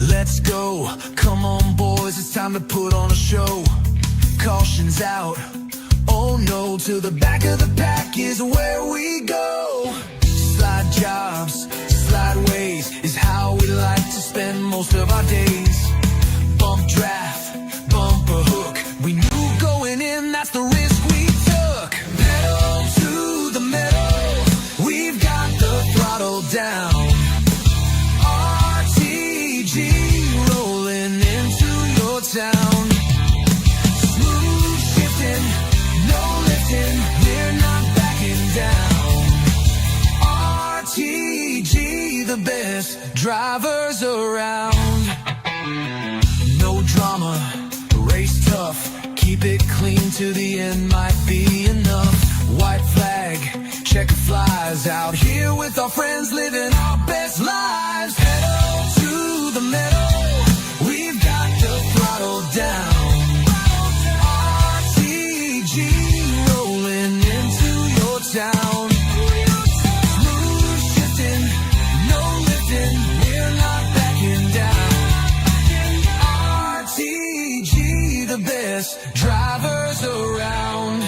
Let's go, come on boys, it's time to put on a show. Caution's out, oh no, to the back of the pack is where we go. Slide jobs, slide ways is how we like to spend most of our days. Bump draft, bumper hook, we knew going in that's the risk we took. Pedal to the metal, we've got the throttle down. Rolling into your town. Smooth shifting, no lifting, we're not backing down. RTG, the best drivers around. No drama, race tough, keep it clean to the end might be enough. White flag, checker flies, out here with our friends living our best lives. Pedal to the metal, we've got the throttle down. RTG rolling into your town. Smooth shifting, no lifting, we're not backing down. RTG, the best drivers around.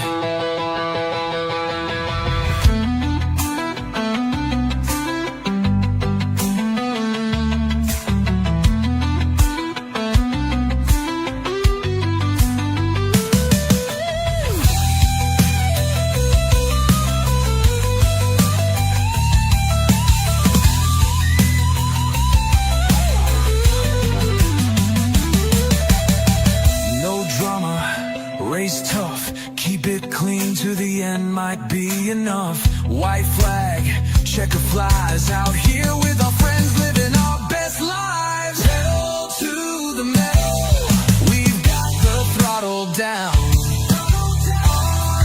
Race tough, keep it clean to the end might be enough. White flag, checker flies, out here with our friends living our best lives. Pedal to the metal, we've got the throttle down.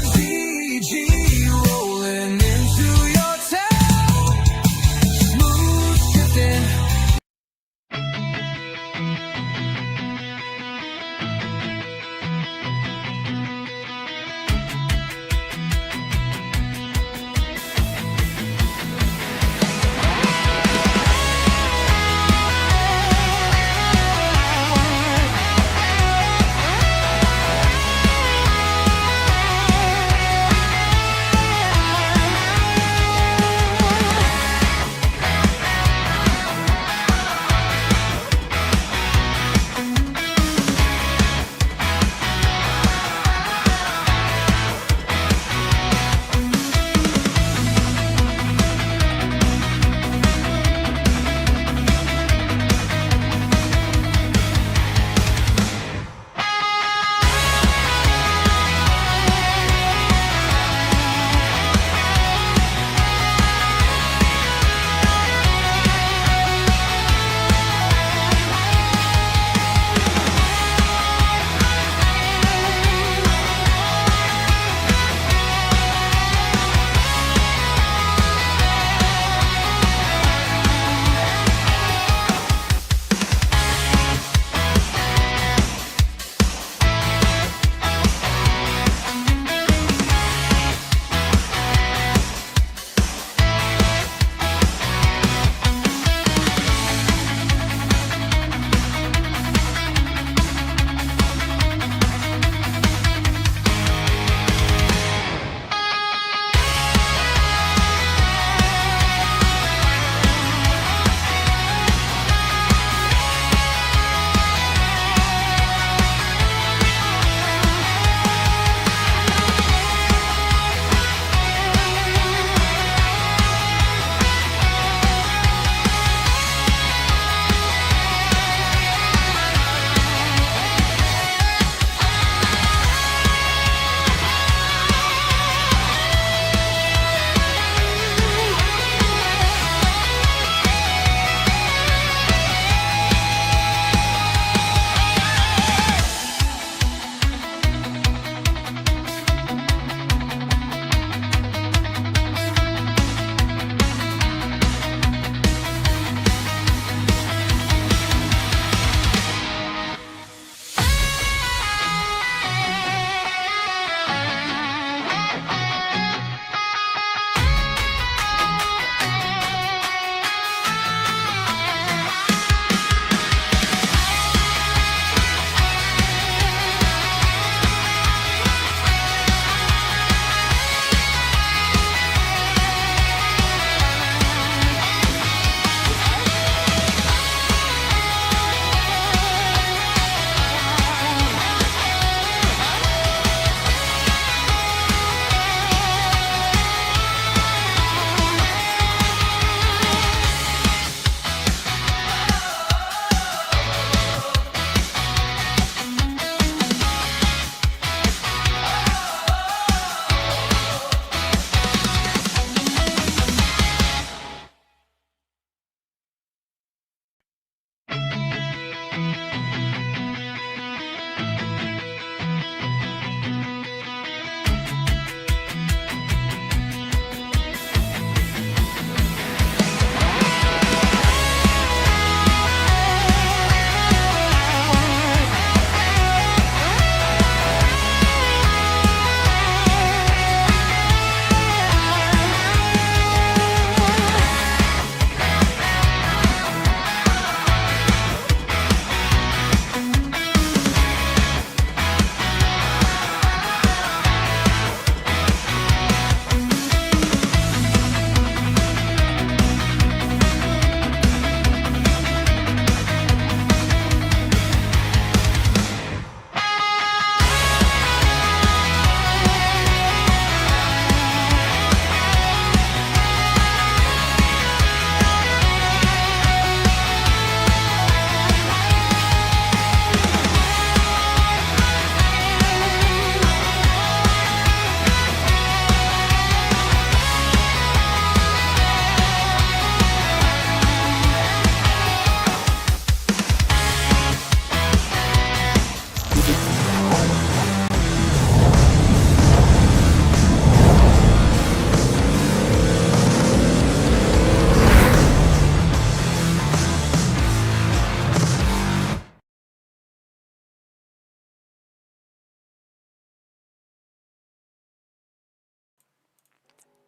RTG rolling into your town. Smooth shifting.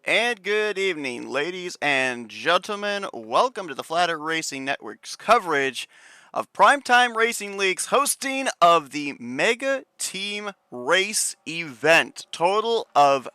And good evening, ladies and gentlemen. Welcome to the Flatout Racing Network's coverage of Primetime Racing League's hosting of the Mega Team Race event. Total of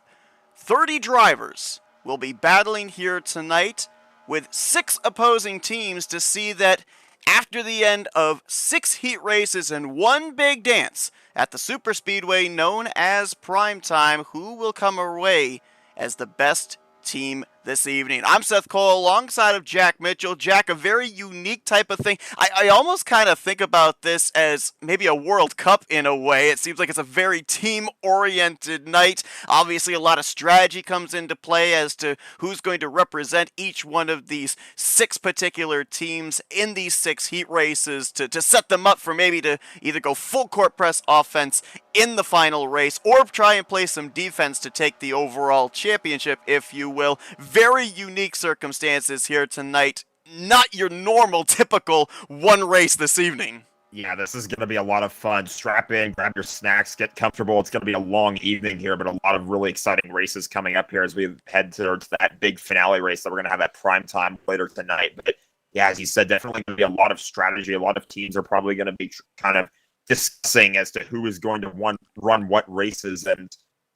30 drivers will be battling here tonight with 6 opposing teams to see that after the end of 6 heat races and 1 big dance at the superspeedway known as Primetime, who will come away as the best team this evening. I'm Seth Cole alongside of Jack Mitchell. Jack, a very unique type of thing. I almost kind of think about this as maybe a World Cup in a way. It seems like it's a very team-oriented night. Obviously, a lot of strategy comes into play as to who's going to represent each one of these 6 particular teams in these 6 heat races to set them up for maybe to either go full court press offense in the final race or try and play some defense to take the overall championship, if you will. Very unique circumstances here tonight. Not your normal, typical one race this evening. Yeah, this is going to be a lot of fun. Strap in, grab your snacks, get comfortable. It's going to be a long evening here, but a lot of really exciting races coming up here as we head towards that big finale race that we're going to have at prime time later tonight. But yeah, as you said, definitely going to be a lot of strategy. A lot of teams are probably going to be kind of discussing as to who is going to run what races and,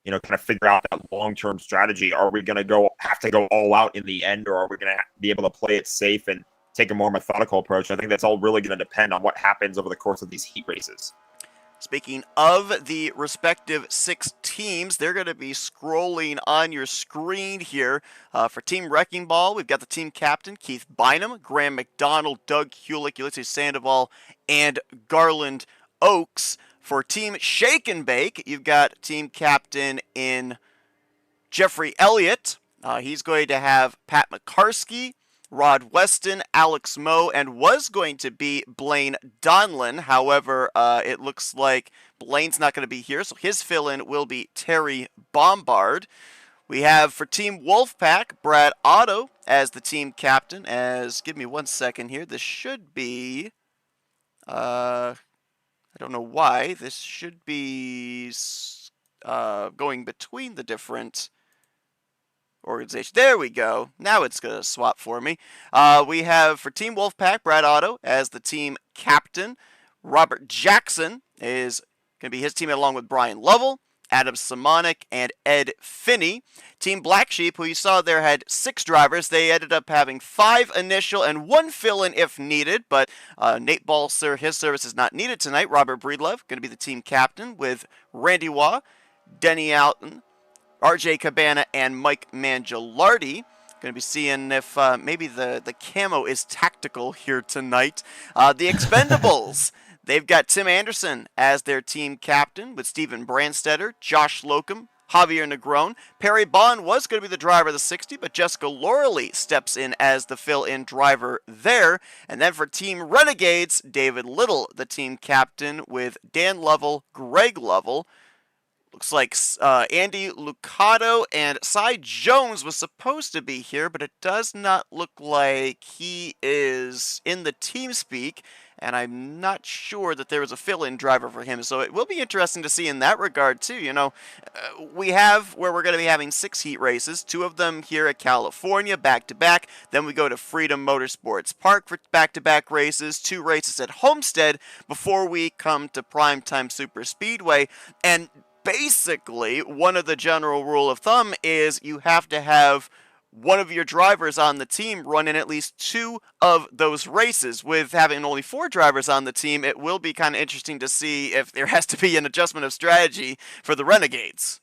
kind of figure out that long-term strategy. Are we going to have to go all out in the end, or are we going to be able to play it safe and take a more methodical approach? I think that's all really going to depend on what happens over the course of these heat races. Speaking of the respective 6 teams, they're going to be scrolling on your screen here. For Team Wrecking Ball, we've got the team captain, Keith Bynum, Graham McDonald, Doug Hewlick, Ulysses Sandoval, and Garland Oaks. For Team Shake and Bake, you've got team captain in Jeffrey Elliott. He's going to have Pat McCarsky, Rod Weston, Alex Moe, and was going to be Blaine Donlin. However, it looks like Blaine's not going to be here, so his fill-in will be Terry Bombard. We have for Team Wolfpack, Brad Otto as the team captain. Give me 1 second here. This should be, I don't know why. This should be going between the different organization. There we go. Now it's going to swap for me. We have for Team Wolfpack, Brad Otto as the team captain. Robert Jackson is going to be his teammate along with Brian Lovell, Adam Simonik, and Ed Finney. Team Black Sheep, who you saw there, had 6 drivers. They ended up having 5 initial and 1 fill-in if needed, but Nate Balser, his service is not needed tonight. Robert Breedlove, going to be the team captain with Randy Waugh, Denny Alton, RJ Cabana, and Mike Mangialardi. Going to be seeing if maybe the camo is tactical here tonight. The Expendables. They've got Tim Anderson as their team captain with Steven Brandstetter, Josh Locum, Javier Negron. Perry Bond was going to be the driver of the 60, but Jessica Lorley steps in as the fill-in driver there. And then for Team Renegades, David Little, the team captain with Dan Lovell, Greg Lovell. Looks like Andy Lucato and Cy Jones was supposed to be here, but it does not look like he is in the team speak, and I'm not sure that there was a fill-in driver for him, so it will be interesting to see in that regard, too. We have where we're going to be having 6 heat races, 2 of them here at California, back-to-back. Then we go to Freedom Motorsports Park for back-to-back races, 2 races at Homestead before we come to Primetime Super Speedway, and basically, one of the general rule of thumb is you have to have one of your drivers on the team run in at least 2 of those races. With having only 4 drivers on the team, it will be kind of interesting to see if there has to be an adjustment of strategy for the Renegades.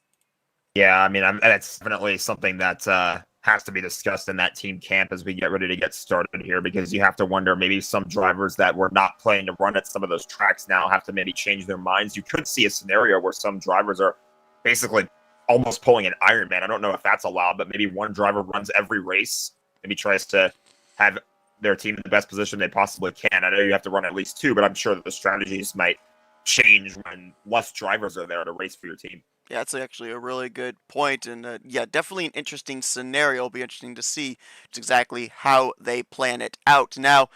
Yeah, I mean, that's definitely something that has to be discussed in that team camp as we get ready to get started here, because you have to wonder, maybe some drivers that were not planning to run at some of those tracks now have to maybe change their minds. You could see a scenario where some drivers are basically almost pulling an Ironman. I don't know if that's allowed, but maybe one driver runs every race, maybe tries to have their team in the best position they possibly can. I know you have to run at least 2, but I'm sure that the strategies might change when less drivers are there to race for your team. Yeah, that's actually a really good point, and yeah, definitely an interesting scenario. It'll be interesting to see exactly how they plan it out. Now,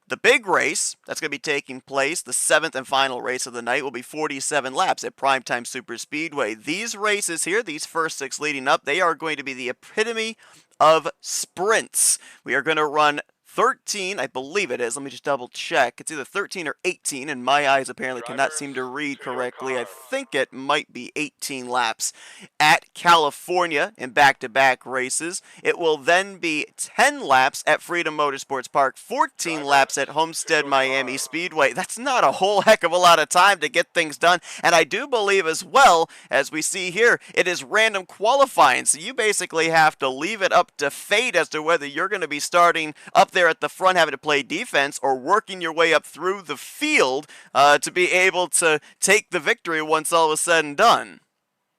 The big race that's going to be taking place, the 7th and final race of the night, will be 47 laps at Primetime Superspeedway. These races here, these first 6 leading up, they are going to be the epitome of sprints. We are going to run 13, I believe it is. Let me just double check. It's either 13 or 18, and my eyes apparently cannot seem to read correctly. I think it might be 18 laps at California in back-to-back races. It will then be 10 laps at Freedom Motorsports Park, 14 laps at Homestead Miami Speedway. That's not a whole heck of a lot of time to get things done, and I do believe as well, as we see here, it is random qualifying, so you basically have to leave it up to fate as to whether you're going to be starting up there at the front having to play defense or working your way up through the field to be able to take the victory once all is said and done.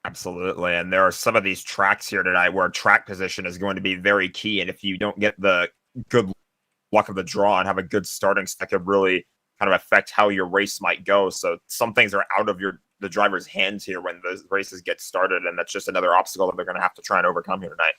Absolutely. And there are some of these tracks here tonight where track position is going to be very key. And if you don't get the good luck of the draw and have a good starting, that could really kind of affect how your race might go. So some things are out of the driver's hands here when the races get started. And that's just another obstacle that they're going to have to try and overcome here tonight.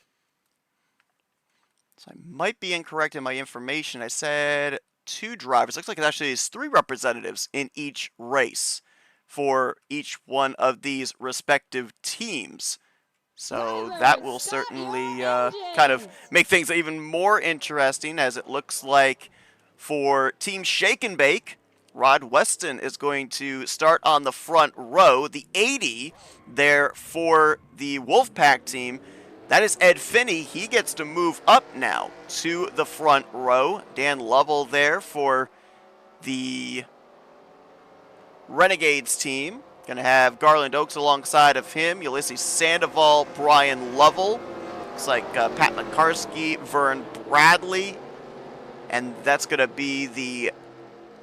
So I might be incorrect in my information. I said 2 drivers. Looks like it actually is 3 representatives in each race for each one of these respective teams. So that will certainly kind of make things even more interesting, as it looks like for Team Shake and Bake, Rod Weston is going to start on the front row. The 80 there for the Wolfpack team, that is Ed Finney. He gets to move up now to the front row. Dan Lovell there for the Renegades team. Going to have Garland Oaks alongside of him. Ulysses Sandoval, Brian Lovell. Looks like Pat McCarskey, Vern Bradley. And that's going to be the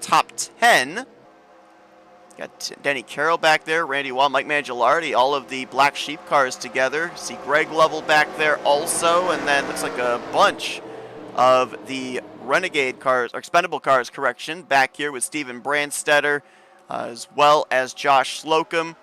top 10. Got Denny Carroll back there, Randy Wall, Mike Mangialardi, all of the Black Sheep cars together. See Greg Lovell back there also, and then looks like a bunch of the Renegade cars, or Expendable cars, correction, back here with Steven Brandstetter, as well as Josh Slocum,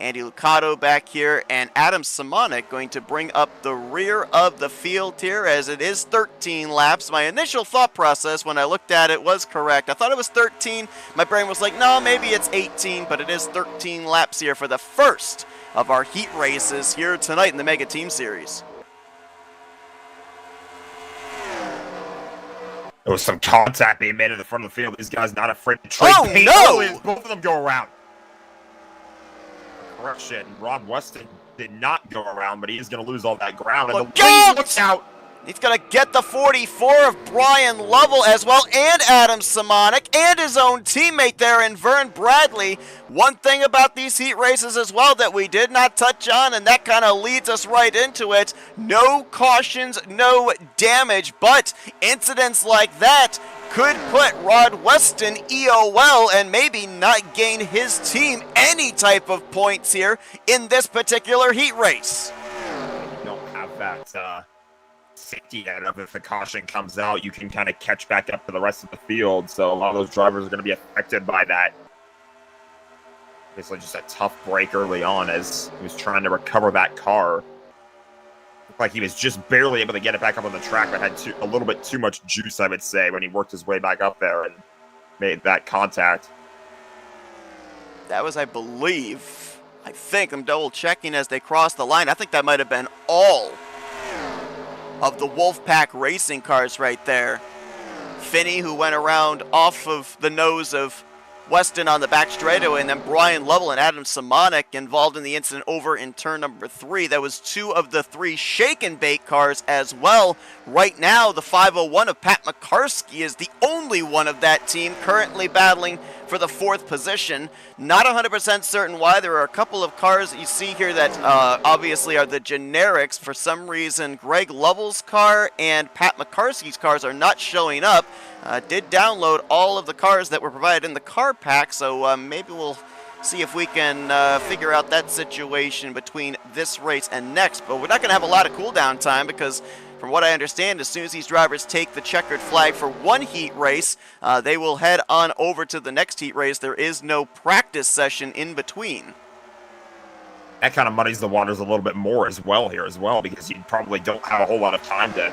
Andy Lucato back here, and Adam Simonik going to bring up the rear of the field here, as it is 13 laps. My initial thought process when I looked at it was correct. I thought it was 13. My brain was like, no, maybe it's 18, but it is 13 laps here for the first of our heat races here tonight in the Mega Team Series. There was some contact being made at the front of the field. These guys not afraid to trade paint. No! Both of them go around. Correction, Rod Weston did not go around, but he is going to lose all that ground. And the lead, look out! He's going to get the 44 of Brian Lovell as well, and Adam Simonik, and his own teammate there in Vern Bradley. One thing about these heat races as well that we did not touch on, and that kind of leads us right into it. No cautions, no damage, but incidents like that could put Rod Weston EOL and maybe not gain his team any type of points here in this particular heat race. You don't have that safety net of if the caution comes out, you can kind of catch back up to the rest of the field. So a lot of those drivers are going to be affected by that. Basically just a tough break early on as he was trying to recover that car. Looked like he was just barely able to get it back up on the track, but had a little bit too much juice, I would say, when he worked his way back up there and made that contact. That was, I think, I'm double checking as they crossed the line. I think that might have been all of the Wolfpack racing cars right there. Finney, who went around off of the nose of Weston on the back straightaway, and then Brian Lovell and Adam Simonik involved in the incident over in turn number 3. That was 2 of the 3 Shake and Bake cars as well. Right now, the 501 of Pat McCarskey is the only one of that team currently battling for the 4th position. Not 100% certain why. There are a couple of cars that you see here that obviously are the generics. For some reason, Greg Lovell's car and Pat McCarskey's cars are not showing up. Did download all of the cars that were provided in the car pack, so maybe we'll see if we can figure out that situation between this race and next. But we're not going to have a lot of cooldown time because, from what I understand, as soon as these drivers take the checkered flag for one heat race, they will head on over to the next heat race. There is no practice session in between. That kind of muddies the waters a little bit more as well here as well, because you probably don't have a whole lot of time to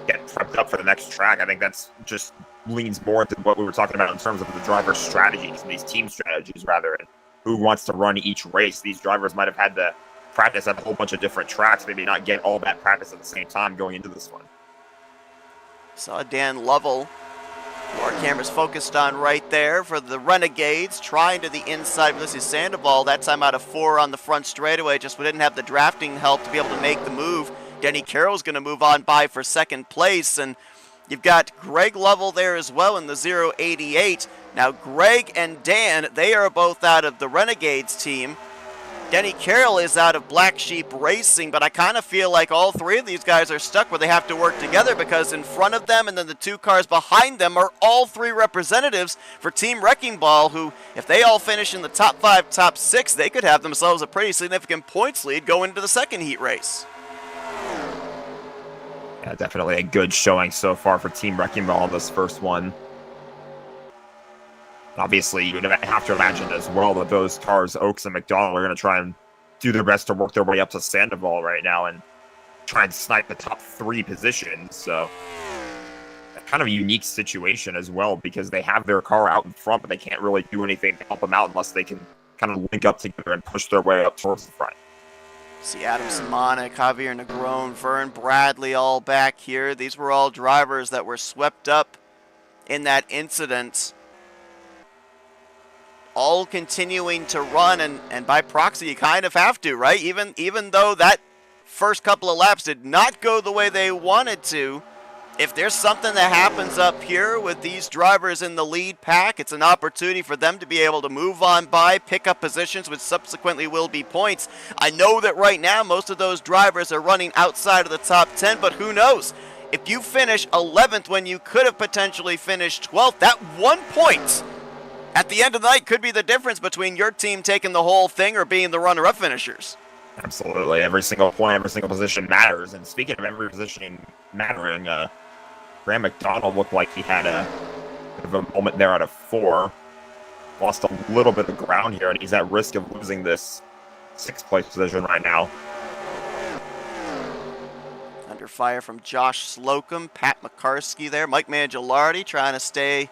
get prepped up for the next track. I think that's just leans more into what we were talking about in terms of the driver strategies and these team strategies, rather, and who wants to run each race. These drivers might have had to practice at a whole bunch of different tracks, maybe not get all that practice at the same time going into this one. Saw Dan Lovell, who our camera's focused on right there, for the Renegades, trying to the inside of Ulysses Sandoval, that time out of 4 on the front straightaway, just we didn't have the drafting help to be able to make the move. Denny Carroll's going to move on by for second place, and you've got Greg Lovell there as well in the 088. Now Greg and Dan, they are both out of the Renegades team. Denny Carroll is out of Black Sheep Racing, but I kind of feel like all 3 of these guys are stuck where they have to work together, because in front of them and then the 2 cars behind them are all 3 representatives for Team Wrecking Ball, who, if they all finish in the top 5, top 6, they could have themselves a pretty significant points lead going into the second heat race. Yeah, definitely a good showing so far for Team Wrecking Ball in this first one. Obviously, you would have to imagine as well that those cars, Oaks and McDonald, are going to try and do their best to work their way up to Sandoval right now and try and snipe the top 3 positions. So, a kind of a unique situation as well, because they have their car out in front, but they can't really do anything to help them out unless they can kind of link up together and push their way up towards the front. See Adam Simonik, Javier Negron, Vern Bradley all back here. These were all drivers that were swept up in that incident. All continuing to run, and by proxy you kind of have to, right? Even though that first couple of laps did not go the way they wanted to, if there's something that happens up here with these drivers in the lead pack, it's an opportunity for them to be able to move on by, pick up positions, which subsequently will be points. I know that right now most of those drivers are running outside of the top 10, but who knows? If you finish 11th when you could have potentially finished 12th, that 1 point at the end of the night could be the difference between your team taking the whole thing or being the runner-up finishers. Absolutely. Every single point, every single position matters. And speaking of every position mattering, Graham McDonald looked like he had a bit of a moment there out of 4. Lost a little bit of ground here, and he's at risk of losing this 6th place position right now. Under fire from Josh Slocum, Pat McCarskey there, Mike Mangialardi trying to stay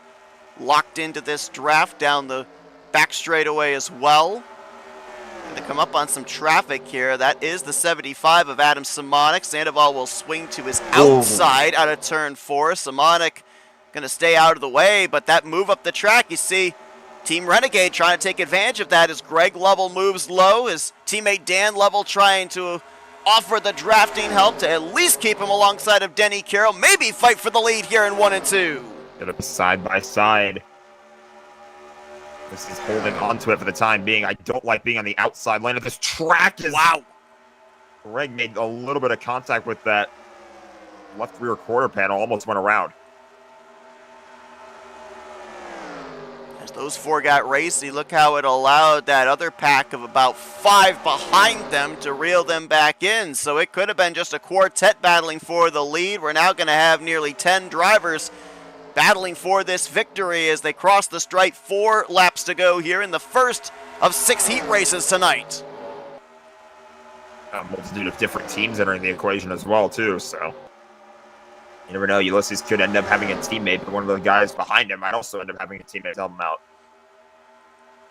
locked into this draft down the back straightaway as well. Going to come up on some traffic here. That is the 75 of Adam Simonik. Sandoval will swing to his outside out of turn 4. Simonik going to stay out of the way, but that move up the track, you see Team Renegade trying to take advantage of that as Greg Lovell moves low. His teammate Dan Lovell trying to offer the drafting help to at least keep him alongside of Denny Carroll. Maybe fight for the lead here in 1 and 2. Bit of side by side. This is holding onto it for the time being. I don't like being on the outside lane of this track. Wow. Greg made a little bit of contact with that left rear quarter panel, almost went around. As those 4 got racy, look how it allowed that other pack of about 5 behind them to reel them back in. So it could have been just a quartet battling for the lead. We're now going to have nearly 10 drivers battling for this victory as they cross the stripe. 4 laps to go here in the first of 6 heat races tonight. A multitude of different teams entering the equation as well, too, so you never know. Ulysses could end up having a teammate, but one of the guys behind him might also end up having a teammate to help him out.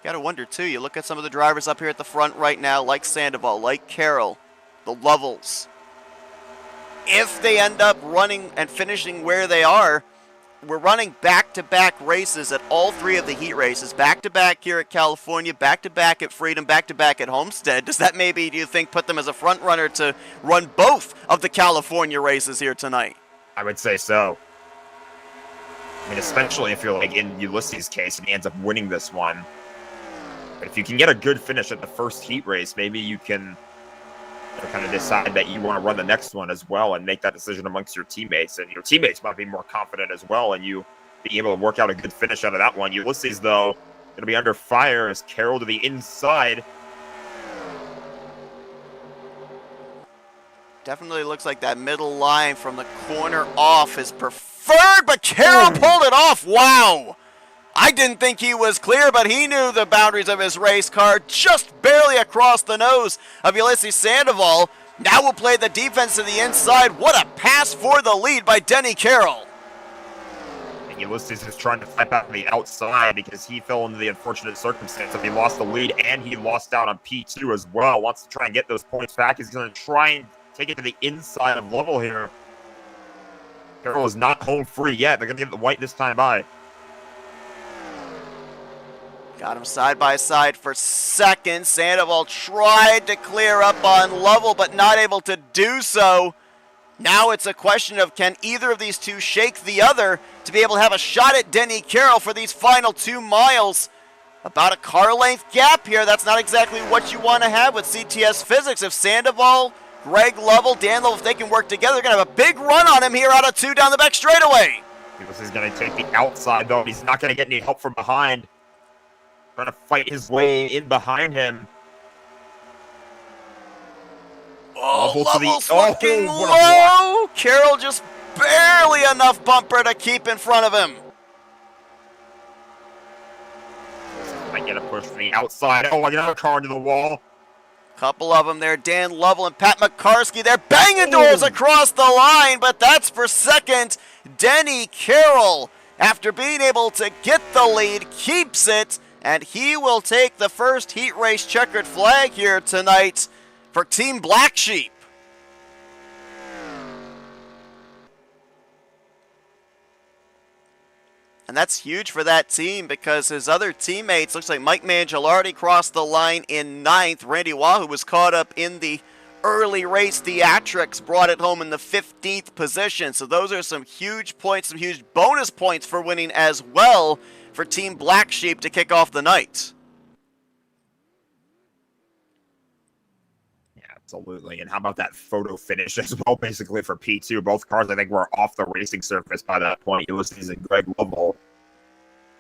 Gotta wonder, too, you look at some of the drivers up here at the front right now, like Sandoval, like Carroll, the Lovells. If they end up running and finishing where they are, we're running back-to-back races at all 3 of the heat races. Back-to-back here at California, back-to-back at Freedom, back-to-back at Homestead. Does that maybe, do you think, put them as a front runner to run both of the California races here tonight? I would say so. I mean, especially if you're like in Ulysses' case and he ends up winning this one. But if you can get a good finish at the first heat race, maybe you can kind of decide that you want to run the next one as well and make that decision amongst your teammates. And your teammates might be more confident as well, and you being able to work out a good finish out of that one. Ulysses, though, going to be under fire as Carroll to the inside. Definitely looks like that middle line from the corner off is preferred, but Carroll pulled it off. Wow. I didn't think he was clear, but he knew the boundaries of his race car, just barely across the nose of Ulysses Sandoval. Now we'll play the defense to the inside. What a pass for the lead by Denny Carroll. Ulysses is trying to fight back on the outside because he fell into the unfortunate circumstance of he lost the lead and he lost out on P2 as well. Wants to try and get those points back. He's going to try and take it to the inside of level here. Carroll is not home free yet. They're going to get the white this time by. Got him side by side for second. Sandoval tried to clear up on level, but not able to do so. Now it's a question of can either of these two shake the other to be able to have a shot at Denny Carroll for these final 2 miles. About a car length gap here. That's not exactly what you want to have with CTS physics. If Sandoval, Greg Lovell, Dan Lovell, if they can work together, they're going to have a big run on him here out of 2 down the back straightaway. This is going to take the outside, though. He's not going to get any help from behind. Trying to fight his way in behind him. Lovell's looking low. Carroll just barely enough bumper to keep in front of him. Might get a push from the outside. Oh, another car into the wall. Couple of them there. Dan Lovell and Pat McCarsky. They're banging doors across the line, but that's for second. Denny Carroll, after being able to get the lead, keeps it, and he will take the first heat race checkered flag here tonight for Team Black Sheep. And that's huge for that team because his other teammates, looks like Mike Mangialardi crossed the line in 9th. Randy Wahoo was caught up in the early race theatrics, brought it home in the 15th position. So those are some huge points, some huge bonus points for winning as well for Team Black Sheep to kick off the night. Absolutely. And how about that photo finish as well, basically, for P2? Both cars, I think, were off the racing surface by that point. Ulysses and Greg Lovell.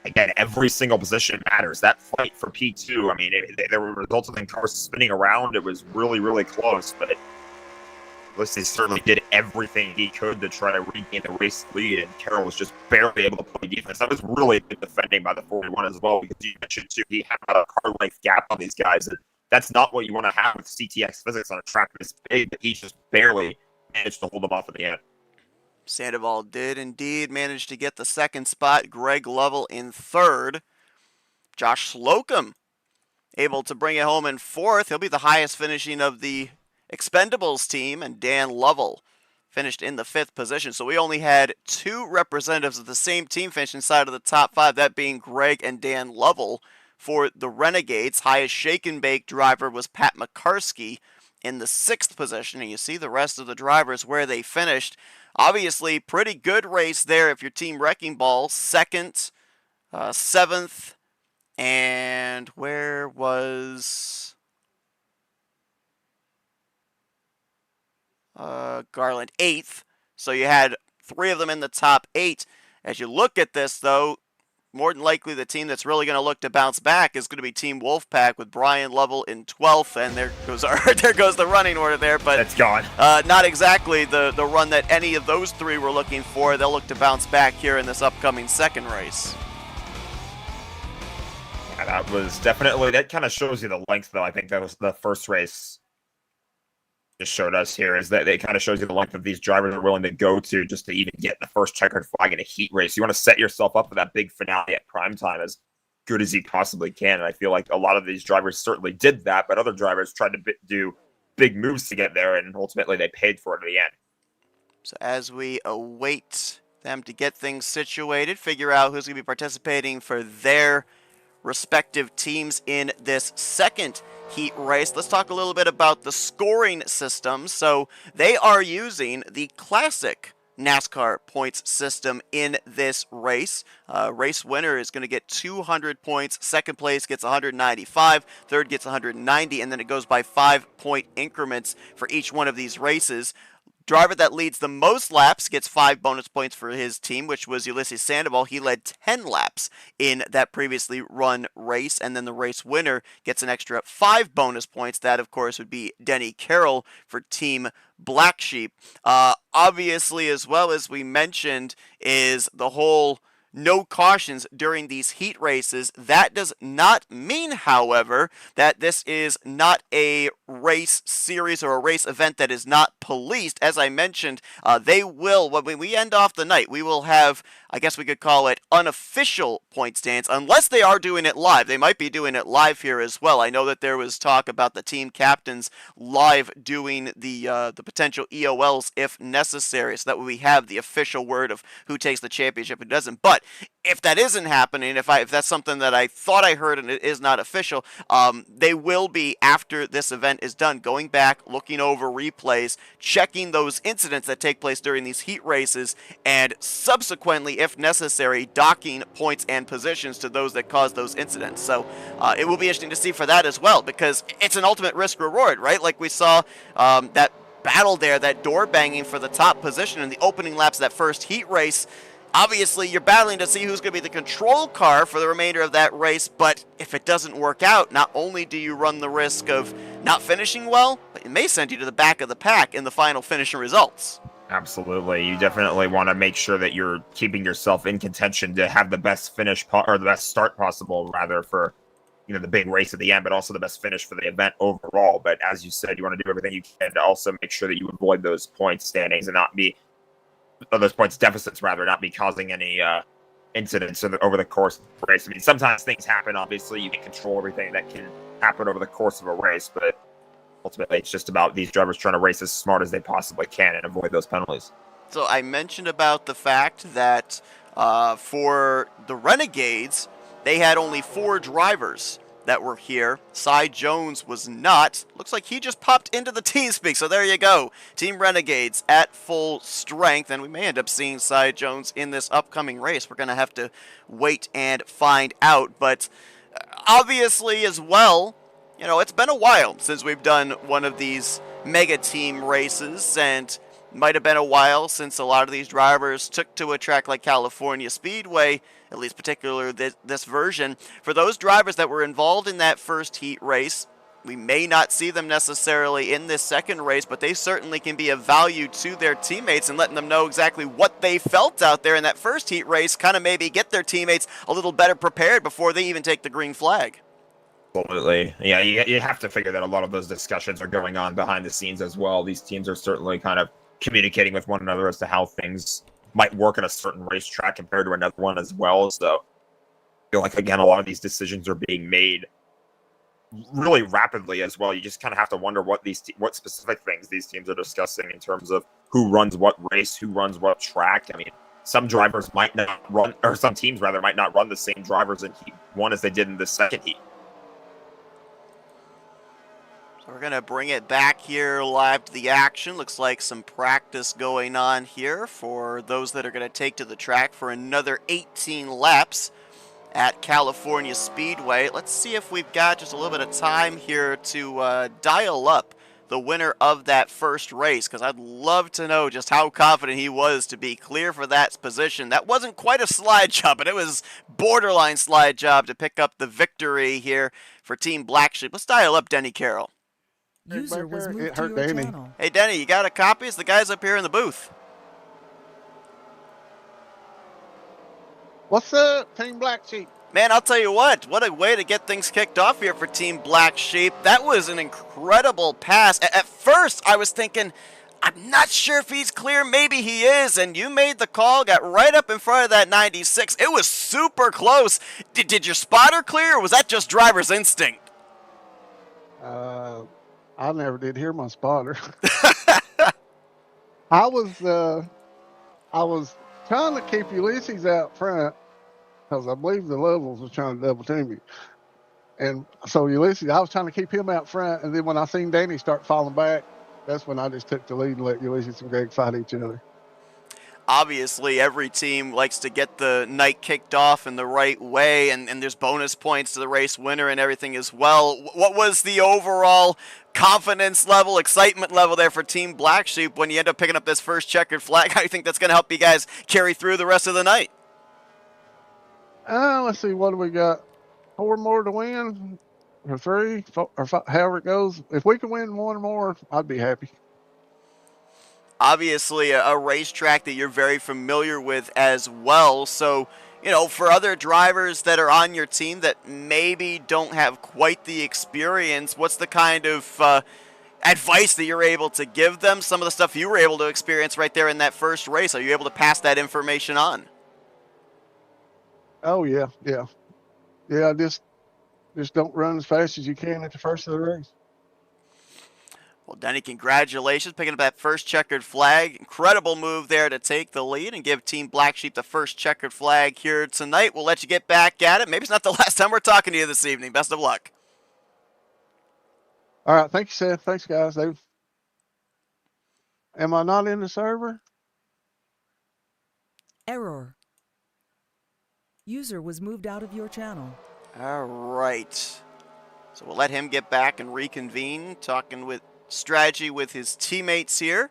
Again, every single position matters. That fight for P2, I mean, there were results in cars spinning around. It was really, really close, but Ulysses certainly did everything he could to try to regain the race lead, and Carroll was just barely able to play defense. That was really good defending by the 41 as well, because you mentioned, too, he had a car length gap on these guys, and that's not what you want to have with CTX physics on a track this big, but he just barely managed to hold them off at the end. Sandoval did indeed manage to get the second spot. Greg Lovell in 3rd. Josh Slocum able to bring it home in 4th. He'll be the highest finishing of the Expendables team, and Dan Lovell finished in the 5th position. So we only had 2 representatives of the same team finish inside of the top 5, that being Greg and Dan Lovell. For the Renegades, highest shake and bake driver was Pat McCarsky in the 6th position, and you see the rest of the drivers where they finished. Obviously, pretty good race there if you're Team Wrecking Ball. 2nd, 7th, and where was Garland? 8th. So you had 3 of them in the top 8. As you look at this, though, more than likely the team that's really going to look to bounce back is going to be Team Wolfpack with Brian Lovell in 12th, and there goes the running order there, but that's gone. Not exactly the run that any of those 3 were looking for. They'll look to bounce back here in this upcoming second race. Yeah, that was definitely, that kind of shows you the length, though. I think that was the first race just showed us here, is that it kind of shows you the length of these drivers are willing to go to just to even get the first checkered flag in a heat race. You want to set yourself up for that big finale at Primetime as good as you possibly can. And I feel like a lot of these drivers certainly did that, but other drivers tried to do big moves to get there, and ultimately they paid for it at the end. So as we await them to get things situated, figure out who's going to be participating for their respective teams in this second heat race, let's talk a little bit about the scoring system. So they are using the classic NASCAR points system in this race. Race winner is going to get 200 points. Second place gets 195. Third gets 190. And then it goes by 5-point increments for each one of these races. Driver that leads the most laps gets 5 bonus points for his team, which was Ulysses Sandoval. He led 10 laps in that previously run race, and then the race winner gets an extra 5 bonus points. That, of course, would be Denny Carroll for Team Black Sheep. Obviously, as well as we mentioned, is the whole no cautions during these heat races. That does not mean, however, that this is not a race series or a race event that is not policed. As I mentioned, they will, when we end off the night, we will have, I guess we could call it, unofficial point stands, unless they are doing it live. They might be doing it live here as well. I know that there was talk about the team captains live doing the potential EOLs if necessary, so that we have the official word of who takes the championship and doesn't. But if that isn't happening, if that's something that I thought I heard and it is not official, they will be, after this event is done, going back, looking over replays, checking those incidents that take place during these heat races, and subsequently, if necessary, docking points and positions to those that caused those incidents. So it will be interesting to see for that as well, because it's an ultimate risk reward, right? Like we saw that battle there, that door banging for the top position in the opening laps of that first heat race. Obviously, you're battling to see who's going to be the control car for the remainder of that race, but if it doesn't work out, not only do you run the risk of not finishing well, but it may send you to the back of the pack in the final finishing results. Absolutely. You definitely want to make sure that you're keeping yourself in contention to have the best finish or the best start possible, rather, for the big race at the end, but also the best finish for the event overall. But as you said, you want to do everything you can to also make sure that you avoid those point standings and not be those points deficits, rather, not be causing any incidents over the course of the race. I mean, sometimes things happen. Obviously, you can control everything that can happen over the course of a race, but ultimately, it's just about these drivers trying to race as smart as they possibly can and avoid those penalties. So I mentioned about the fact that for the Renegades, they had only 4 drivers that were here. Cy Jones was not. Looks like he just popped into the TeamSpeak, so there you go. Team Renegades at full strength, and we may end up seeing Cy Jones in this upcoming race. We're going to have to wait and find out, but obviously as well, it's been a while since we've done one of these mega team races, and might have been a while since a lot of these drivers took to a track like California Speedway, at least particularly this version. For those drivers that were involved in that first heat race, we may not see them necessarily in this second race, but they certainly can be of value to their teammates and letting them know exactly what they felt out there in that first heat race, kind of maybe get their teammates a little better prepared before they even take the green flag. Absolutely. Yeah, you have to figure that a lot of those discussions are going on behind the scenes as well. These teams are certainly kind of communicating with one another as to how things might work at a certain racetrack compared to another one as well. So I feel like, again, a lot of these decisions are being made really rapidly as well. You just kind of have to wonder what specific things these teams are discussing in terms of who runs what race, who runs what track. I mean, some drivers might not run, or some teams rather might not run the same drivers in Heat 1 as they did in the second heat. We're going to bring it back here live to the action. Looks like some practice going on here for those that are going to take to the track for another 18 laps at California Speedway. Let's see if we've got just a little bit of time here to dial up the winner of that first race, because I'd love to know just how confident he was to be clear for that position. That wasn't quite a slide job, but it was borderline slide job to pick up the victory here for Team Black Sheep. Let's dial up Denny Carroll. User was moved to your channel. Hey, Denny, you got a copy? It's the guys up here in the booth. What's up, Team Black Sheep? Man, I'll tell you what a way to get things kicked off here for Team Black Sheep. That was an incredible pass. At first, I was thinking, I'm not sure if he's clear. Maybe he is. And you made the call, got right up in front of that 96. It was super close. Did your spotter clear, or was that just driver's instinct? I never did hear my spotter. I was trying to keep Ulysses out front because I believe the levels was trying to double team me. And so Ulysses, I was trying to keep him out front. And then when I seen Danny start falling back, that's when I just took the lead and let Ulysses and Greg fight each other. Obviously, every team likes to get the night kicked off in the right way, and there's bonus points to the race winner and everything as well. What was the overall confidence level, excitement level there for Team Black Sheep when you end up picking up this first checkered flag? How do you think that's going to help you guys carry through the rest of the night? Let's see, what do we got? 4 more to win, or 3, 4, or 5, however it goes. If we can win 1 more, I'd be happy. Obviously, a racetrack that you're very familiar with as well. So for other drivers that are on your team that maybe don't have quite the experience, what's the kind of advice that you're able to give them? Some of the stuff you were able to experience right there in that first race, are you able to pass that information on? Oh yeah, yeah, yeah. Just don't run as fast as you can at the first of the race. Well, Denny, congratulations picking up that first checkered flag. Incredible move there to take the lead and give Team Black Sheep the first checkered flag here tonight. We'll let you get back at it. Maybe it's not the last time we're talking to you this evening. Best of luck. All right, thank you, Seth. Thanks, guys. Am I not in the server? Error. User was moved out of your channel. All right. So we'll let him get back and reconvene, talking with strategy with his teammates here,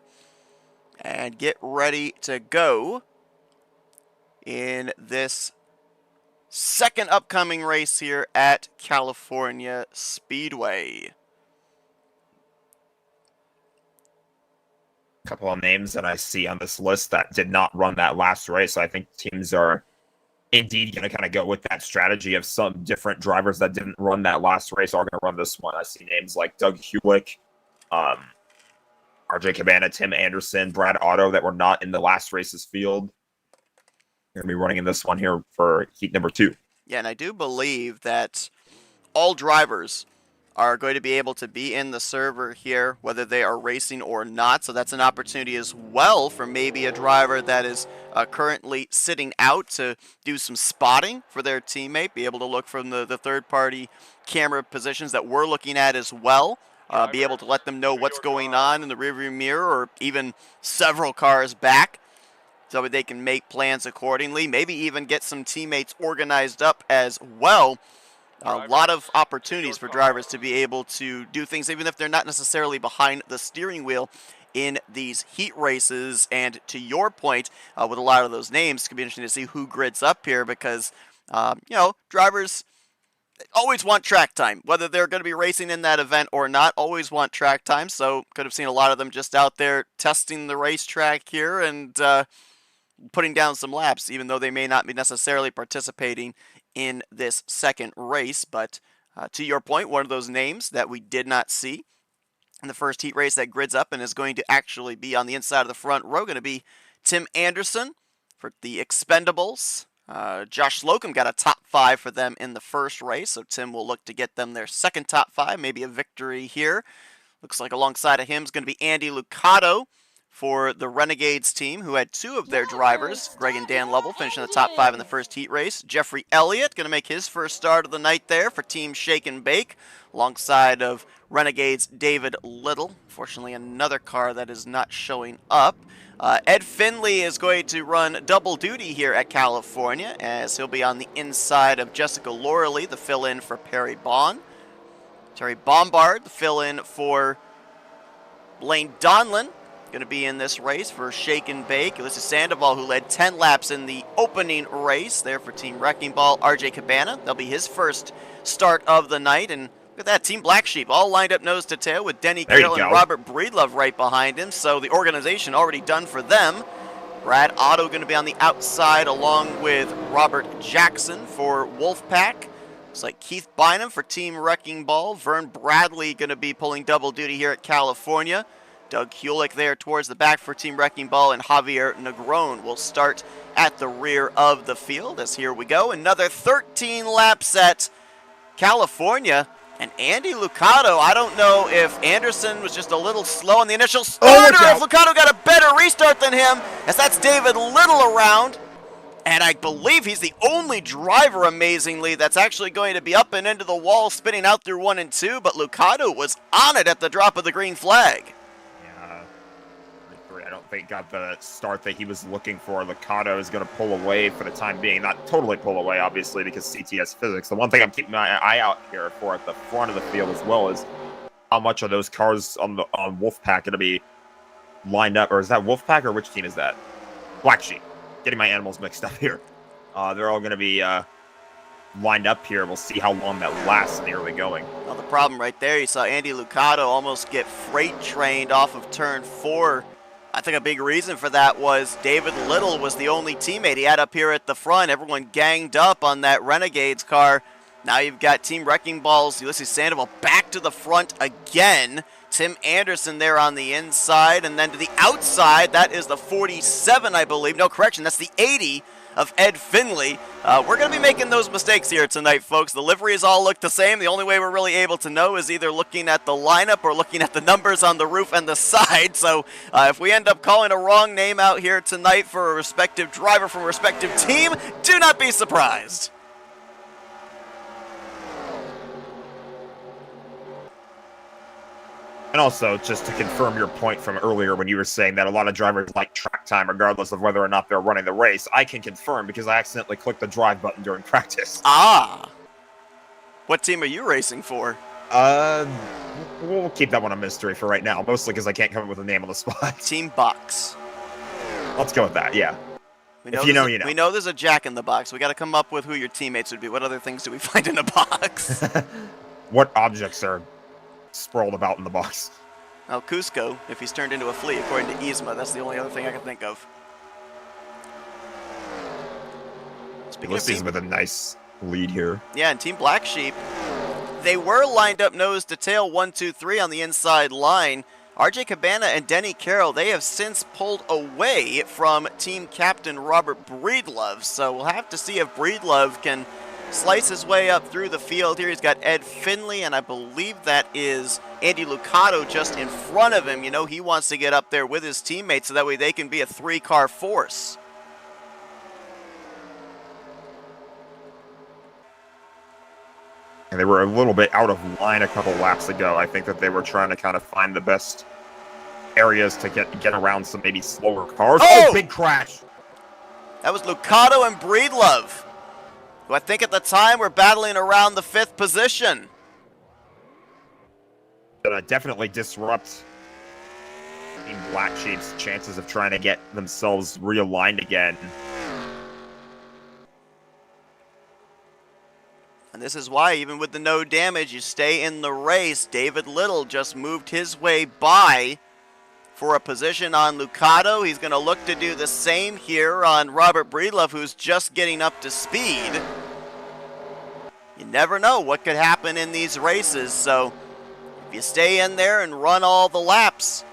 and get ready to go in this second upcoming race here at California Speedway. A couple of names that I see on this list that did not run that last race. So I think teams are indeed going to kind of go with that strategy of some different drivers that didn't run that last race are going to run this one. I see names like Doug Hewlick, RJ Cabana, Tim Anderson, Brad Otto that were not in the last race's field. They're going to be running in this one here for heat number 2. Yeah, and I do believe that all drivers are going to be able to be in the server here, whether they are racing or not. So that's an opportunity as well for maybe a driver that is currently sitting out to do some spotting for their teammate, be able to look from the third-party camera positions that we're looking at as well. Be able to let them know what's going on in the rearview mirror or even several cars back so that they can make plans accordingly. Maybe even get some teammates organized up as well. A lot of opportunities for drivers to be able to do things, even if they're not necessarily behind the steering wheel in these heat races. And to your point, with a lot of those names, it's going to be interesting to see who grids up here because, drivers always want track time. Whether they're going to be racing in that event or not, always want track time. So could have seen a lot of them just out there testing the racetrack here and putting down some laps, even though they may not be necessarily participating in this second race. But to your point, one of those names that we did not see in the first heat race that grids up and is going to actually be on the inside of the front row, going to be Tim Anderson for the Expendables. Josh Slocum got a top 5 for them in the first race, so Tim will look to get them their second top 5, maybe a victory here. Looks like alongside of him is going to be Andy Lucado for the Renegades team, who had 2 of their drivers, Greg and Dan Lovell, finishing the top 5 in the first heat race. Jeffrey Elliott going to make his first start of the night there for Team Shake and Bake, alongside of Renegades David Little. Fortunately, another car that is not showing up. Ed Finley is going to run double duty here at California, as he'll be on the inside of Jessica Loreley, the fill-in for Perry Bond. Terry Bombard, the fill-in for Blaine Donlin, going to be in this race for Shake and Bake. Ulysses Sandoval, who led 10 laps in the opening race there for Team Wrecking Ball. RJ Cabana, that'll be his first start of the night. And look at that, Team Black Sheep all lined up nose to tail with Denny Carroll and Robert Breedlove right behind him. So the organization already done for them. Brad Otto going to be on the outside along with Robert Jackson for Wolfpack. Looks like Keith Bynum for Team Wrecking Ball. Vern Bradley going to be pulling double duty here at California. Doug Hewlick there towards the back for Team Wrecking Ball, and Javier Negron will start at the rear of the field. As here we go, another 13 laps at California, and Andy Lucado, I don't know if Anderson was just a little slow on the initial start, or if Lucado got a better restart than him, as that's David Little around. And I believe he's the only driver, amazingly, that's actually going to be up and into the wall, spinning out through 1 and 2, but Lucado was on it at the drop of the green flag. I don't think got the start that he was looking for. Lucado is going to pull away for the time being. Not totally pull away, obviously, because CTS physics. The one thing I'm keeping my eye out here for at the front of the field as well is how much of those cars on Wolfpack going to be lined up. Or is that Wolfpack, or which team is that? Black Sheep. Getting my animals mixed up here. They're all going to be lined up here. We'll see how long that lasts in the early going. Well, the problem right there, you saw Andy Lucado almost get freight trained off of turn 4. I think a big reason for that was David Little was the only teammate he had up here at the front. Everyone ganged up on that Renegades car. Now you've got Team Wrecking Ball's Ulysses Sandoval back to the front again. Tim Anderson there on the inside, and then to the outside, that is the 47, I believe. No, correction, that's the 80 of Ed Finley. We're going to be making those mistakes here tonight, folks. The liveries all look the same. The only way we're really able to know is either looking at the lineup or looking at the numbers on the roof and the side. So if we end up calling a wrong name out here tonight for a respective driver from a respective team, do not be surprised. And also, just to confirm your point from earlier when you were saying that a lot of drivers like track time regardless of whether or not they're running the race, I can confirm because I accidentally clicked the drive button during practice. Ah. What team are you racing for? We'll keep that one a mystery for right now, mostly because I can't come up with a name on the spot. Team Box. Let's go with that, yeah. If you know, you know. We know there's a Jack in the Box. We got to come up with who your teammates would be. What other things do we find in the box? What objects are sprawled about in the box? Well, Cusco, if he's turned into a flea, according to Yzma. That's the only other thing I can think of. Ulysses with a nice lead here. Yeah, and Team Black Sheep, they were lined up nose to tail 1, 2, 3 on the inside line. RJ Cabana and Denny Carroll, they have since pulled away from team captain Robert Breedlove. So we'll have to see if Breedlove can slice his way up through the field here. He's got Ed Finley, and I believe that is Andy Lucado just in front of him. You know, he wants to get up there with his teammates so that way they can be a 3-car force. And they were a little bit out of line a couple laps ago. I think that they were trying to kind of find the best areas to get around some maybe slower cars. Oh, big crash. That was Lucado and Breedlove, who I think at the time were battling around the 5th position. Gonna definitely disrupt Team Black Sheep's chances of trying to get themselves realigned again. And this is why, even with the no damage, you stay in the race. David Little just moved his way by for a position on Lucado. He's going to look to do the same here on Robert Breedlove, who's just getting up to speed. You never know what could happen in these races, so if you stay in there and run all the laps,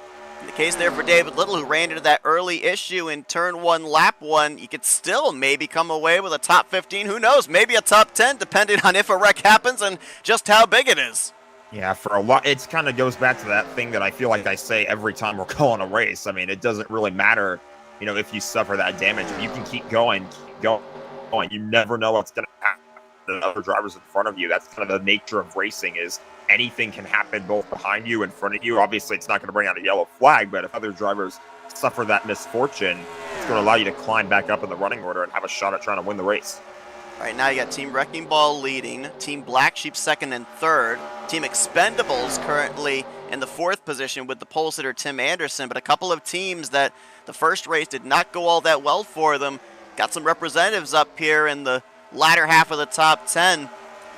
in the case there for David Little, who ran into that early issue in turn 1, lap 1, you could still maybe come away with a top 15. Who knows? Maybe a top 10, depending on if a wreck happens and just how big it is. Yeah, for a lot, it kind of goes back to that thing that I feel like I say every time we're calling a race. I mean, it doesn't really matter, you know, if you suffer that damage. If you can keep going. You never know what's going to happen to other drivers in front of you. That's kind of the nature of racing, is anything can happen both behind you and in front of you. Obviously, it's not going to bring out a yellow flag, but if other drivers suffer that misfortune, it's going to allow you to climb back up in the running order and have a shot at trying to win the race. All right, now you got Team Wrecking Ball leading, Team Black Sheep 2nd and 3rd, Team Expendables currently in the 4th position with the pole sitter Tim Anderson, but a couple of teams that the first race did not go all that well for them got some representatives up here in the latter half of the top 10.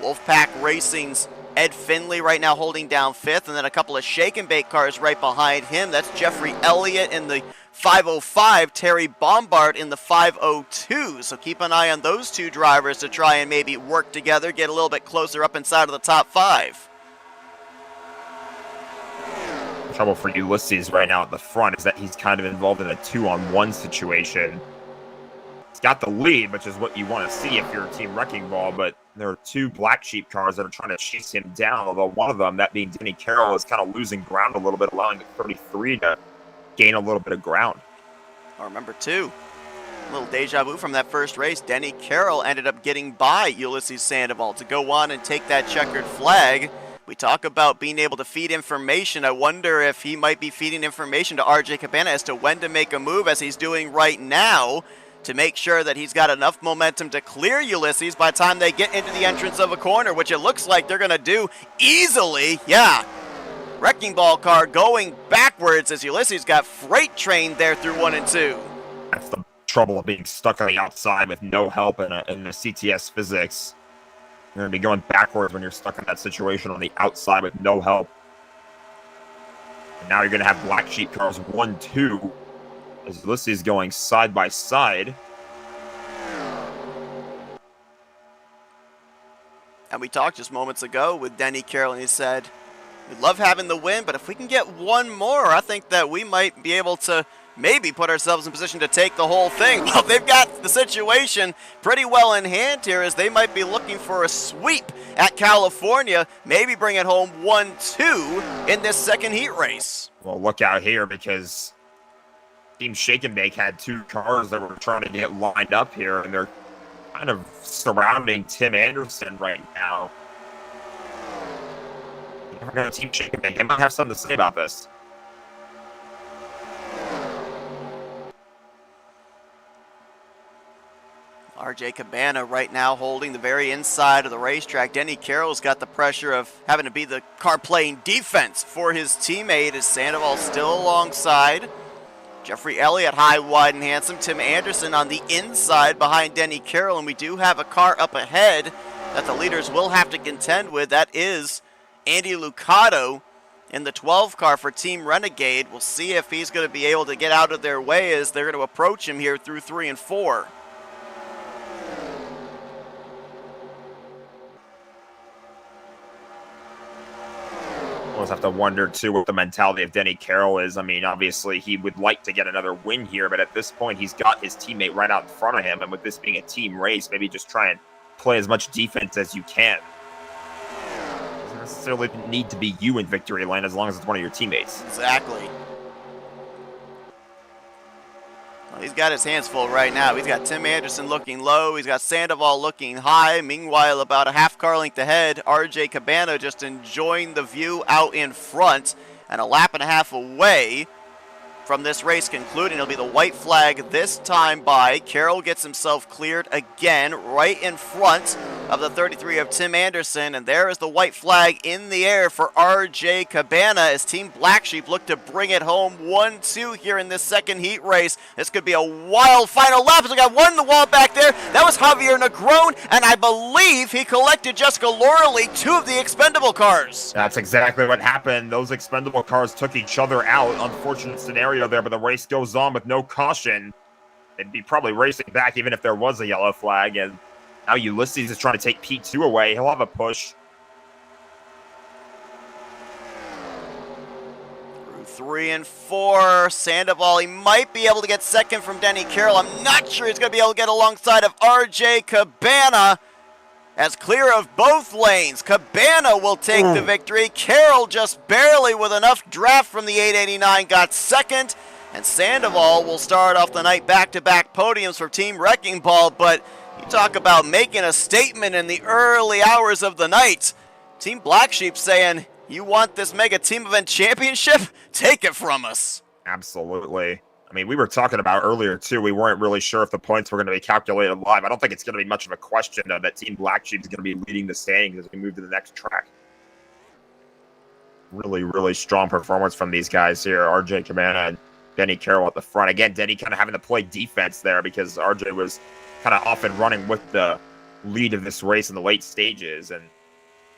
Wolfpack Racing's Ed Finley right now holding down 5th, and then a couple of shake and bake cars right behind him. That's Jeffrey Elliott in the 505, Terry Bombard in the 502. So keep an eye on those two drivers to try and maybe work together, get a little bit closer up inside of the top 5. Trouble for Ulysses right now at the front is that he's kind of involved in a 2-on-1 situation. He's got the lead, which is what you want to see if you're a Team Wrecking Ball, but there are 2 Black Sheep cars that are trying to chase him down, although one of them, that being Denny Carroll, is kind of losing ground a little bit, allowing the 33 to gain a little bit of ground. I remember, too, a little deja vu from that first race. Denny Carroll ended up getting by Ulysses Sandoval to go on and take that checkered flag. We talk about being able to feed information. I wonder if he might be feeding information to RJ Cabana as to when to make a move, as he's doing right now, to make sure that he's got enough momentum to clear Ulysses by the time they get into the entrance of a corner, which it looks like they're going to do easily. Yeah, Wrecking Ball car going backwards as Ulysses got freight trained there through 1 and 2. That's the trouble of being stuck on the outside with no help in the CTS physics. You're going to be going backwards when you're stuck in that situation on the outside with no help. And now you're going to have Black Sheep cars 1-2 As Ulysses going side by side. And we talked just moments ago with Denny Carroll, and he said, we love having the win, but if we can get one more, I think that we might be able to maybe put ourselves in position to take the whole thing. Well, they've got the situation pretty well in hand here, as they might be looking for a sweep at California, maybe bring it home 1-2 in this second heat race. Well, look out here, because Team Shake and Bake had 2 cars that were trying to get lined up here, and they're kind of surrounding Tim Anderson right now. You never know, Team Shake and Bake, they might have something to say about this. RJ Cabana right now holding the very inside of the racetrack. Denny Carroll's got the pressure of having to be the car playing defense for his teammate, as Sandoval still alongside. Jeffrey Elliott high, wide, and handsome. Tim Anderson on the inside behind Denny Carroll, and we do have a car up ahead that the leaders will have to contend with. That is Andy Lucado in the 12 car for Team Renegade. We'll see if he's going to be able to get out of their way as they're going to approach him here through 3 and 4. Almost have to wonder, too, what the mentality of Denny Carroll is. I mean, obviously, he would like to get another win here, but at this point, he's got his teammate right out in front of him, and with this being a team race, maybe just try and play as much defense as you can. It doesn't necessarily need to be you in victory lane as long as it's one of your teammates. Exactly. Well, he's got his hands full right now. He's got Tim Anderson looking low. He's got Sandoval looking high. Meanwhile, about a half car length ahead, RJ Cabana just enjoying the view out in front, and a lap and a half away from this race concluding. It'll be the white flag this time by. Carroll gets himself cleared again right in front of the 33 of Tim Anderson, and there is the white flag in the air for RJ Cabana as Team Black Sheep look to bring it home 1-2 here in this second heat race. This could be a wild final lap as we got one in the wall back there. That was Javier Negron, and I believe he collected Jessica Loreley 2 of the expendable cars. That's exactly what happened. Those expendable cars took each other out. Unfortunate scenario there, but the race goes on with no caution. They'd be probably racing back even if there was a yellow flag, and now Ulysses is trying to take P2 away. He'll have a push. Through 3 and 4, Sandoval, he might be able to get second from Denny Carroll. I'm not sure he's going to be able to get alongside of RJ Cabana. As clear of both lanes, Cabana will take the victory. Carroll just barely with enough draft from the 889 got second. And Sandoval will start off the night back-to-back podiums for Team Wrecking Ball, but you talk about making a statement in the early hours of the night. Team Black Sheep saying, you want this mega team event championship? Take it from us. Absolutely. I mean, we were talking about earlier, too. We weren't really sure if the points were going to be calculated live. I don't think it's going to be much of a question, though, that Team Black Sheep is going to be leading the standings as we move to the next track. Really, really strong performance from these guys here. RJ Cabana and Denny Carroll at the front. Again, Denny kind of having to play defense there because RJ was kind of off and running with the lead of this race in the late stages, and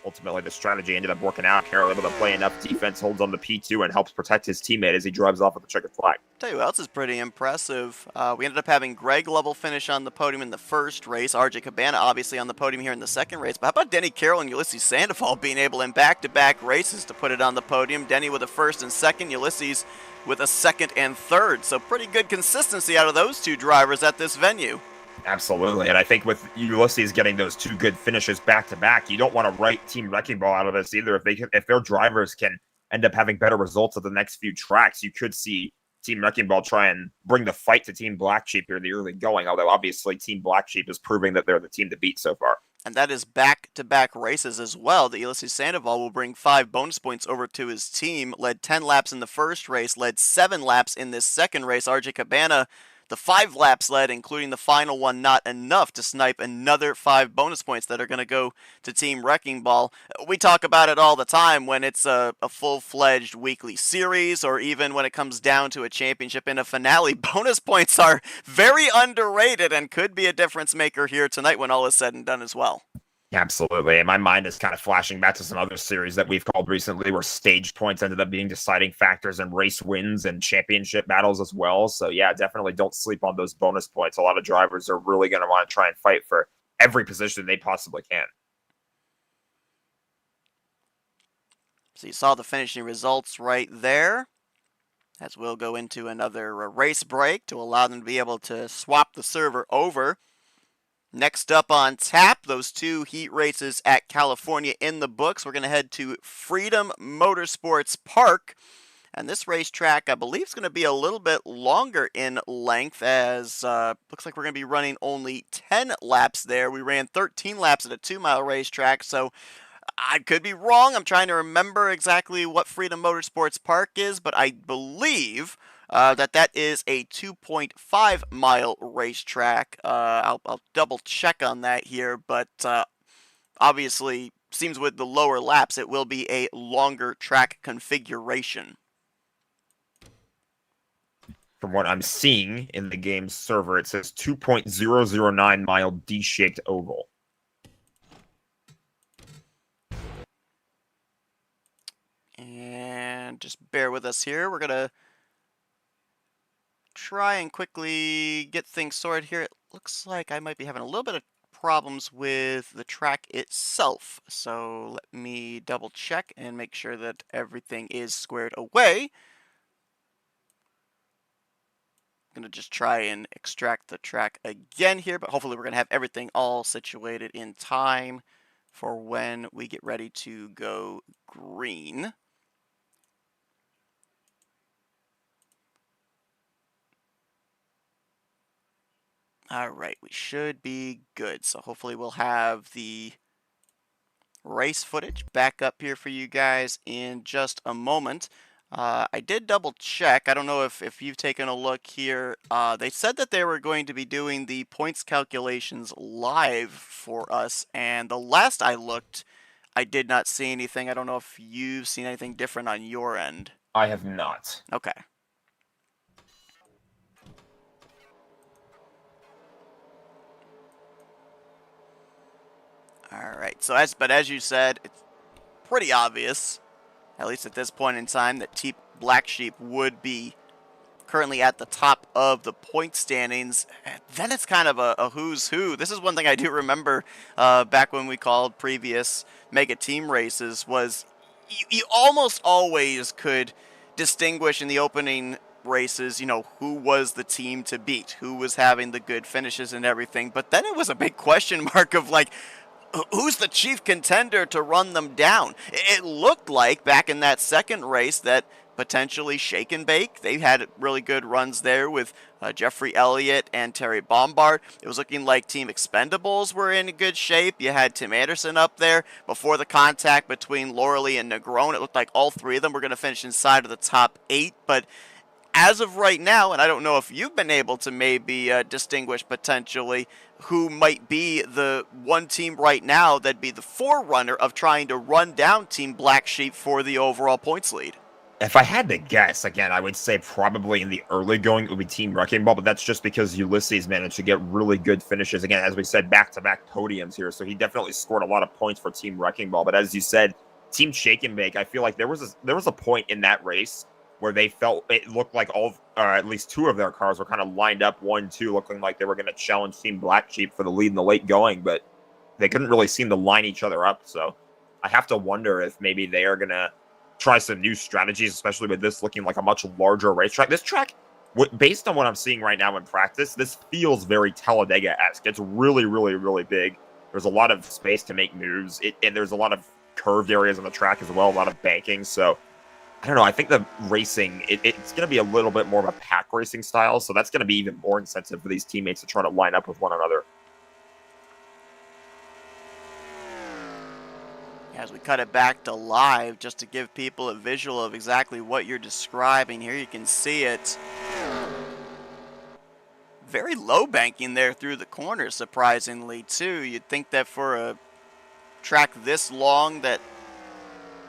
ultimately the strategy ended up working out. Carroll able to play enough defense, holds on to P2, and helps protect his teammate as he drives off with the checkered flag. Tell you what else is pretty impressive. We ended up having Greg Lovell finish on the podium in the first race. RJ Cabana obviously on the podium here in the second race. But how about Denny Carroll and Ulysses Sandoval being able in back-to-back races to put it on the podium? Denny with a first and second, Ulysses with a second and third. So pretty good consistency out of those 2 drivers at this venue. Absolutely, and I think with Ulysses getting those 2 good finishes back-to-back, you don't want to write Team Wrecking Ball out of this either. If their drivers can end up having better results at the next few tracks, you could see Team Wrecking Ball try and bring the fight to Team Black Sheep here in the early going, although obviously Team Black Sheep is proving that they're the team to beat so far. And that is back-to-back races as well. The Ulysses Sandoval will bring 5 bonus points over to his team. Led 10 laps in the first race, led 7 laps in this second race. RJ Cabana, the 5 laps led, including the final one, not enough to snipe another 5 bonus points that are going to go to Team Wrecking Ball. We talk about it all the time when it's a full-fledged weekly series, or even when it comes down to a championship in a finale. Bonus points are very underrated and could be a difference maker here tonight when all is said and done as well. Absolutely. And my mind is kind of flashing back to some other series that we've called recently where stage points ended up being deciding factors in race wins and championship battles as well. So, yeah, definitely don't sleep on those bonus points. A lot of drivers are really going to want to try and fight for every position they possibly can. So you saw the finishing results right there. As we'll go into another race break to allow them to be able to swap the server over. Next up on tap, those two heat races at California in the books. We're going to head to Freedom Motorsports Park. And this racetrack, I believe, is going to be a little bit longer in length, as looks like we're going to be running only 10 laps there. We ran 13 laps at a 2-mile racetrack, so I could be wrong. I'm trying to remember exactly what Freedom Motorsports Park is, but I believe that is a 2.5-mile racetrack. I'll double check on that here, but obviously, seems with the lower laps, it will be a longer track configuration. From what I'm seeing in the game's server, it says 2.009 mile D-shaped oval. And just bear with us here. We're going to try and quickly get things sorted here. It looks like I might be having a little bit of problems with the track itself. So let me double check and make sure that everything is squared away. I'm going to just try and extract the track again here, but hopefully we're going to have everything all situated in time for when we get ready to go green. All right, we should be good. So hopefully we'll have the race footage back up here for you guys in just a moment. I did double check. I don't know if you've taken a look here. They said that they were going to be doing the points calculations live for us, and the last I looked, I did not see anything. I don't know if you've seen anything different on your end. I have not. Okay. All right. So as you said, it's pretty obvious, at least at this point in time, that Team Black Sheep would be currently at the top of the point standings. Then it's kind of a who's who. This is one thing I do remember back when we called previous mega team races was you almost always could distinguish in the opening races, you know, who was the team to beat, who was having the good finishes and everything. But then it was a big question mark of like, who's the chief contender to run them down? It looked like back in that second race that potentially Shake and Bake, they had really good runs there with Jeffrey Elliott and Terry Bombard. It was looking like Team Expendables were in good shape. You had Tim Anderson up there. Before the contact between Lauralee and Negron, it looked like all three of them were going to finish inside of the top 8, but as of right now, and I don't know if you've been able to maybe distinguish potentially who might be the one team right now that'd be the forerunner of trying to run down Team Black Sheep for the overall points lead. If I had to guess, again, I would say probably in the early going it would be Team Wrecking Ball, but that's just because Ulysses managed to get really good finishes. Again, as we said, back-to-back podiums here, so he definitely scored a lot of points for Team Wrecking Ball. But as you said, Team Shake and Bake, I feel like there was a point in that race where they felt it looked like at least two of their cars were kind of lined up 1-2, looking like they were going to challenge Team Black Sheep for the lead in the late going, but they couldn't really seem to line each other up. So I have to wonder if maybe they are going to try some new strategies, especially with this looking like a much larger racetrack. This track, based on what I'm seeing right now in practice, this feels very Talladega-esque. It's really, really, really big. There's a lot of space to make moves, and there's a lot of curved areas on the track as well, a lot of banking. So I don't know. I think the racing, it's going to be a little bit more of a pack racing style, so that's going to be even more incentive for these teammates to try to line up with one another. As we cut it back to live, just to give people a visual of exactly what you're describing here, you can see it. Very low banking there through the corners, surprisingly, too. You'd think that for a track this long that,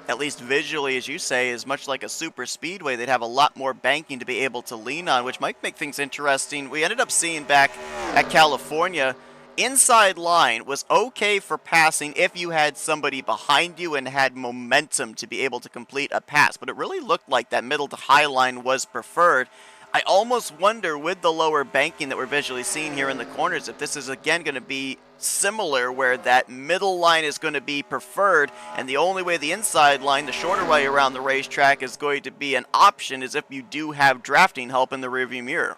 at least visually, as you say, is much like a super speedway, they'd have a lot more banking to be able to lean on, which might make things interesting. We ended up seeing back at California inside line was okay for passing if you had somebody behind you and had momentum to be able to complete a pass, but it really looked like that middle to high line was preferred. I almost wonder, with the lower banking that we're visually seeing here in the corners, if this is again going to be similar, where that middle line is going to be preferred, and the only way the inside line, the shorter way around the racetrack, is going to be an option is if you do have drafting help in the rearview mirror.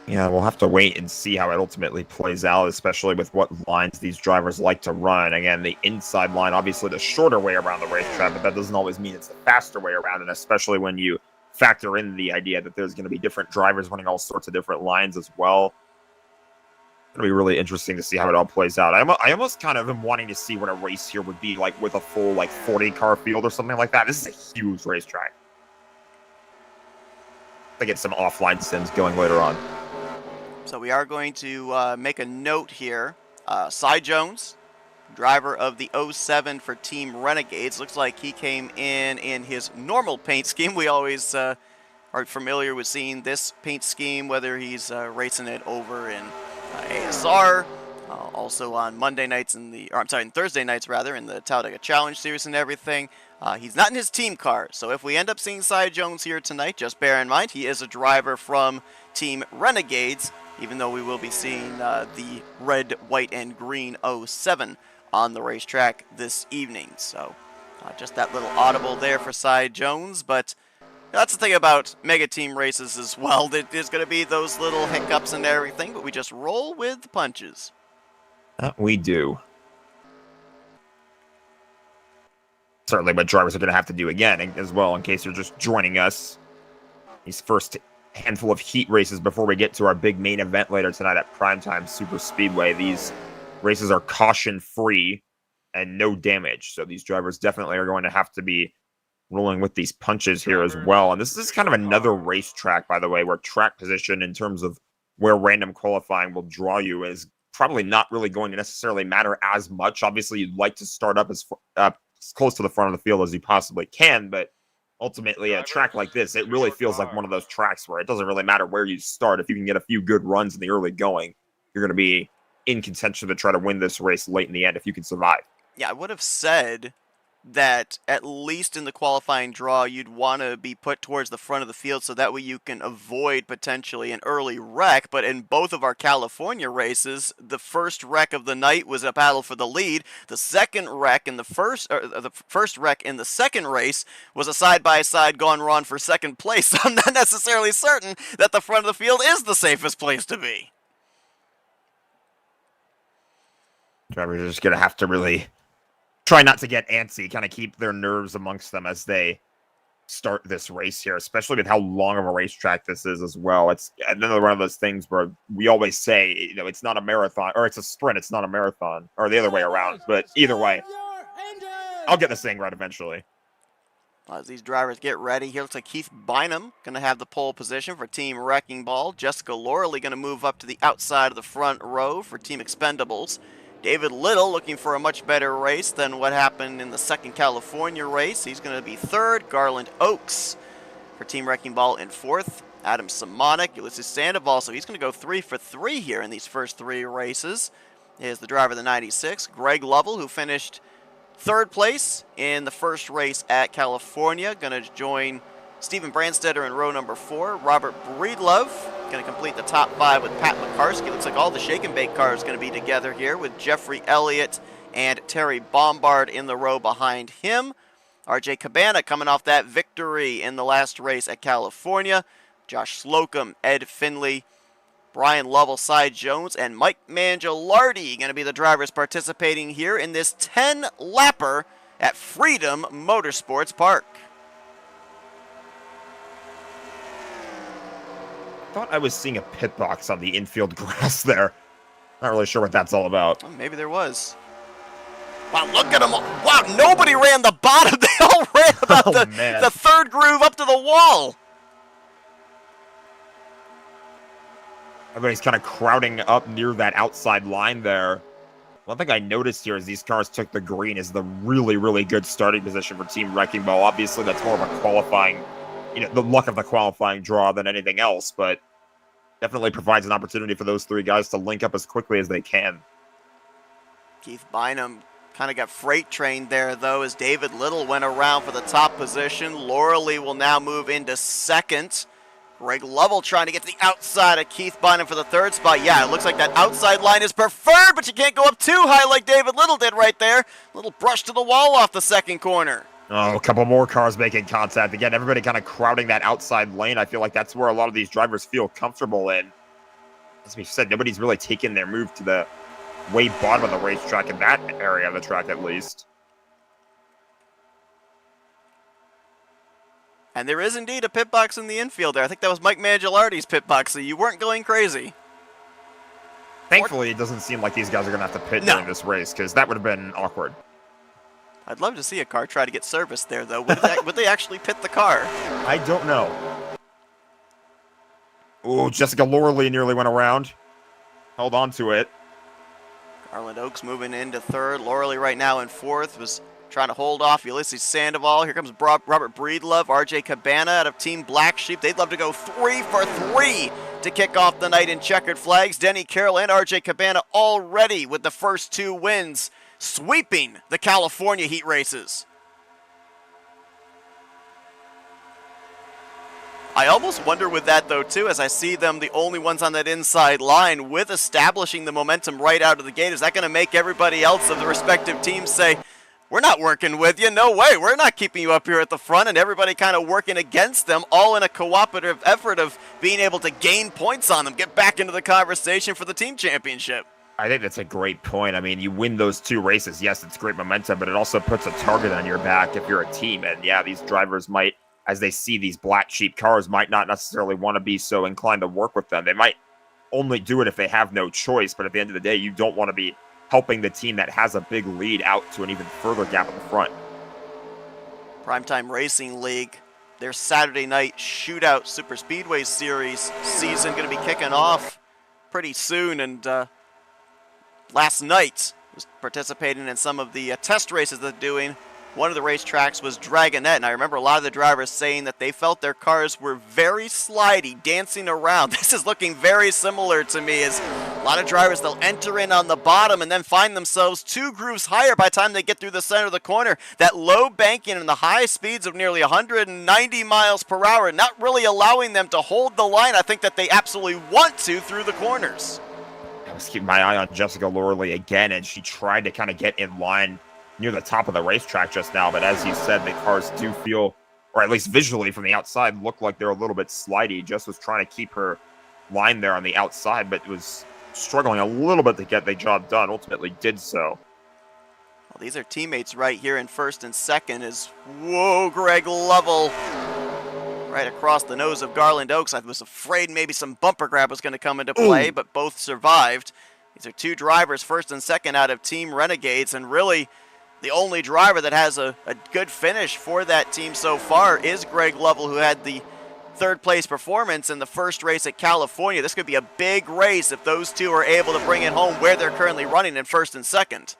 Yeah, we'll have to wait and see how it ultimately plays out, especially with what lines these drivers like to run. Again, the inside line, obviously the shorter way around the racetrack, but that doesn't always mean it's the faster way around, and especially when you factor in the idea that there's going to be different drivers running all sorts of different lines as well. It'll be really interesting to see how it all plays out. I almost kind of am wanting to see what a race here would be like with a full, 40-car field or something like that. This is a huge racetrack. I get some offline sims going later on. So we are going to make a note here. Cy Jones, driver of the 07 for Team Renegades. Looks like he came in his normal paint scheme. We always are familiar with seeing this paint scheme, whether he's racing it over in ASR, also on Monday nights in Thursday nights rather, in the Talladega Challenge Series and everything. He's not in his team car, so if we end up seeing Cy Jones here tonight, just bear in mind he is a driver from Team Renegades, even though we will be seeing the red, white, and green 07 on the racetrack this evening. So just that little audible there for Cy Jones, but that's the thing about mega team races as well. There's going to be those little hiccups and everything, but we just roll with the punches. We do. Certainly what drivers are going to have to do again as well, in case you're just joining us. These first handful of heat races before we get to our big main event later tonight at Primetime Super Speedway. These races are caution-free and no damage, so these drivers definitely are going to have to be rolling with these punches here as well. And this is kind of another racetrack, by the way, where track position in terms of where random qualifying will draw you is probably not really going to necessarily matter as much. Obviously, you'd like to start up as close to the front of the field as you possibly can, but ultimately, a track like this, it really feels like one of those tracks where it doesn't really matter where you start. If you can get a few good runs in the early going, you're going to be in contention to try to win this race late in the end if you can survive. Yeah, I would have said that at least in the qualifying draw, you'd want to be put towards the front of the field so that way you can avoid potentially an early wreck. But in both of our California races, the first wreck of the night was a battle for the lead. The second wreck in the first wreck in the second race was a side-by-side gone wrong for second place. So I'm not necessarily certain that the front of the field is the safest place to be. Drivers are just going to have to really try not to get antsy, kind of keep their nerves amongst them as they start this race here, especially with how long of a racetrack this is as well. It's another one of those things where we always say, it's not a marathon, or it's a sprint, it's not a marathon, or the other way around. But either way, I'll get this thing right eventually. As these drivers get ready, here looks like Keith Bynum going to have the pole position for Team Wrecking Ball. Jessica Lorley going to move up to the outside of the front row for Team Expendables. David Little looking for a much better race than what happened in the second California race. He's going to be third. Garland Oaks for Team Wrecking Ball in fourth. Adam Simonic, Ulysses Sandoval, so he's going to go 3 for 3 here in these first 3 races. Is the driver of the 96. Greg Lovell, who finished third place in the first race at California, going to join Stephen Brandstetter in row number 4. Robert Breedlove going to complete the top 5 with Pat McCarskey. Looks like all the shake and bake cars going to be together here with Jeffrey Elliott and Terry Bombard in the row behind him. RJ Cabana coming off that victory in the last race at California. Josh Slocum, Ed Finley, Brian Lovell, Cy Jones, and Mike Mangialardi going to be the drivers participating here in this 10-lapper at Freedom Motorsports Park. I thought I was seeing a pit box on the infield grass there. Not really sure what that's all about. Well, maybe there was. Wow, look at them. Wow, nobody ran the bottom. They all ran about the third groove up to the wall. Everybody's kind of crowding up near that outside line there. One thing I noticed here is these cars took the green as the really, really good starting position for Team Wrecking Ball. Obviously, that's more of a qualifying, the luck of the qualifying draw than anything else, but definitely provides an opportunity for those three guys to link up as quickly as they can. Keith Bynum kind of got freight trained there, though, as David Little went around for the top position. Lauralee will now move into second. Greg Lovell trying to get to the outside of Keith Bynum for the third spot. Yeah, it looks like that outside line is preferred, but you can't go up too high like David Little did right there. Little brush to the wall off the second corner. Oh, a couple more cars making contact. Again, everybody kind of crowding that outside lane. I feel like that's where a lot of these drivers feel comfortable in. As we said, nobody's really taken their move to the way bottom of the racetrack in that area of the track, at least. And there is indeed a pit box in the infield there. I think that was Mike Mangialardi's pit box, so you weren't going crazy. Thankfully, it doesn't seem like these guys are going to have to pit during this race, because that would have been awkward. I'd love to see a car try to get serviced there, though. Would they actually pit the car? I don't know. Oh, Jessica Lauralee nearly went around. Held on to it. Garland Oaks moving into third. Lauralee right now in fourth. Was trying to hold off Ulysses Sandoval. Here comes Robert Breedlove, RJ Cabana out of Team Black Sheep. They'd love to go 3 for 3 to kick off the night in checkered flags. Denny Carroll and RJ Cabana already with the first 2 wins, sweeping the California heat races. I almost wonder with that, though, too, as I see them the only ones on that inside line with establishing the momentum right out of the gate. Is that going to make everybody else of the respective teams say, we're not working with you, no way, we're not keeping you up here at the front, and everybody kind of working against them, all in a cooperative effort of being able to gain points on them, get back into the conversation for the team championship? I think that's a great point. I mean, you win those 2 races, yes, it's great momentum, but it also puts a target on your back if you're a team. And yeah, these drivers might, as they see these Black Sheep cars, might not necessarily want to be so inclined to work with them. They might only do it if they have no choice, but at the end of the day, you don't want to be helping the team that has a big lead out to an even further gap in the front. Primetime Racing League, their Saturday night shootout Super Speedway Series season going to be kicking off pretty soon, and last night was participating in some of the test races they're doing. One of the racetracks was Dragonette, and I remember a lot of the drivers saying that they felt their cars were very slidey, dancing around. This is looking very similar to me, as a lot of drivers, they'll enter in on the bottom and then find themselves 2 grooves higher by the time they get through the center of the corner. That low banking and the high speeds of nearly 190 miles per hour, not really allowing them to hold the line. I think that they absolutely want to through the corners. I was keeping my eye on Jessica Lauralee again, and she tried to kind of get in line near the top of the racetrack just now, but as you said, the cars do feel, or at least visually from the outside, look like they're a little bit slidey. Jess was trying to keep her line there on the outside, but was struggling a little bit to get the job done. Ultimately did so. Well, these are teammates right here in first and second. Is whoa, Greg Lovell right across the nose of Garland Oaks. I was afraid maybe some bumper grab was going to come into play, but both survived. These are 2 drivers, first and second, out of Team Renegades, and really the only driver that has a good finish for that team so far is Greg Lovell, who had the 3rd place performance in the first race at California. This could be a big race if those 2 are able to bring it home where they're currently running in first and second.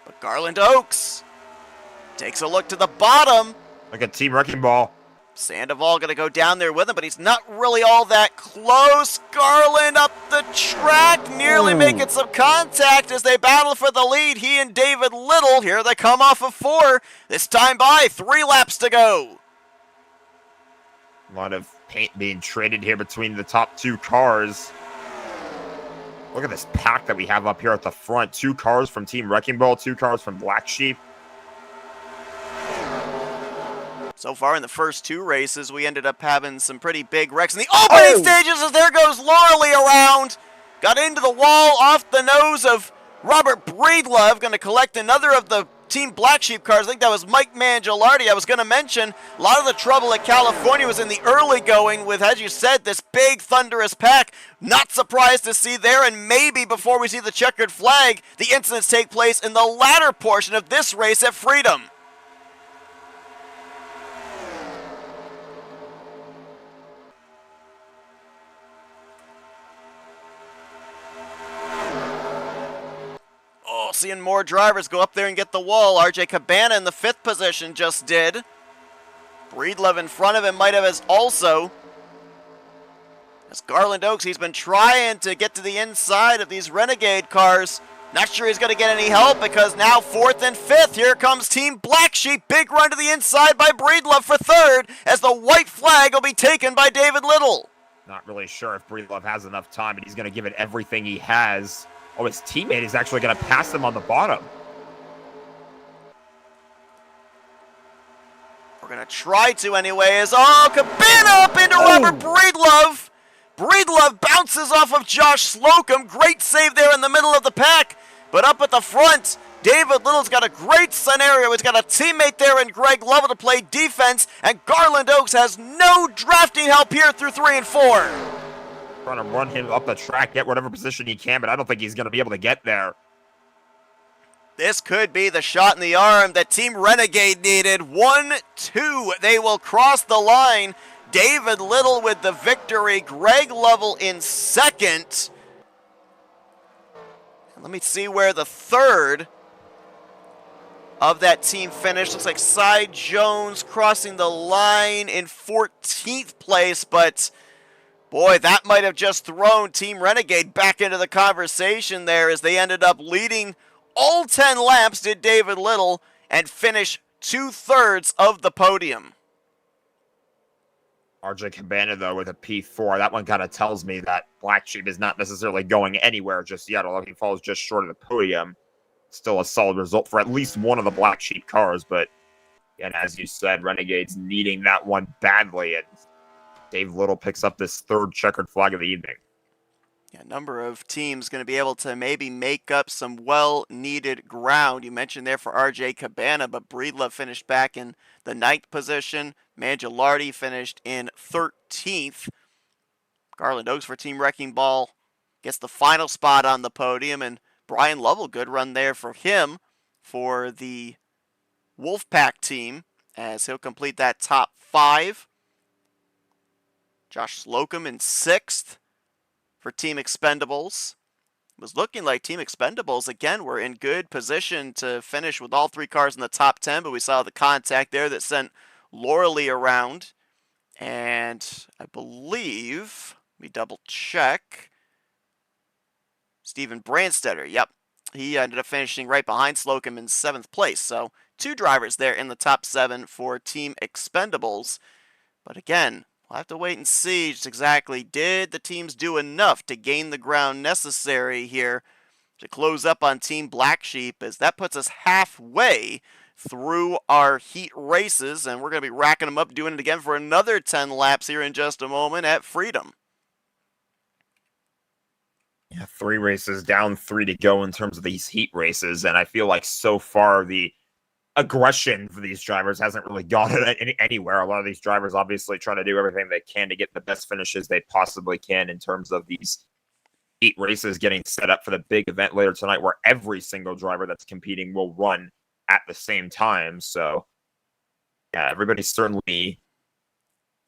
But Garland Oaks takes a look to the bottom. Like a Team Wrecking Ball. Sandoval going to go down there with him, but he's not really all that close. Garland up the track, nearly making some contact as they battle for the lead. He and David Little, here they come off of 4. This time by 3 laps to go. A lot of paint being traded here between the top 2 cars. Look at this pack that we have up here at the front. 2 cars from Team Wrecking Ball, 2 cars from Black Sheep. So far in the first 2 races, we ended up having some pretty big wrecks in the opening stages, as there goes Lauralee around. Got into the wall off the nose of Robert Breedlove. Going to collect another of the Team Black Sheep cars. I think that was Mike Mangialardi. I was going to mention a lot of the trouble at California was in the early going with, as you said, this big thunderous pack. Not surprised to see there, and maybe before we see the checkered flag, the incidents take place in the latter portion of this race at Freedom. Seeing more drivers go up there and get the wall. RJ Cabana in the 5th position just did. Breedlove in front of him might have as also. As Garland Oaks, he's been trying to get to the inside of these Renegade cars. Not sure he's going to get any help because now 4th and 5th. Here comes Team Black Sheep. Big run to the inside by Breedlove for 3rd as the white flag will be taken by David Little. Not really sure if Breedlove has enough time, but he's going to give it everything he has. Oh, his teammate is actually going to pass him on the bottom. We're going to try to anyway as, Cabana up into Robert Breedlove. Breedlove bounces off of Josh Slocum. Great save there in the middle of the pack. But up at the front, David Little's got a great scenario. He's got a teammate there in Greg Lovell to play defense, and Garland Oaks has no drafting help here through 3 and 4. Trying to run him up the track, get whatever position he can, but I don't think he's going to be able to get there. This could be the shot in the arm that Team Renegade needed. 1-2. They will cross the line. David Little with the victory. Greg Lovell in 2nd. Let me see where the 3rd of that team finished. Looks like Cy Jones crossing the line in 14th place, but boy, that might have just thrown Team Renegade back into the conversation there as they ended up leading all 10 laps, did David Little, and finish 2/3 of the podium. RJ Cabana, though, with a P4. That one kind of tells me that Black Sheep is not necessarily going anywhere just yet, although he falls just short of the podium. Still a solid result for at least one of the Black Sheep cars, but again, as you said, Renegade's needing that one badly, and Dave Little picks up this 3rd checkered flag of the evening. Yeah, a number of teams going to be able to maybe make up some well-needed ground. You mentioned there for RJ Cabana, but Breedlove finished back in the 9th position. Mangialardi finished in 13th. Garland Oaks for Team Wrecking Ball gets the final spot on the podium, and Brian Lovell, good run there for him for the Wolfpack team as he'll complete that top 5. Josh Slocum in 6th for Team Expendables. It was looking like Team Expendables, again, were in good position to finish with all 3 cars in the top 10, but we saw the contact there that sent Lauralee around. And I believe, let me double check, Steven Brandstetter, yep. He ended up finishing right behind Slocum in 7th place. So 2 drivers there in the top 7 for Team Expendables. But again, we'll have to wait and see just exactly, did the teams do enough to gain the ground necessary here to close up on Team Black Sheep, as that puts us halfway through our heat races, and we're going to be racking them up, doing it again for another 10 laps here in just a moment at Freedom. Yeah, 3 races down, 3 to go in terms of these heat races, and I feel like so far the aggression for these drivers hasn't really gone anywhere. A lot of these drivers obviously trying to do everything they can to get the best finishes they possibly can in terms of these heat races getting set up for the big event later tonight, where every single driver that's competing will run at the same time. So yeah, everybody's certainly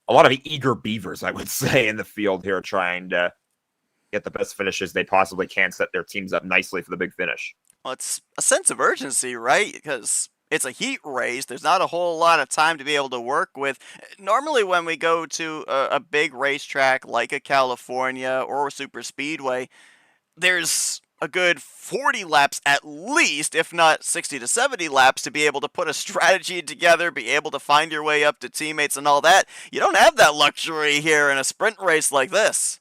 a lot of eager beavers, I would say, in the field here, trying to get the best finishes they possibly can, set their teams up nicely for the big finish. Well, it's a sense of urgency, right? Because it's a heat race. There's not a whole lot of time to be able to work with. Normally when we go to a big racetrack like a California or a super speedway, there's a good 40 laps at least, if not 60 to 70 laps, to be able to put a strategy together, be able to find your way up to teammates and all that. You don't have that luxury here in a sprint race like this.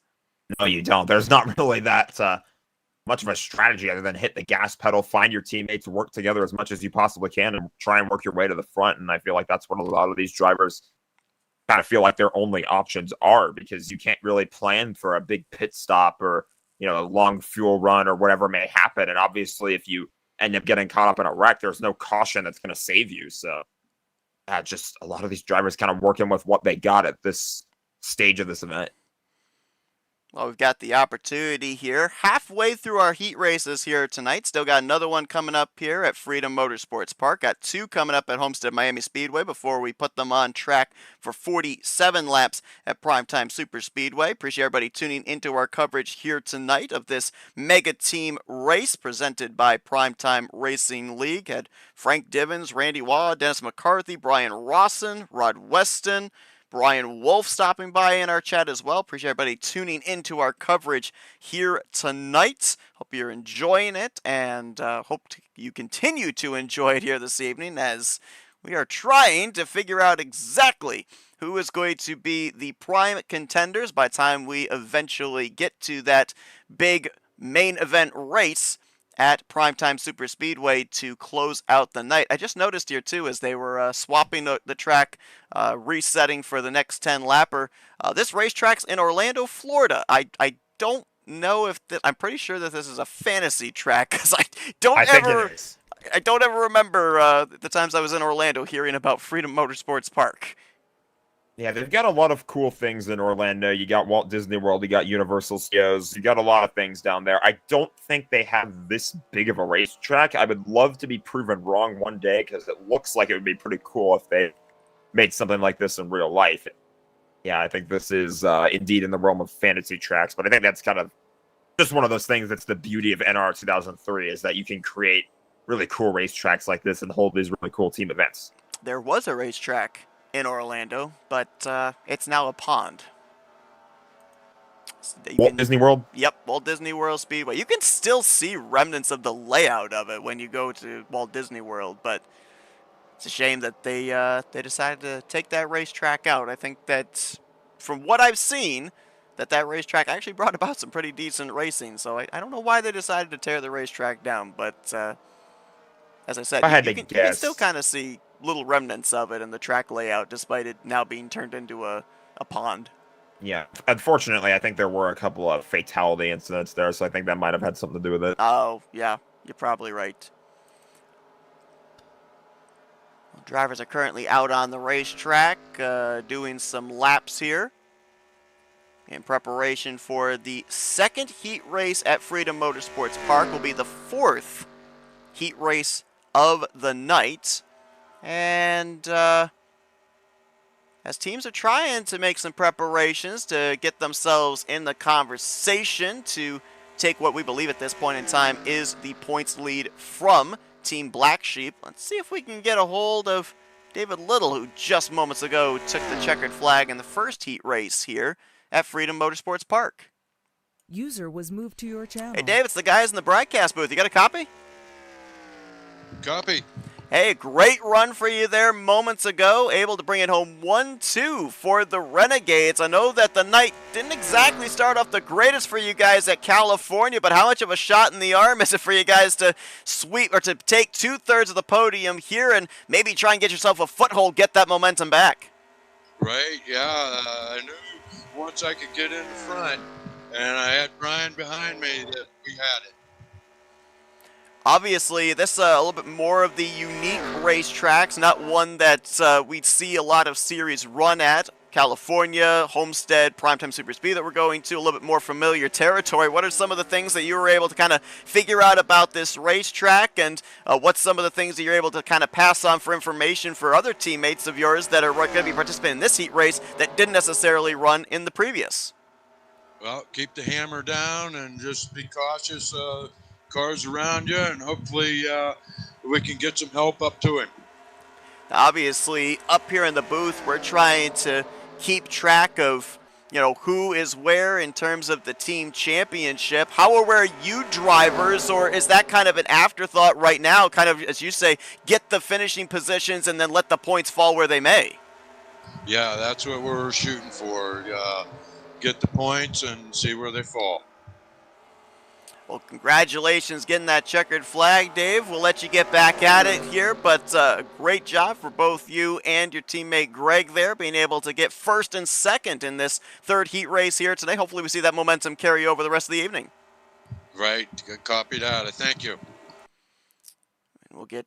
No, you don't. There's not really that much of a strategy other than hit the gas pedal, find your teammates, work together as much as you possibly can, and try and work your way to the front. And I feel like that's what a lot of these drivers kind of feel like their only options are, because you can't really plan for a big pit stop or, you know, a long fuel run or whatever may happen. And obviously, if you end up getting caught up in a wreck, there's no caution that's going to save you. So just a lot of these drivers kind of working with what they got at this stage of this event. Well, we've got the opportunity here halfway through our heat races here tonight. Still got another one coming up here at Freedom Motorsports Park. Got two coming up at Homestead Miami Speedway before we put them on track for 47 laps at Primetime Super Speedway. Appreciate everybody tuning into our coverage here tonight of this mega team race presented by Primetime Racing League. Had Frank Divins, Randy Waugh, Dennis McCarthy, Brian Rawson, Rod Weston, Brian Wolf stopping by in our chat as well. Appreciate everybody tuning into our coverage here tonight. Hope you're enjoying it, and you continue to enjoy it here this evening as we are trying to figure out exactly who is going to be the prime contenders by the time we eventually get to that big main event race at Primetime Super Speedway to close out the night. I just noticed here too as they were swapping the track, resetting for the next 10 lapper. This racetrack's in Orlando, Florida. I don't know if I'm pretty sure that this is a fantasy track because I don't ever remember the times I was in Orlando hearing about Freedom Motorsports Park. Yeah, they've got a lot of cool things in Orlando. You got Walt Disney World, you got Universal Studios, you got a lot of things down there. I don't think they have this big of a racetrack. I would love to be proven wrong one day because it looks like it would be pretty cool if they made something like this in real life. Yeah, I think this is indeed in the realm of fantasy tracks, but I think that's kind of just one of those things that's the beauty of NR 2003 is that you can create really cool racetracks like this and hold these really cool team events. There was a racetrack in Orlando, but it's now a pond. So Walt Disney World? Yep, Walt Disney World Speedway. You can still see remnants of the layout of it when you go to Walt Disney World, but it's a shame that they decided to take that racetrack out. I think that, from what I've seen, that racetrack actually brought about some pretty decent racing, so I don't know why they decided to tear the racetrack down, but as I said, you can still kind of see little remnants of it in the track layout, despite it now being turned into a pond. Yeah, unfortunately, I think there were a couple of fatality incidents there, so I think that might have had something to do with it. Oh, yeah, you're probably right. Well, drivers are currently out on the racetrack, doing some laps here in preparation for the second heat race at Freedom Motorsports Park. Will be the fourth heat race of the night. And as teams are trying to make some preparations to get themselves in the conversation to take what we believe at this point in time is the points lead from Team Black Sheep. Let's see if we can get a hold of David Little, who just moments ago took the checkered flag in the first heat race here at Freedom Motorsports Park. User was moved to your channel. Hey, Dave, it's the guys in the broadcast booth. You got a copy? Copy. Hey, great run for you there moments ago. Able to bring it home 1-2 for the Renegades. I know that the night didn't exactly start off the greatest for you guys at California, but how much of a shot in the arm is it for you guys to sweep or to take 2/3 of the podium here and maybe try and get yourself a foothold, get that momentum back? Right, yeah. I knew once I could get in the front and I had Brian behind me that we had it. Obviously, this is a little bit more of the unique racetracks, not one that we'd see a lot of series run at. California, Homestead, Primetime Super Speed that we're going to, a little bit more familiar territory. What are some of the things that you were able to kind of figure out about this racetrack, and what's some of the things that you're able to kind of pass on for information for other teammates of yours that are going to be participating in this heat race that didn't necessarily run in the previous? Well, keep the hammer down and just be cautious. Cars around you, and hopefully we can get some help up to him. Obviously, up here in the booth, we're trying to keep track of, who is where in terms of the team championship. How aware are you drivers, or is that kind of an afterthought right now, kind of, as you say, get the finishing positions and then let the points fall where they may? Yeah, that's what we're shooting for. Get the points and see where they fall. Well, congratulations getting that checkered flag, Dave. We'll let you get back at it here, but great job for both you and your teammate Greg there, being able to get first and second in this third heat race here today. Hopefully we see that momentum carry over the rest of the evening. Right. Copy that. Thank you. We'll get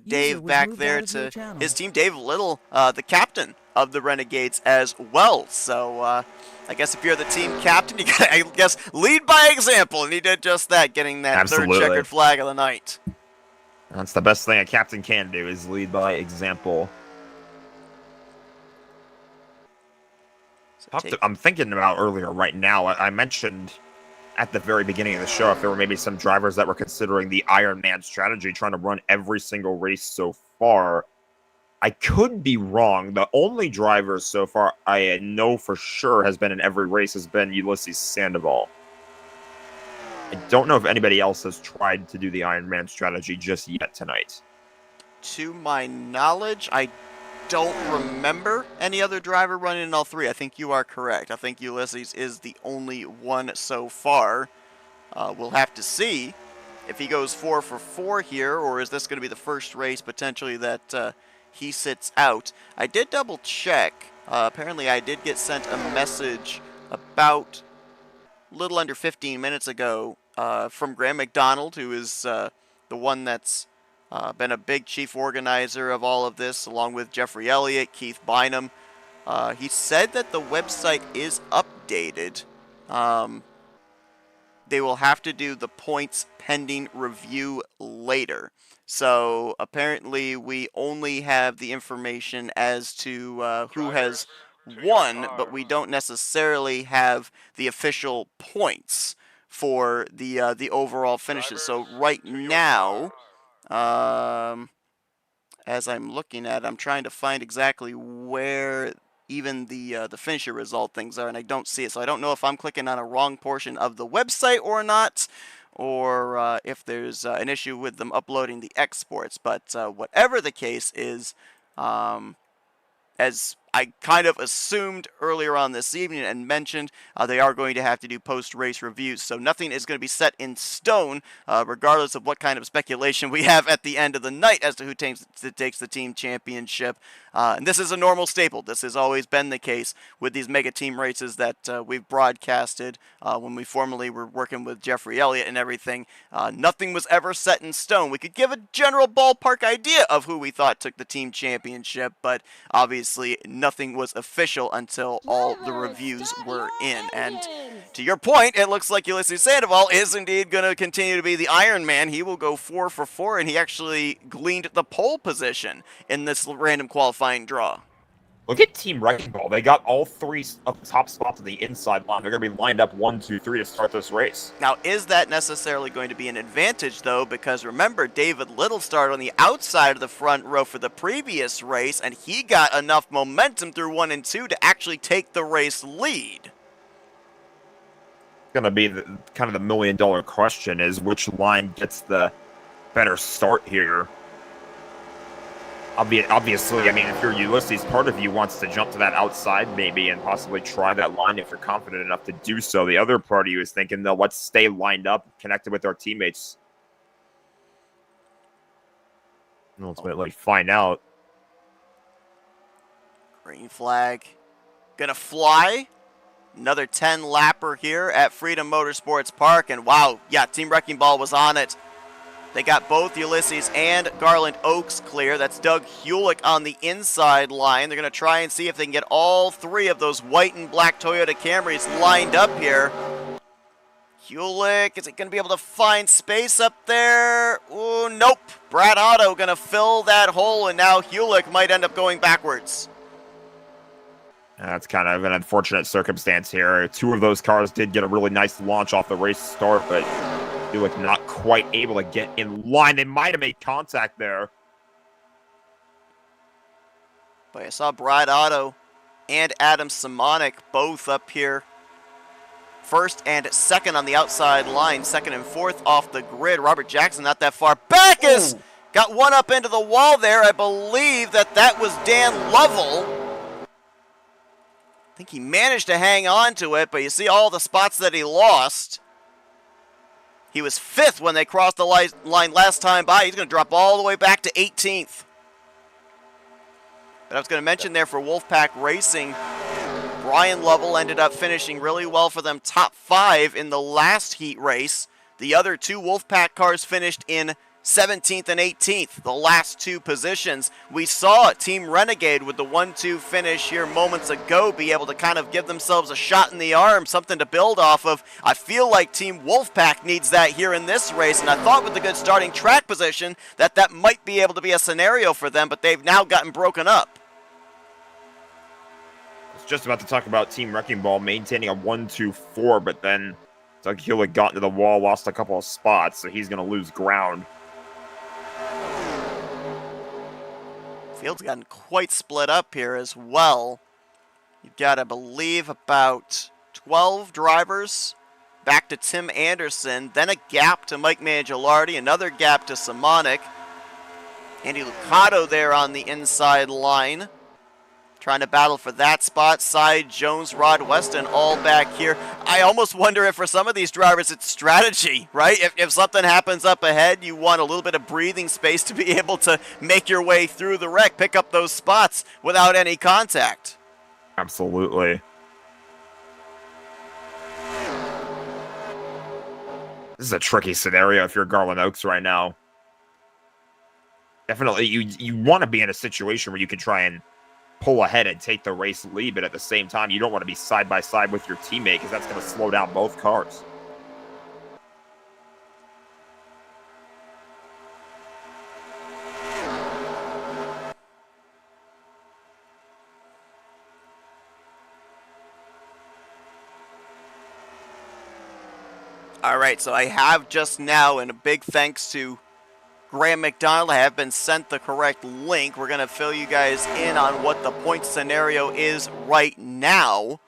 Dave back there to his team. Dave Little, the captain of the Renegades as well. So I guess if you're the team captain, you gotta, I guess, lead by example, and he did just that, getting that Absolutely. third checkered flag of the night. That's the best thing a captain can do, is lead by example. I'm thinking about earlier right now, I mentioned at the very beginning of the show if there were maybe some drivers that were considering the Iron Man strategy, trying to run every single race so far. I could be wrong. The only driver so far I know for sure has been in every race has been Ulysses Sandoval. I don't know if anybody else has tried to do the Iron Man strategy just yet tonight. To my knowledge, I don't remember any other driver running in all three. I think you are correct. I think Ulysses is the only one so far. We'll have to see if he goes 4 for 4 here, or is this going to be the first race potentially that he sits out. I did double check. Apparently I did get sent a message about a little under 15 minutes ago from Graham McDonald, who is the one that's been a big chief organizer of all of this, along with Jeffrey Elliott, Keith Bynum. He said that the website is updated. They will have to do the points pending review later. So apparently we only have the information as to who has won, but we don't necessarily have the official points for the overall finishes. So right now, as I'm looking at it, I'm trying to find exactly where even the finisher result things are, and I don't see it. So I don't know if I'm clicking on a wrong portion of the website or not, or if there's an issue with them uploading the exports. But whatever the case is, as I kind of assumed earlier on this evening and mentioned, they are going to have to do post-race reviews. So nothing is going to be set in stone, regardless of what kind of speculation we have at the end of the night as to who takes the team championship. And this is a normal staple. This has always been the case with these mega team races that we've broadcasted when we formerly were working with Jeffrey Elliott and everything. Nothing was ever set in stone. We could give a general ballpark idea of who we thought took the team championship, but obviously nothing was official until all the reviews were in. And to your point, it looks like Ulysses Sandoval is indeed going to continue to be the Iron Man. He will go 4 for 4, and he actually gleaned the pole position in this random qualifying draw. Look at Team Wrecking Ball. They got all 3 of the top spots on the inside line. They're going to be lined up 1, 2, 3 to start this race. Now, is that necessarily going to be an advantage, though? Because remember, David Little started on the outside of the front row for the previous race, and he got enough momentum through 1 and 2 to actually take the race lead. Going to be kind of the million-dollar question is which line gets the better start here. Obviously, I mean, if you're Ulysses, part of you wants to jump to that outside maybe and possibly try that line if you're confident enough to do so. The other part of you is thinking, no, let's stay lined up, connected with our teammates. And ultimately find out. Green flag. Gonna fly. Another 10-lapper here at Freedom Motorsports Park. And wow, yeah, Team Wrecking Ball was on it. They got both Ulysses and Garland Oaks clear. That's Doug Hewlick on the inside line. They're going to try and see if they can get all 3 of those white and black Toyota Camrys lined up here. Hewlick, is it going to be able to find space up there? Ooh, nope. Brad Otto going to fill that hole, and now Hewlick might end up going backwards. That's kind of an unfortunate circumstance here. 2 of those cars did get a really nice launch off the race start, but Hewlick not quite able to get in line. They might have made contact there. But I saw Brad Otto and Adam Simonik both up here. First and second on the outside line. Second and fourth off the grid. Robert Jackson not that far. Backus got one up into the wall there. I believe that was Dan Lovell. I think he managed to hang on to it, but you see all the spots that he lost. He was 5th when they crossed the line last time by. He's going to drop all the way back to 18th. But I was going to mention there for Wolfpack Racing, Brian Lovell ended up finishing really well for them, top 5 in the last heat race. The other 2 Wolfpack cars finished in 17th and 18th, the last two positions. We saw Team Renegade with the 1-2 finish here moments ago be able to kind of give themselves a shot in the arm, something to build off of. I feel like Team Wolfpack needs that here in this race, and I thought with the good starting track position that might be able to be a scenario for them, but they've now gotten broken up. I was just about to talk about Team Wrecking Ball maintaining a 1-2-4, but then Doug Hewlett got into the wall, lost a couple of spots, so he's going to lose ground. Field's gotten quite split up here as well. You've got, I believe, about 12 drivers back to Tim Anderson, then a gap to Mike Mangialardi, another gap to Simonic. Andy Lucado there on the inside line, trying to battle for that spot. Cy Jones, Rod Weston all back here. I almost wonder if for some of these drivers it's strategy, right? If something happens up ahead, you want a little bit of breathing space to be able to make your way through the wreck, pick up those spots without any contact. Absolutely. This is a tricky scenario if you're Garland Oaks right now. Definitely, you want to be in a situation where you can try and pull ahead and take the race lead, but at the same time, you don't want to be side by side with your teammate because that's going to slow down both cars. All right, so I have just now, and a big thanks to Graham McDonald, I have been sent the correct link. We're going to fill you guys in on what the point scenario is right now.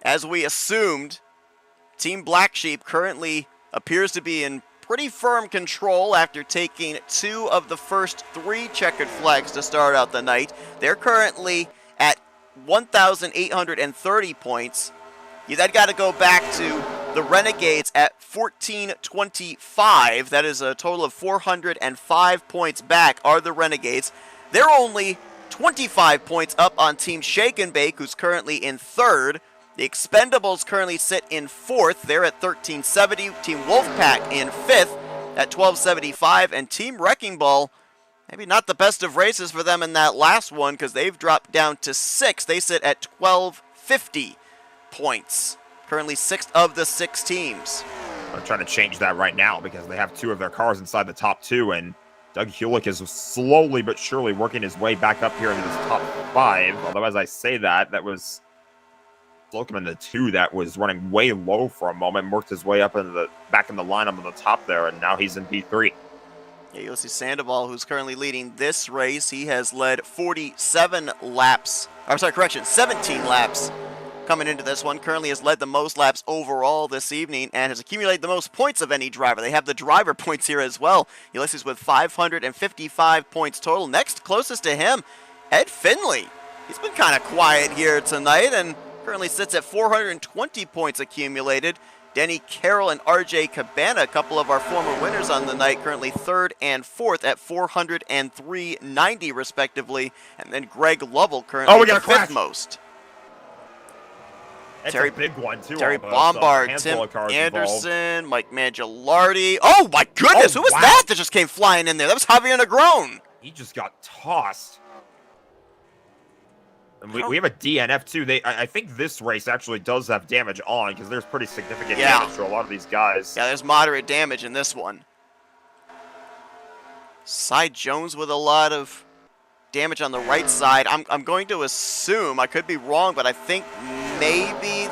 As we assumed, Team Black Sheep currently appears to be in pretty firm control after taking 2 of the first 3 checkered flags to start out the night. They're currently at 1,830 points. You then got to go back to the Renegades at 1,425. That is a total of 405 points back are the Renegades. They're only 25 points up on Team Shake and Bake, who's currently in 3rd. The Expendables currently sit in 4th. They're at 1,370. Team Wolfpack in 5th at 1,275. And Team Wrecking Ball, maybe not the best of races for them in that last one because they've dropped down to 6th. They sit at 1,250 points. Currently 6th of the 6 teams. They're trying to change that right now because they have 2 of their cars inside the top 2, and Doug Hewlett is slowly but surely working his way back up here into this top 5. Although, as I say that, that was Slocum the 2 that was running way low for a moment, worked his way up into the back in the lineup on the top there, and now he's in P3. Yeah, you'll see Sandoval, who's currently leading this race. He has led 17 laps coming into this one. Currently has led the most laps overall this evening and has accumulated the most points of any driver. They have the driver points here as well. Ulysses with 555 points total. Next closest to him, Ed Finley. He's been kind of quiet here tonight and currently sits at 420 points accumulated. Denny Carroll and RJ Cabana, a couple of our former winners on the night, currently 3rd and 4th at 400 and 390 respectively. And then Greg Lovell currently the 5th most. That's Terry, a big one, too. Terry Bombard, Tim Anderson, involved. Mike Mangialardi. Oh, my goodness. Oh, who was wow. that just came flying in there? That was Javier Negron. He just got tossed. And we have a DNF, too. I think this race actually does have damage on because there's pretty significant damage to a lot of these guys. Yeah, there's moderate damage in this one. Cy Jones with a lot of damage on the right side. I'm going to assume, I could be wrong, but I think maybe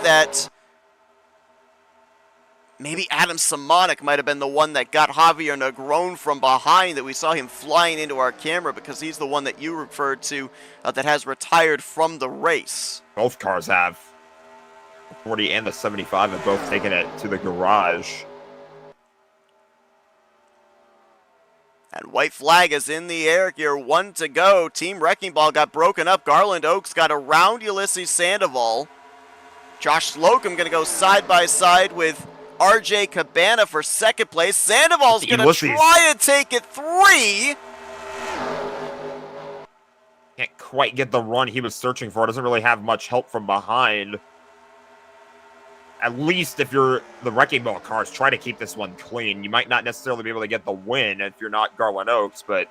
Adam Simonic might have been the one that got Javier Negron from behind, that we saw him flying into our camera because he's the one that you referred to that has retired from the race. Both cars have. The 40 and the 75 have both taken it to the garage. And white flag is in the air here, 1 to go. Team Wrecking Ball got broken up. Garland Oaks got around Ulysses Sandoval. Josh Slocum going to go side by side with RJ Cabana for 2nd place. Sandoval's going to try and take it 3. Can't quite get the run he was searching for. Doesn't really have much help from behind. at least if you're the Wrecking Ball cars, try to keep this one clean. You might not necessarily be able to get the win if you're not Garland Oaks, but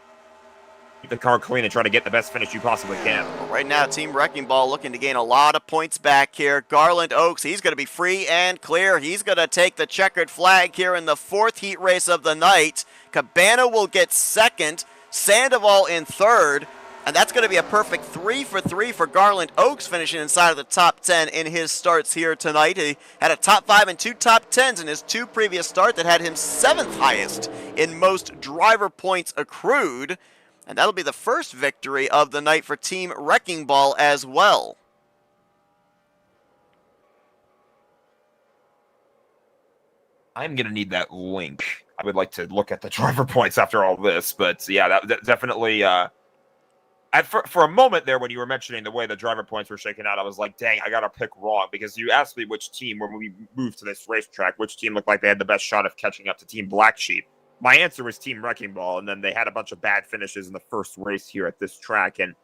keep the car clean and try to get the best finish you possibly can. Well, right now, Team Wrecking Ball looking to gain a lot of points back here. Garland Oaks, he's going to be free and clear. He's going to take the checkered flag here in the 4th heat race of the night. Cabana will get 2nd, Sandoval in 3rd, and that's going to be a perfect 3 for 3 for Garland Oaks, finishing inside of the top 10 in his starts here tonight. He had a top 5 and 2 top 10s in his 2 previous starts that had him 7th highest in most driver points accrued. And that'll be the first victory of the night for Team Wrecking Ball as well. I'm going to need that link. I would like to look at the driver points after all this, but yeah, that definitely... For a moment there, when you were mentioning the way the driver points were shaken out, I was like, dang, I got to pick wrong, because you asked me which team, when we moved to this racetrack, which team looked like they had the best shot of catching up to Team Black Sheep. My answer was Team Wrecking Ball, and then they had a bunch of bad finishes in the first race here at this track and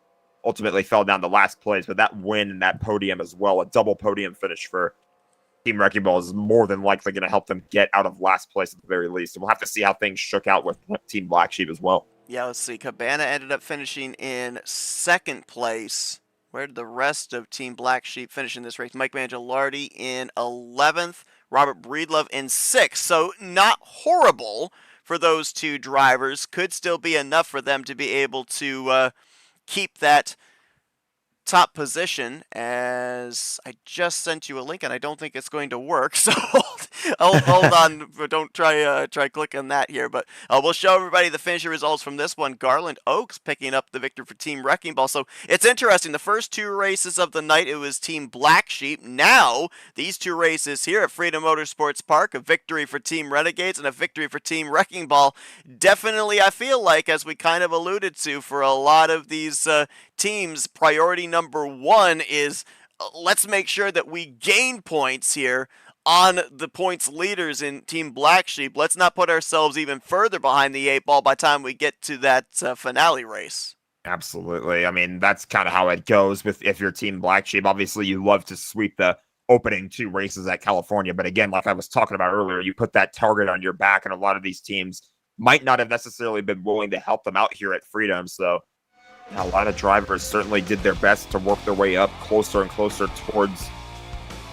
ultimately fell down to last place. But that win and that podium as well, a double podium finish for Team Wrecking Ball, is more than likely going to help them get out of last place at the very least. And we'll have to see how things shook out with Team Black Sheep as well. Yeah, let's see. Cabana ended up finishing in 2nd place. Where did the rest of Team Black Sheep finish in this race? Mike Mangialardi in 11th, Robert Breedlove in 6th. So not horrible for those 2 drivers. Could still be enough for them to be able to keep that top position, as I just sent you a link and I don't think it's going to work, so hold on, don't try clicking that here, but we'll show everybody the finisher results from this one. Garland Oaks picking up the victory for Team Wrecking Ball. So it's interesting, the first 2 races of the night, it was Team Black Sheep. Now these 2 races here at Freedom Motorsports Park, a victory for Team Renegades and a victory for Team Wrecking Ball. Definitely, I feel like, as we kind of alluded to, for a lot of these teams, priority number 1 is let's make sure that we gain points here on the points leaders in Team Black Sheep. Let's not put ourselves even further behind the 8 ball by the time we get to that finale race. Absolutely. I mean, that's kind of how it goes with if you're Team Black Sheep. Obviously, you love to sweep the opening 2 races at California. But again, like I was talking about earlier, you put that target on your back, and a lot of these teams might not have necessarily been willing to help them out here at Freedom. So a lot of drivers certainly did their best to work their way up closer and closer towards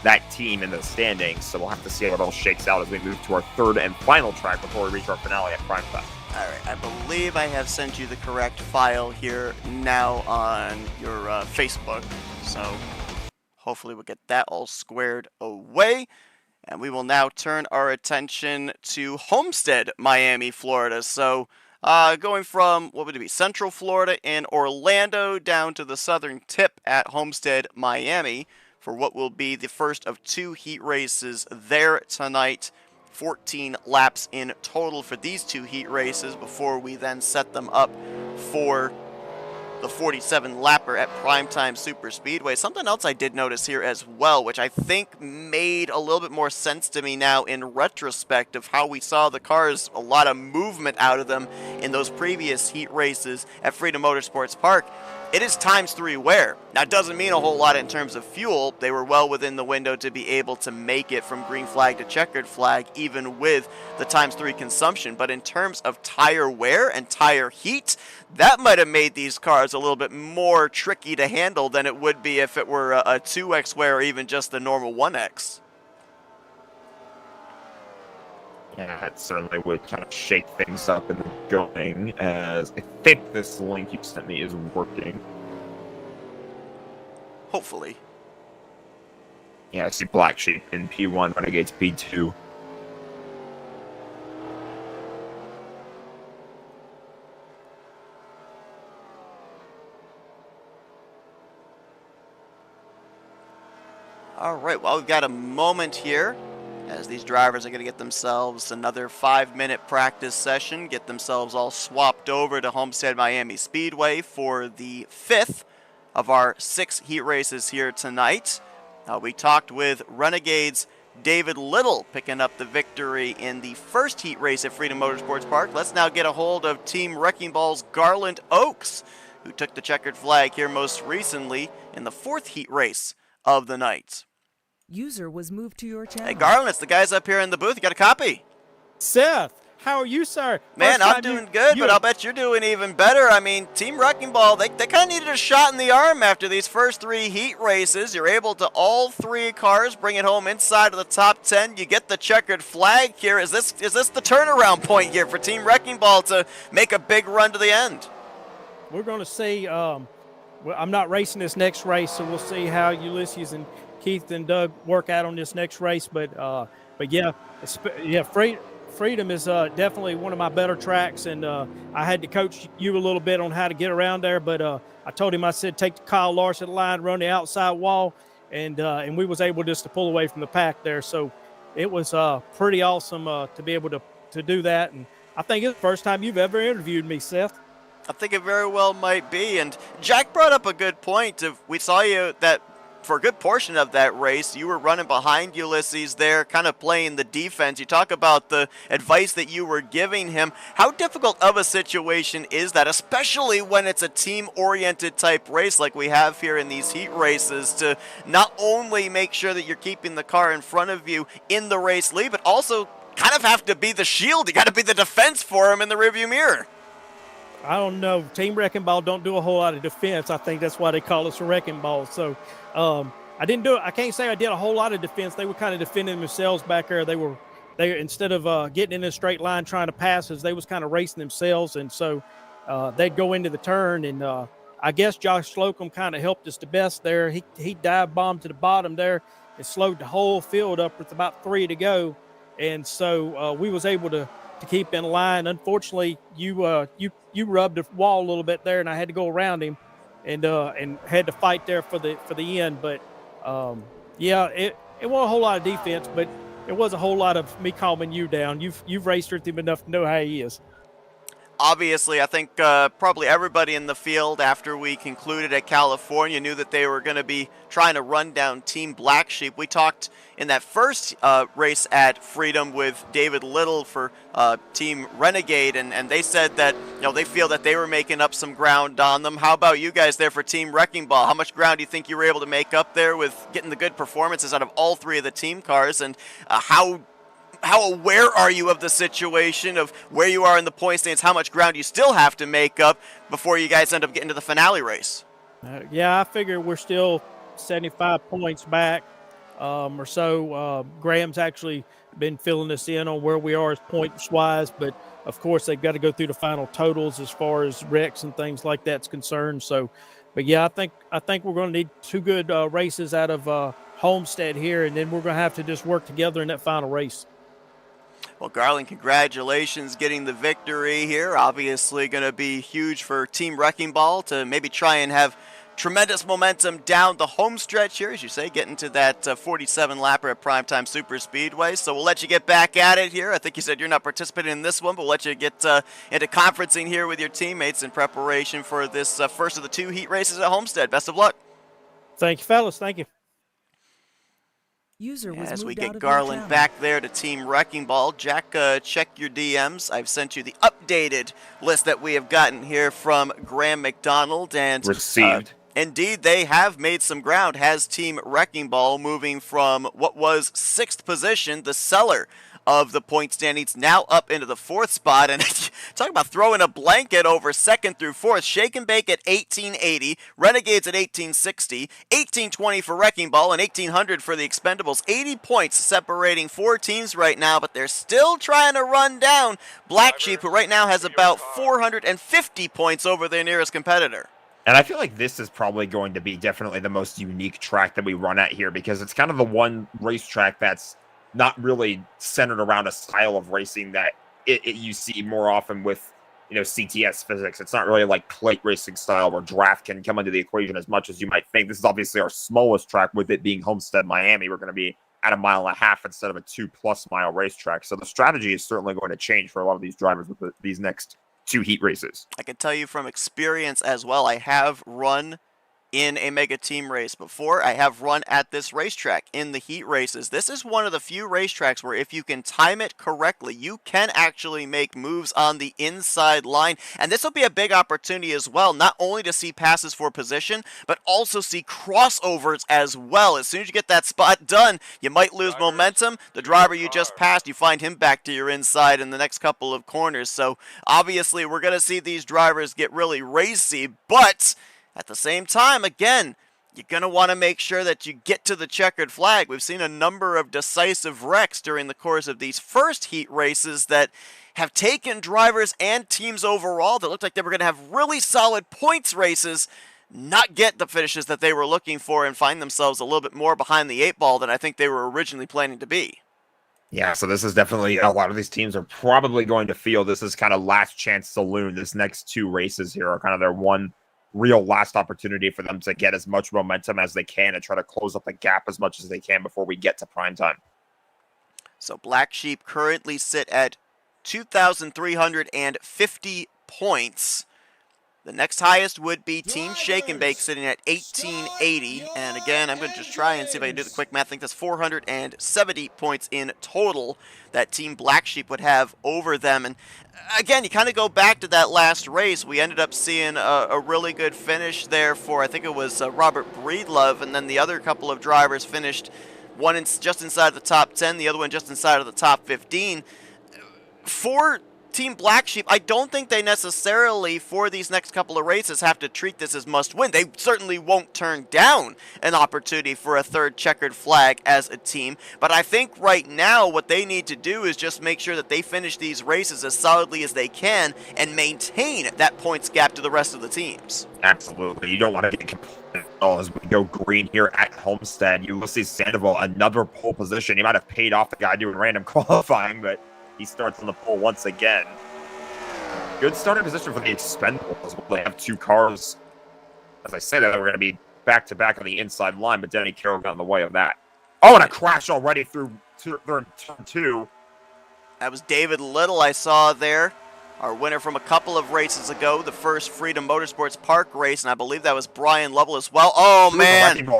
that team in the standings. So we'll have to see how it all shakes out as we move to our 3rd and final track before we reach our finale at Primetime. All right, I believe I have sent you the correct file here now on your Facebook. So hopefully we'll get that all squared away. And we will now turn our attention to Homestead, Miami, Florida. So going from, what would it be, Central Florida and Orlando down to the southern tip at Homestead, Miami, for what will be the first of 2 heat races there tonight. 14 laps in total for these 2 heat races before we then set them up for the 47-lapper at Primetime Super Speedway. Something else I did notice here as well, which I think made a little bit more sense to me now in retrospect of how we saw the cars, a lot of movement out of them in those previous heat races at Freedom Motorsports Park. It is ×3 wear. Now, it doesn't mean a whole lot in terms of fuel. They were well within the window to be able to make it from green flag to checkered flag, even with the ×3 consumption. But in terms of tire wear and tire heat, that might have made these cars a little bit more tricky to handle than it would be if it were a 2X wear or even just the normal 1X. Yeah, it certainly would kind of shake things up in the going, as I think this link you sent me is working. Hopefully. Yeah, I see Black Sheep in P1, Renegades P2. All right, well, we've got a moment here as these drivers are going to get themselves another 5-minute practice session, get themselves all swapped over to Homestead Miami Speedway for the 5th of our 6 heat races here tonight. We talked with Renegades' David Little picking up the victory in the first heat race at Freedom Motorsports Park. Let's now get a hold of Team Wrecking Ball's Garland Oaks, who took the checkered flag here most recently in the 4th heat race of the night. User was moved to your channel. Hey, Garland, it's the guys up here in the booth. You got a copy? Seth, how are you, sir? Man, I'm doing good, but I'll bet you're doing even better. I mean, Team Wrecking Ball, they kind of needed a shot in the arm after these first 3 heat races. You're able to all 3 cars bring it home inside of the top 10. You get the checkered flag here. Is this the turnaround point here for Team Wrecking Ball to make a big run to the end? We're going to see. Well, I'm not racing this next race, so we'll see how Ulysses and Keith and Doug work out on this next race. But yeah, Freedom is definitely one of my better tracks, and I had to coach you a little bit on how to get around there. But I told him, I said, take the Kyle Larson line, run the outside wall, and we was able just to pull away from the pack there. So it was pretty awesome to be able to do that. And I think it's the first time you've ever interviewed me, Seth. I think it very well might be. And Jack brought up a good point. We saw you that for a good portion of that race, you were running behind Ulysses there, kind of playing the defense. You talk about the advice that you were giving him. How difficult of a situation is that, especially when it's a team-oriented type race like we have here in these heat races, to not only make sure that you're keeping the car in front of you in the race lead, but also kind of have to be the shield. You got to be the defense for him in the rearview mirror. I don't know. Team Wrecking Ball don't do a whole lot of defense. I think that's why they call us a Wrecking Ball. So I didn't do it. I can't say I did a whole lot of defense. They were kind of defending themselves back there. They instead of getting in a straight line trying to pass us, they was kind of racing themselves. And so they'd go into the turn. And I guess Josh Slocum kind of helped us the best there. He dive bombed to the bottom there and slowed the whole field up with about 3 to go. And so we was able to keep in line. Unfortunately, you rubbed the wall a little bit there, and I had to go around him, and had to fight there for the end. But yeah, it wasn't a whole lot of defense, but it was a whole lot of me calming you down. You've raced with him enough to know how he is. Obviously, I think probably everybody in the field after we concluded at California knew that they were going to be trying to run down Team Black Sheep. We talked in that first race at Freedom with David Little for Team Renegade, and they said that they feel that they were making up some ground on them. How about you guys there for Team Wrecking Ball? How much ground do you think you were able to make up there with getting the good performances out of all 3 of the team cars, and how aware are you of the situation of where you are in the point standings, how much ground you still have to make up before you guys end up getting to the finale race? Yeah, I figure we're still 75 points back or so. Graham's actually been filling us in on where we are as points-wise, but of course they've got to go through the final totals as far as wrecks and things like that's concerned. So, but yeah, I think we're going to need 2 good races out of Homestead here, and then we're going to have to just work together in that final race. Well, Garland, congratulations getting the victory here. Obviously going to be huge for Team Wrecking Ball to maybe try and have tremendous momentum down the home stretch here, as you say, getting to that 47-lapper at Primetime Super Speedway. So we'll let you get back at it here. I think you said you're not participating in this one, but we'll let you get into conferencing here with your teammates in preparation for this first of the 2 heat races at Homestead. Best of luck. Thank you, fellas. Thank you. User was As we moved get out of your Garland channel. back there to Team Wrecking Ball, Jack, check your DMs. I've sent you the updated list that we have gotten here from Graham McDonald. And Received. Indeed, they have made some ground. Has Team Wrecking Ball moving from what was 6th position, the seller of the point standings, now up into the 4th spot. And talk about throwing a blanket over 2nd through 4th. Shake and Bake at 1880, Renegades at 1860, 1820 for Wrecking Ball, and 1800 for the Expendables. 80 points separating 4 teams right now, but they're still trying to run down Black Sheep, who right now has about 450 points over their nearest competitor. And I feel like this is probably going to be definitely the most unique track that we run at here, because it's kind of the one racetrack that's not really centered around a style of racing that you see more often with, CTS physics. It's not really like plate racing style where draft can come into the equation as much as you might think. This is obviously our smallest track, with it being Homestead, Miami. We're going to be at 1.5 miles instead of a 2+ mile racetrack. So the strategy is certainly going to change for a lot of these drivers with these next 2 heat races. I can tell you from experience as well, I have run in a mega team race before. I have run at this racetrack in the heat races. This is one of the few racetracks where if you can time it correctly, you can actually make moves on the inside line. And this will be a big opportunity as well, not only to see passes for position, but also see crossovers as well. As soon as you get that spot done, you might lose momentum. The driver you just passed, you find him back to your inside in the next couple of corners. So obviously we're going to see these drivers get really racy, but at the same time, again, you're going to want to make sure that you get to the checkered flag. We've seen a number of decisive wrecks during the course of these first heat races that have taken drivers and teams overall that looked like they were going to have really solid points races, not get the finishes that they were looking for, and find themselves a little bit more behind the 8 ball than I think they were originally planning to be. Yeah, so this is definitely, a lot of these teams are probably going to feel this is kind of last chance saloon. This next 2 races here are kind of their one real last opportunity for them to get as much momentum as they can and try to close up the gap as much as they can before we get to prime time. So Black Sheep currently sit at 2,350 points. The next highest would be Team Shake and Bake sitting at 1,880. And again, I'm going to just try and see if I can do the quick math. I think that's 470 points in total that Team Black Sheep would have over them. And again, you kind of go back to that last race. We ended up seeing a really good finish there for, I think it was Robert Breedlove. And then the other couple of drivers finished, one just inside the top 10, the other one just inside of the top 15. For Team Black Sheep, I don't think they necessarily, for these next couple of races, have to treat this as must-win. They certainly won't turn down an opportunity for a third checkered flag as a team, but I think right now what they need to do is just make sure that they finish these races as solidly as they can and maintain that points gap to the rest of the teams. Absolutely. You don't want to get complete as we go green here at Homestead. Ulysses Sandoval, another pole position. He might have paid off the guy doing random qualifying, but he starts on the pole once again. Good starting position for the Expendables. They have 2 cars. As I say that, we're going to be back-to-back on the inside line, but Denny Carroll got in the way of that. Oh, and a crash already through turn 2. That was David Little I saw there, our winner from a couple of races ago, the first Freedom Motorsports Park race, and I believe that was Brian Lovell as well. Oh, man. 2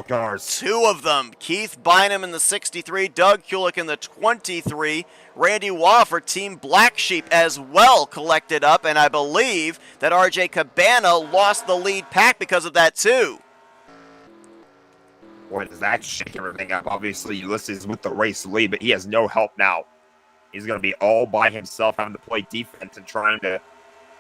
of them. Keith Bynum in the 63, Doug Kulik in the 23, Randy Waugh for Team Black Sheep as well collected up, and I believe that RJ Cabana lost the lead pack because of that too. Boy, does that shake everything up. Obviously, Ulysses with the race lead, but he has no help now. He's going to be all by himself, having to play defense and trying to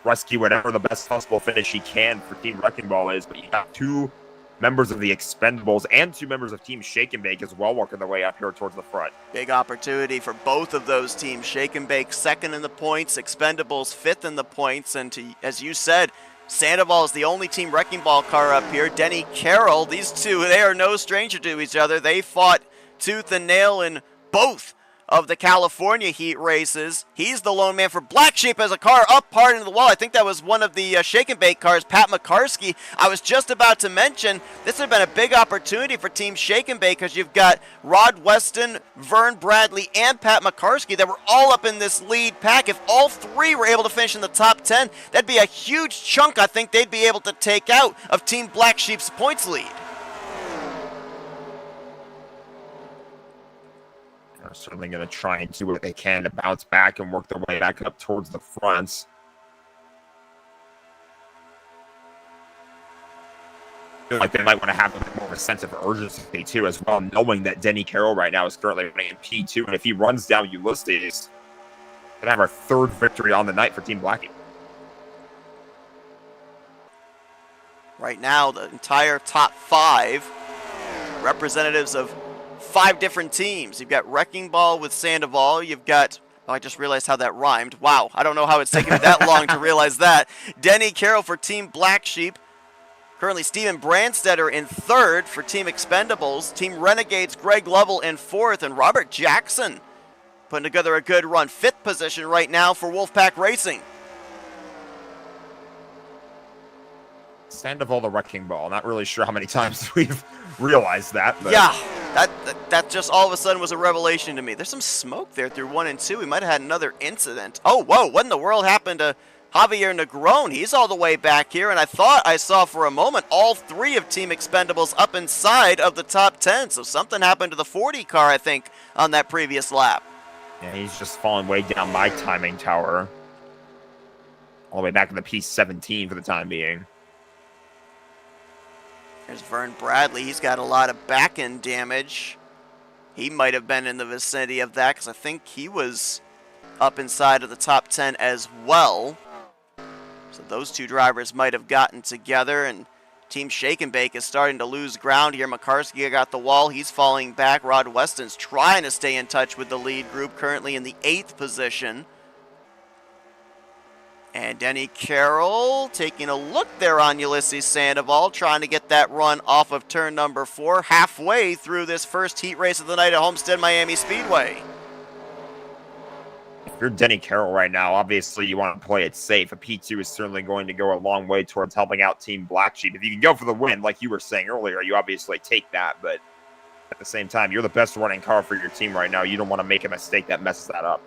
rescue whatever the best possible finish he can for Team Wrecking Ball is. But you got 2 members of the Expendables and 2 members of Team Shake and Bake as well working their way up here towards the front. Big opportunity for both of those teams. Shake and Bake second in the points, Expendables 5th in the points, and as you said, Sandoval is the only Team Wrecking Ball car up here. Denny Carroll, these 2, they are no stranger to each other. They fought tooth and nail in both of the California heat races. He's the lone man for Black Sheep as a car up hard into the wall. I think that was one of the Shake and Bake cars, Pat McCarsky. I was just about to mention this would have been a big opportunity for Team Shake and Bake because you've got Rod Weston, Vern Bradley, and Pat McCarsky that were all up in this lead pack. If all 3 were able to finish in the top 10, that'd be a huge chunk I think they'd be able to take out of Team Black Sheep's points lead. They're certainly going to try and do what they can to bounce back and work their way back up towards the front. I feel like they might want to have a bit more of a sense of urgency too, as well, knowing that Denny Carroll right now is currently running in P2, and if he runs down Ulysses, we're going to have our 3rd victory on the night for Team Blackie. Right now, the entire top 5 representatives of 5 different teams. You've got Wrecking Ball with Sandoval. You've got, oh, I just realized how that rhymed. Wow, I don't know how it's taken me that long to realize that. Denny Carroll for Team Black Sheep. Currently, Steven Brandstetter in 3rd for Team Expendables. Team Renegades, Greg Lovell in 4th. And Robert Jackson putting together a good run. 5th position right now for Wolfpack Racing. Sandoval the Wrecking Ball. Not really sure how many times we've realized that. But yeah, that just all of a sudden was a revelation to me. There's some smoke there through 1 and 2. We might have had another incident. Oh, whoa, what in the world happened to Javier Negron, he's all the way back here, and I thought I saw for a moment all 3 of Team Expendables up inside of the top 10, so something happened to the 40 car, I think, on that previous lap. Yeah, he's just falling way down my timing tower. All the way back to the P17 for the time being. There's Vern Bradley. He's got a lot of back-end damage. He might have been in the vicinity of that because I think he was up inside of the top 10 as well. So those 2 drivers might have gotten together, and Team Shake and Bake is starting to lose ground here. McCarski got the wall. He's falling back. Rod Weston's trying to stay in touch with the lead group, currently in the 8th position. And Denny Carroll taking a look there on Ulysses Sandoval, trying to get that run off of turn number 4, halfway through this first heat race of the night at Homestead Miami Speedway. If you're Denny Carroll right now, obviously you want to play it safe. A P2 is certainly going to go a long way towards helping out Team Black Sheep. If you can go for the win, like you were saying earlier, you obviously take that, but at the same time, you're the best running car for your team right now. You don't want to make a mistake that messes that up.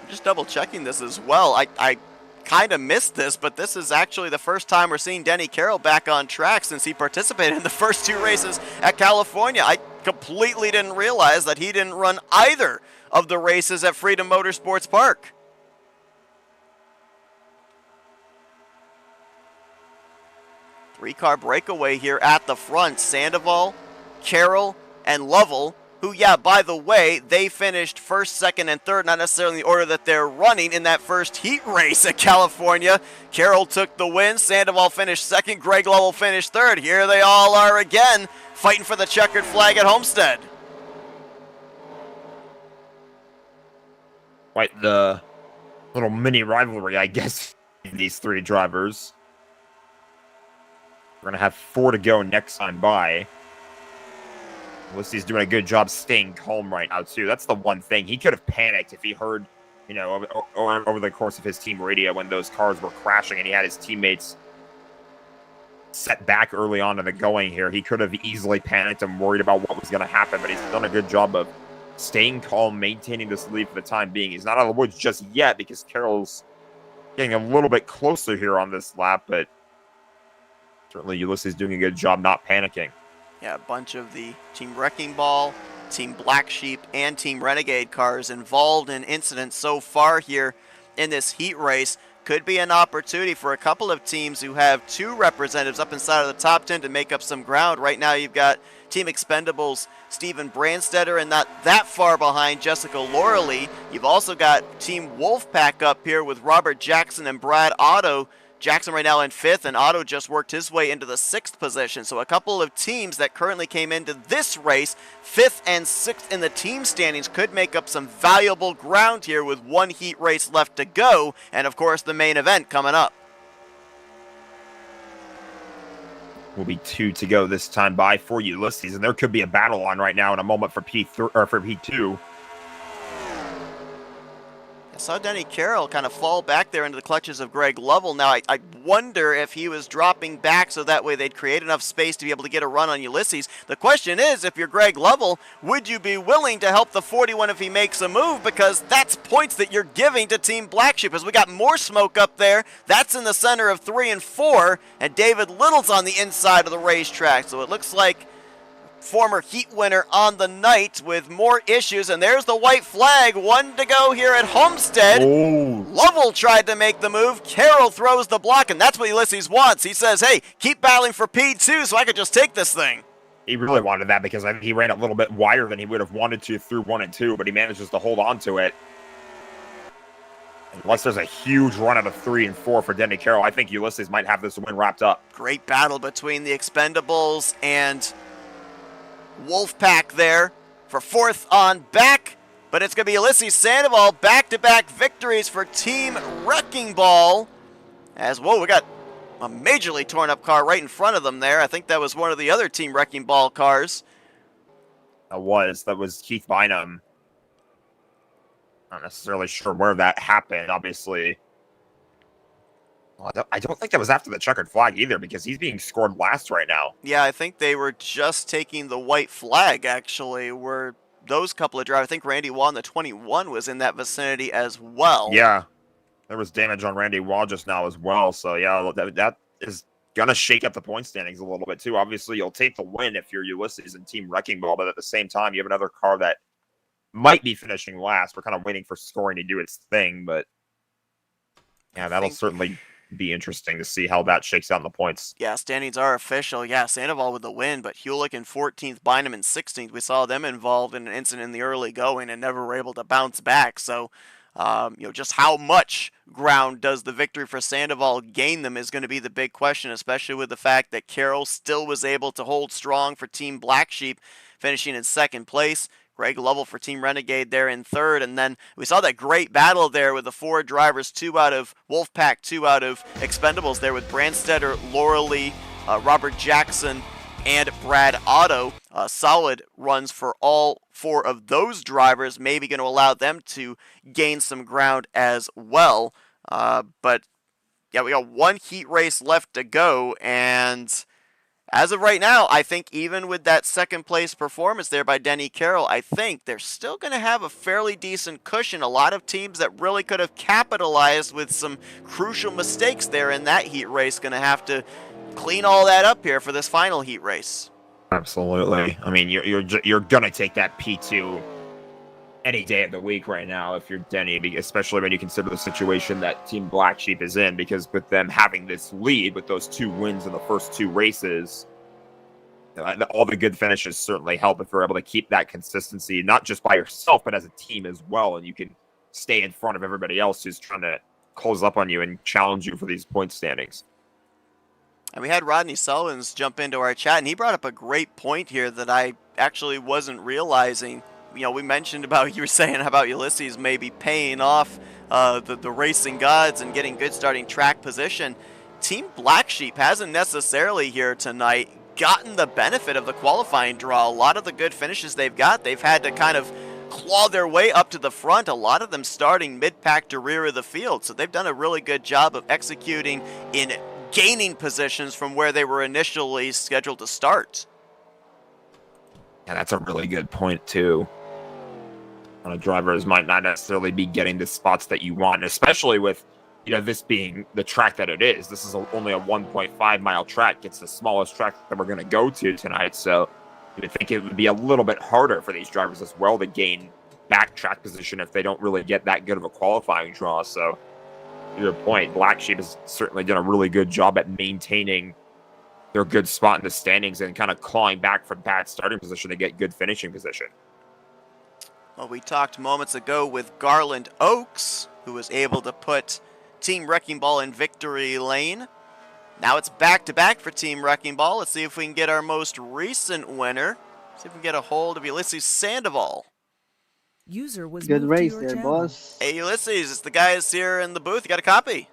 Just double checking this as well. I kind of missed this, but this is actually the first time we're seeing Denny Carroll back on track since he participated in the first 2 races at California. I completely didn't realize that he didn't run either of the races at Freedom Motorsports Park. Three-car breakaway here at the front. Sandoval, Carroll, and Lovell, who, yeah, by the way, they finished first, second, and third, not necessarily in the order that they're running in that first heat race at California. Carroll took the win. Sandoval finished second. Greg Lovell finished third. Here they all are again, fighting for the checkered flag at Homestead. Quite the little mini rivalry, I guess, in these 3 drivers. We're going to have 4 to go next time by. Ulysses doing a good job staying calm right now, too. That's the one thing. He could have panicked if he heard, you know, over the course of his team radio when those cars were crashing and he had his teammates set back early on in the going here. He could have easily panicked and worried about what was going to happen, but he's done a good job of staying calm, maintaining this lead for the time being. He's not out of the woods just yet because Carroll's getting a little bit closer here on this lap, but certainly Ulysses doing a good job not panicking. Yeah, a bunch of the Team Wrecking Ball, Team Black Sheep, and Team Renegade cars involved in incidents so far here in this heat race. Could be an opportunity for a couple of teams who have 2 representatives up inside of the top 10 to make up some ground. Right now you've got Team Expendables' Steven Brandstetter, and not that far behind Jessica Lauralee. You've also got Team Wolfpack up here with Robert Jackson and Brad Otto. Jackson right now in 5th, and Otto just worked his way into the 6th position. So a couple of teams that currently came into this race, 5th and 6th in the team standings, could make up some valuable ground here with 1 heat race left to go, and of course the main event coming up. Will be 2 to go this time by for Ulysses, and there could be a battle on right now in a moment for P3 or for P2. Saw Denny Carroll kind of fall back there into the clutches of Greg Lovell. Now, I wonder if he was dropping back so that way they'd create enough space to be able to get a run on Ulysses. The question is, if you're Greg Lovell, would you be willing to help the 41 if he makes a move? Because that's points that you're giving to Team Black Sheep. As we got more smoke up there, that's in the center of 3 and 4, and David Little's on the inside of the racetrack. So it looks like former heat winner on the night with more issues, and there's the white flag. 1 to go here at Homestead. Oh. Lovell tried to make the move. Carroll throws the block, and that's what Ulysses wants. He says, hey, keep battling for P2 so I could just take this thing. He really wanted that because I think he ran a little bit wider than he would have wanted to through 1 and 2, but he manages to hold on to it. Unless there's a huge run out of 3 and 4 for Denny Carroll, I think Ulysses might have this win wrapped up. Great battle between the Expendables and Wolfpack there for 4th on back, but it's going to be Ulysses Sandoval, back-to-back victories for Team Wrecking Ball. As, whoa, we got a majorly torn up car right in front of them there. I think that was one of the other Team Wrecking Ball cars. That was Keith Bynum. Not necessarily sure where that happened, obviously. Well, I don't think that was after the checkered flag either, because he's being scored last right now. Yeah, I think they were just taking the white flag, actually, where those couple of drivers. I think Randy Waugh in the 21 was in that vicinity as well. Yeah, there was damage on Randy Waugh just now as well. So yeah, that is gonna shake up the point standings a little bit too. Obviously, you'll take the win if you're Ulysses and Team Wrecking Ball, but at the same time, you have another car that might be finishing last. We're kind of waiting for scoring to do its thing, but yeah, that'll certainly be interesting to see how that shakes out in the points. Yeah, standings are official. Yeah, Sandoval with the win, but Hewlick in 14th, Bynum in 16th. We saw them involved in an incident in the early going and never were able to bounce back. So, just how much ground does the victory for Sandoval gain them is going to be the big question, especially with the fact that Carroll still was able to hold strong for Team Black Sheep, finishing in second place. Greg Lovell for Team Renegade there in third. And then we saw that great battle there with the 4 drivers, 2 out of Wolfpack, 2 out of Expendables there with Brandstetter, Laura Lee, Robert Jackson, and Brad Otto. Solid runs for all 4 of those drivers, maybe going to allow them to gain some ground as well. But yeah, we got 1 heat race left to go, and as of right now, I think even with that second place performance there by Denny Carroll, I think they're still going to have a fairly decent cushion. A lot of teams that really could have capitalized with some crucial mistakes there in that heat race going to have to clean all that up here for this final heat race. Absolutely. I mean, you're going to take that P2 any day of the week right now if you're Denny, especially when you consider the situation that Team Black Sheep is in, because with them having this lead with those 2 wins in the first 2 races, all the good finishes certainly help if you're able to keep that consistency, not just by yourself, but as a team as well, and you can stay in front of everybody else who's trying to close up on you and challenge you for these point standings. And we had Rodney Sullins jump into our chat, and he brought up a great point here that I actually wasn't realizing. We mentioned about, you were saying about Ulysses maybe paying off the racing gods and getting good starting track position. Team Black Sheep hasn't necessarily here tonight gotten the benefit of the qualifying draw. A lot of the good finishes they've got, they've had to kind of claw their way up to the front, a lot of them starting mid-pack to rear of the field. So they've done a really good job of executing in gaining positions from where they were initially scheduled to start. Yeah, that's a really good point too. Drivers might not necessarily be getting the spots that you want, especially with this being the track that it is. This is only a 1.5 mile track. It's the smallest track that we're going to go to tonight. So you would think it would be a little bit harder for these drivers as well to gain back track position if they don't really get that good of a qualifying draw. So to your point, Black Sheep has certainly done a really good job at maintaining their good spot in the standings and kind of clawing back from bad starting position to get good finishing position. Well, we talked moments ago with Garland Oaks, who was able to put Team Wrecking Ball in victory lane. Now it's back-to-back for Team Wrecking Ball. Let's see if we can get our most recent winner. See if we can get a hold of Ulysses Sandoval. User was Good moved to race your there, channel. boss. Hey, Ulysses, it's the guys here in the booth. You got a copy?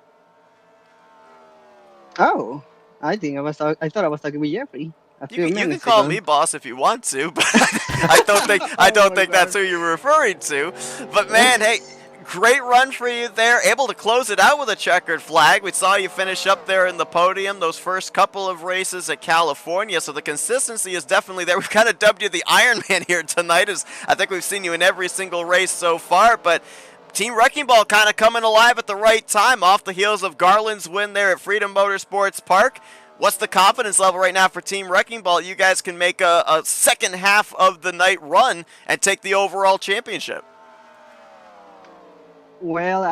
Oh, I thought I was talking with Jeffrey. You can call me boss if you want to, but I don't think that's who you're referring to. But man, hey, great run for you there. Able to close it out with a checkered flag. We saw you finish up there in the podium those first couple of races at California, so the consistency is definitely there. We've kind of dubbed you the Iron Man here tonight, as I think we've seen you in every single race so far, but Team Wrecking Ball kind of coming alive at the right time off the heels of Garland's win there at Freedom Motorsports Park. What's the confidence level right now for Team Wrecking Ball? You guys can make a second half of the night run and take the overall championship. Well,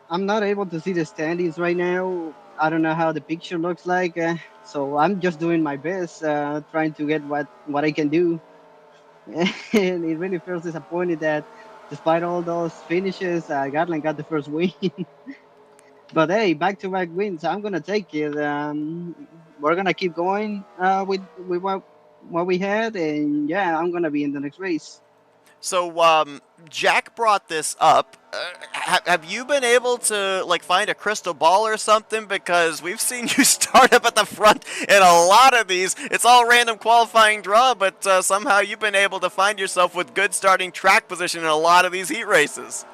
I'm not able to see the standings right now. I don't know how the picture looks like, so I'm just doing my best, trying to get what I can do. And it really feels disappointed that despite all those finishes, Garland got the first win. But hey, back-to-back wins, I'm gonna take it. We're gonna keep going with what we had, and yeah, I'm gonna be in the next race. So Jack brought this up. Have you been able to find a crystal ball or something? Because we've seen you start up at the front in a lot of these. It's all random qualifying draw, but somehow you've been able to find yourself with good starting track position in a lot of these heat races.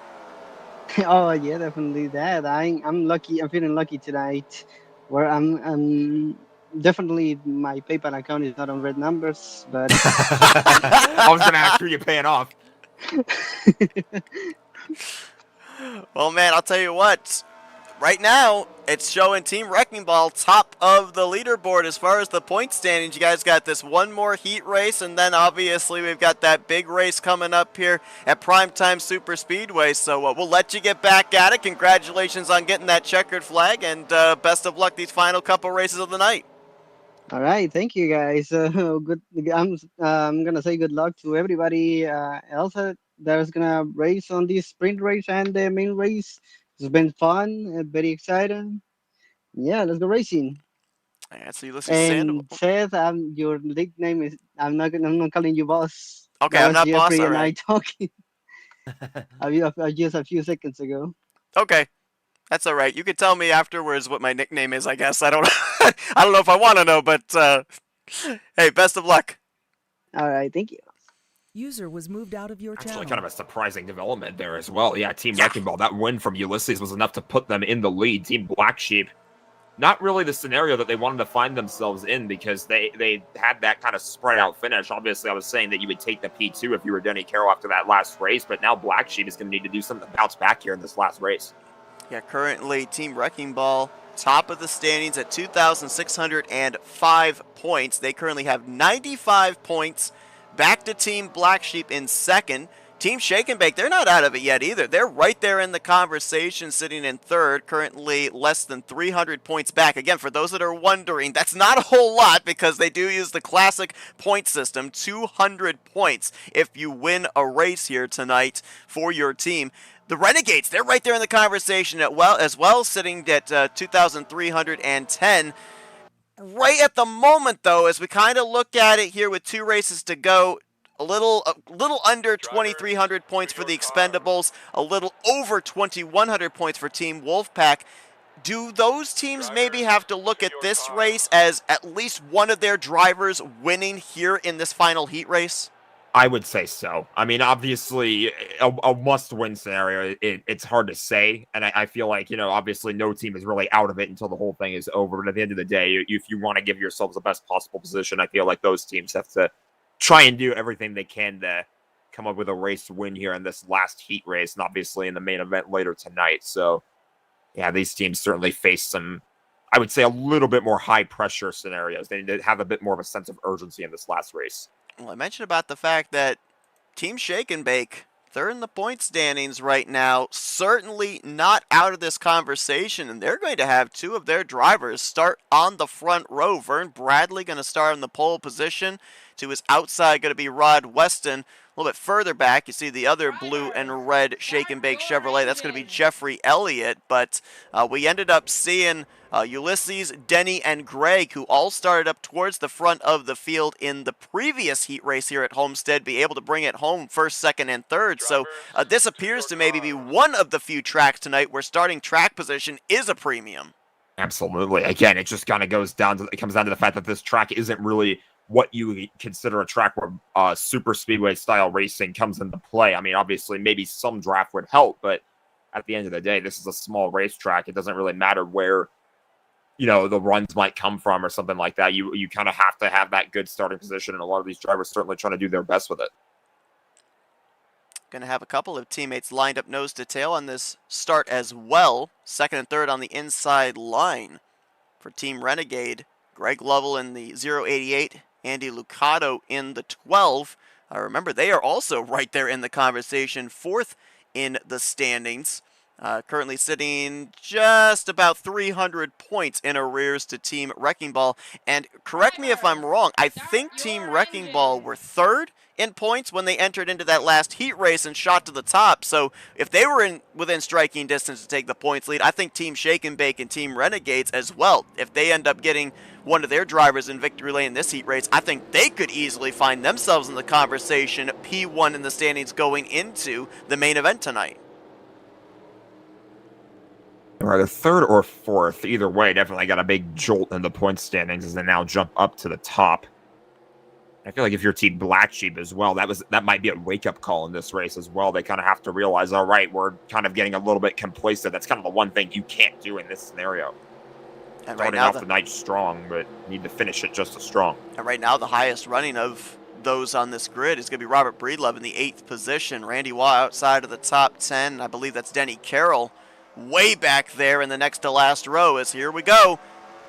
Oh yeah, definitely that. I'm lucky. I'm feeling lucky tonight, where I'm definitely my PayPal account is not on red numbers, but I was gonna ask who you paying off. Well, man, I'll tell you what. Right now, it's showing Team Wrecking Ball top of the leaderboard as far as the point standings. You guys got this one more heat race, and then obviously we've got that big race coming up here at Primetime Super Speedway. So we'll let you get back at it. Congratulations on getting that checkered flag, and best of luck these final couple races of the night. all right, thank you guys. Good. I'm gonna say good luck to everybody else that's gonna race on this sprint race and the main race. It's been fun, very exciting. Yeah, let's go racing. That's Ulysses Sandoval. And Seth, your nickname is I'm not calling you boss. Okay, That I'm was not boss. Jeffrey All and I right. talking just a few seconds ago. Okay. That's all right. You could tell me afterwards what my nickname is, I guess. I don't I don't know if I want to know, but hey, best of luck. All right, thank you. User was moved out of your Actually, channel. kind of a surprising development there as well. Yeah, Team Wrecking Ball, that win from Ulysses was enough to put them in the lead. Team Black Sheep, not really the scenario that they wanted to find themselves in because they had that kind of spread out finish. Obviously, I was saying that you would take the P2 if you were Denny Carroll after that last race, but now Black Sheep is going to need to do something to bounce back here in this last race. Yeah, currently Team Wrecking Ball top of the standings at 2,605 points. They currently have 95 points. Back to Team Black Sheep in second. Team Shake and Bake, they're not out of it yet either. They're right there in the conversation, sitting in third, currently less than 300 points back. Again, for those that are wondering, that's not a whole lot because they do use the classic point system, 200 points if you win a race here tonight for your team. The Renegades, they're right there in the conversation as well, sitting at 2,310. Right at the moment, though, as we kind of look at it here with 2 races to go, a little under 2,300 points for the Expendables, a little over 2,100 points for Team Wolfpack. Do those teams maybe have to look at this race as at least one of their drivers winning here in this final heat race? I would say so. I mean, obviously, a must-win scenario, it's hard to say. And I feel like, obviously no team is really out of it until the whole thing is over. But at the end of the day, if you want to give yourselves the best possible position, I feel like those teams have to try and do everything they can to come up with a race win here in this last heat race. And obviously in the main event later tonight. So, yeah, these teams certainly face some, I would say, a little bit more high-pressure scenarios. They need to have a bit more of a sense of urgency in this last race. Well, I mentioned about the fact that Team Shake and Bake, they're in the point standings right now, certainly not out of this conversation, and they're going to have 2 of their drivers start on the front row. Vern Bradley going to start in the pole position. To his outside going to be Rod Weston. A little bit further back, you see the other blue and red Shake and Bake Chevrolet. That's going to be Jeffrey Elliott. But we ended up seeing Ulysses, Denny, and Greg, who all started up towards the front of the field in the previous heat race here at Homestead, be able to bring it home first, second, and third. So this appears to maybe be one of the few tracks tonight where starting track position is a premium. Absolutely. Again, it just kind of comes down to the fact that this track isn't really what you consider a track where super speedway style racing comes into play. I mean, obviously, maybe some draft would help, but at the end of the day, this is a small racetrack. It doesn't really matter where, the runs might come from or something like that. You kind of have to have that good starting position, and a lot of these drivers certainly trying to do their best with it. Going to have a couple of teammates lined up nose to tail on this start as well. Second and third on the inside line for Team Renegade. Greg Lovell in the 088, Andy Lucato in the 12. Remember, they are also right there in the conversation, 4th in the standings. Currently sitting just about 300 points in arrears to Team Wrecking Ball. And correct me if I'm wrong, I think Team Wrecking Ball were 3rd in points when they entered into that last heat race and shot to the top. So if they were within striking distance to take the points lead, I think Team Shake and Bake and Team Renegades as well, if they end up getting one of their drivers in victory lane in this heat race, I think they could easily find themselves in the conversation, P1 in the standings going into the main event tonight. They're either 3rd or 4th. Either way, definitely got a big jolt in the point standings as they now jump up to the top. I feel like if you're Team Black Sheep as well, that might be a wake-up call in this race as well. They kind of have to realize, all right, we're kind of getting a little bit complacent. That's kind of the one thing you can't do in this scenario. And Starting off the night strong, but need to finish it just as strong. And right now, the highest running of those on this grid is going to be Robert Breedlove in the 8th position. Randy Waugh outside of the top 10. I believe that's Denny Carroll way back there in the next to last row. As here we go.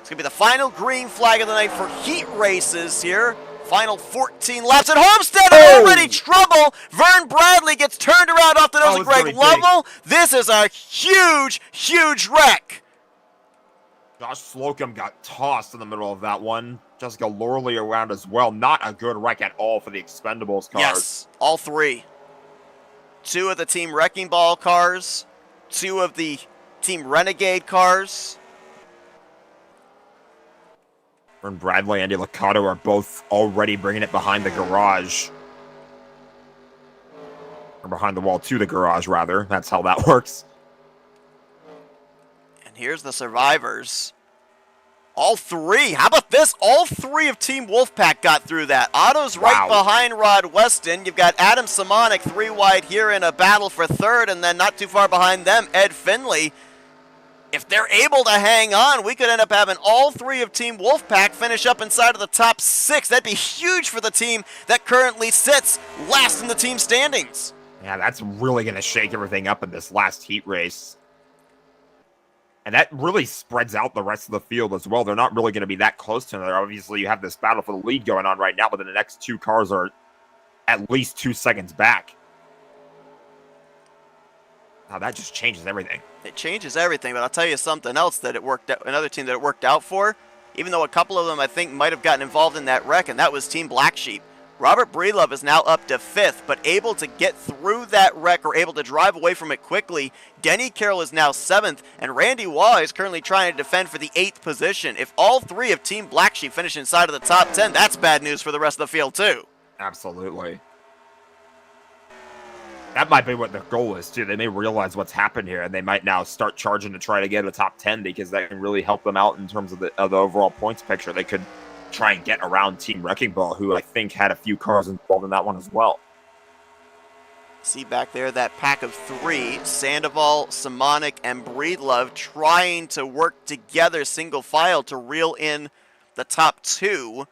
It's going to be the final green flag of the night for heat races here. Final 14 laps at Homestead, and already trouble. Vern Bradley gets turned around off the nose of Greg Lovell. This is a huge, huge wreck. Josh Slocum got tossed in the middle of that one. Jessica Lorley around as well. Not a good wreck at all for the Expendables cars. Yes, all three. 2 of the Team Wrecking Ball cars. 2 of the Team Renegade cars. Vern Bradley and Andy Liccato are both already bringing it behind the garage. Or behind the wall to the garage, rather. That's how that works. Here's the survivors. All 3. How about this? All 3 of Team Wolfpack got through that. Otto's right behind Rod Weston. You've got Adam Simonik 3 wide here in a battle for 3rd, and then not too far behind them, Ed Finley. If they're able to hang on, we could end up having all 3 of Team Wolfpack finish up inside of the top 6. That'd be huge for the team that currently sits last in the team standings. Yeah, that's really going to shake everything up in this last heat race. And that really spreads out the rest of the field as well. They're not really going to be that close to each other. Obviously, you have this battle for the lead going on right now, but then the next 2 cars are at least 2 seconds back. Now, that just changes everything. It changes everything, but I'll tell you something else that it worked out, another team that it worked out for, even though a couple of them, I think, might have gotten involved in that wreck, and that was Team Black Sheep. Robert Breedlove is now up to 5th, but able to get through that wreck or able to drive away from it quickly. Denny Carroll is now 7th, and Randy Waugh is currently trying to defend for the 8th position. If all 3 of Team Black Sheep finish inside of the top 10, that's bad news for the rest of the field, too. Absolutely. That might be what their goal is, too. They may realize what's happened here, and they might now start charging to try to get a top 10 because that can really help them out in terms of the overall points picture. They could try and get around Team Wrecking Ball, who I think had a few cars involved in that one as well. See back there that pack of 3, Sandoval, Simonik, and Breedlove trying to work together single file to reel in the top 2.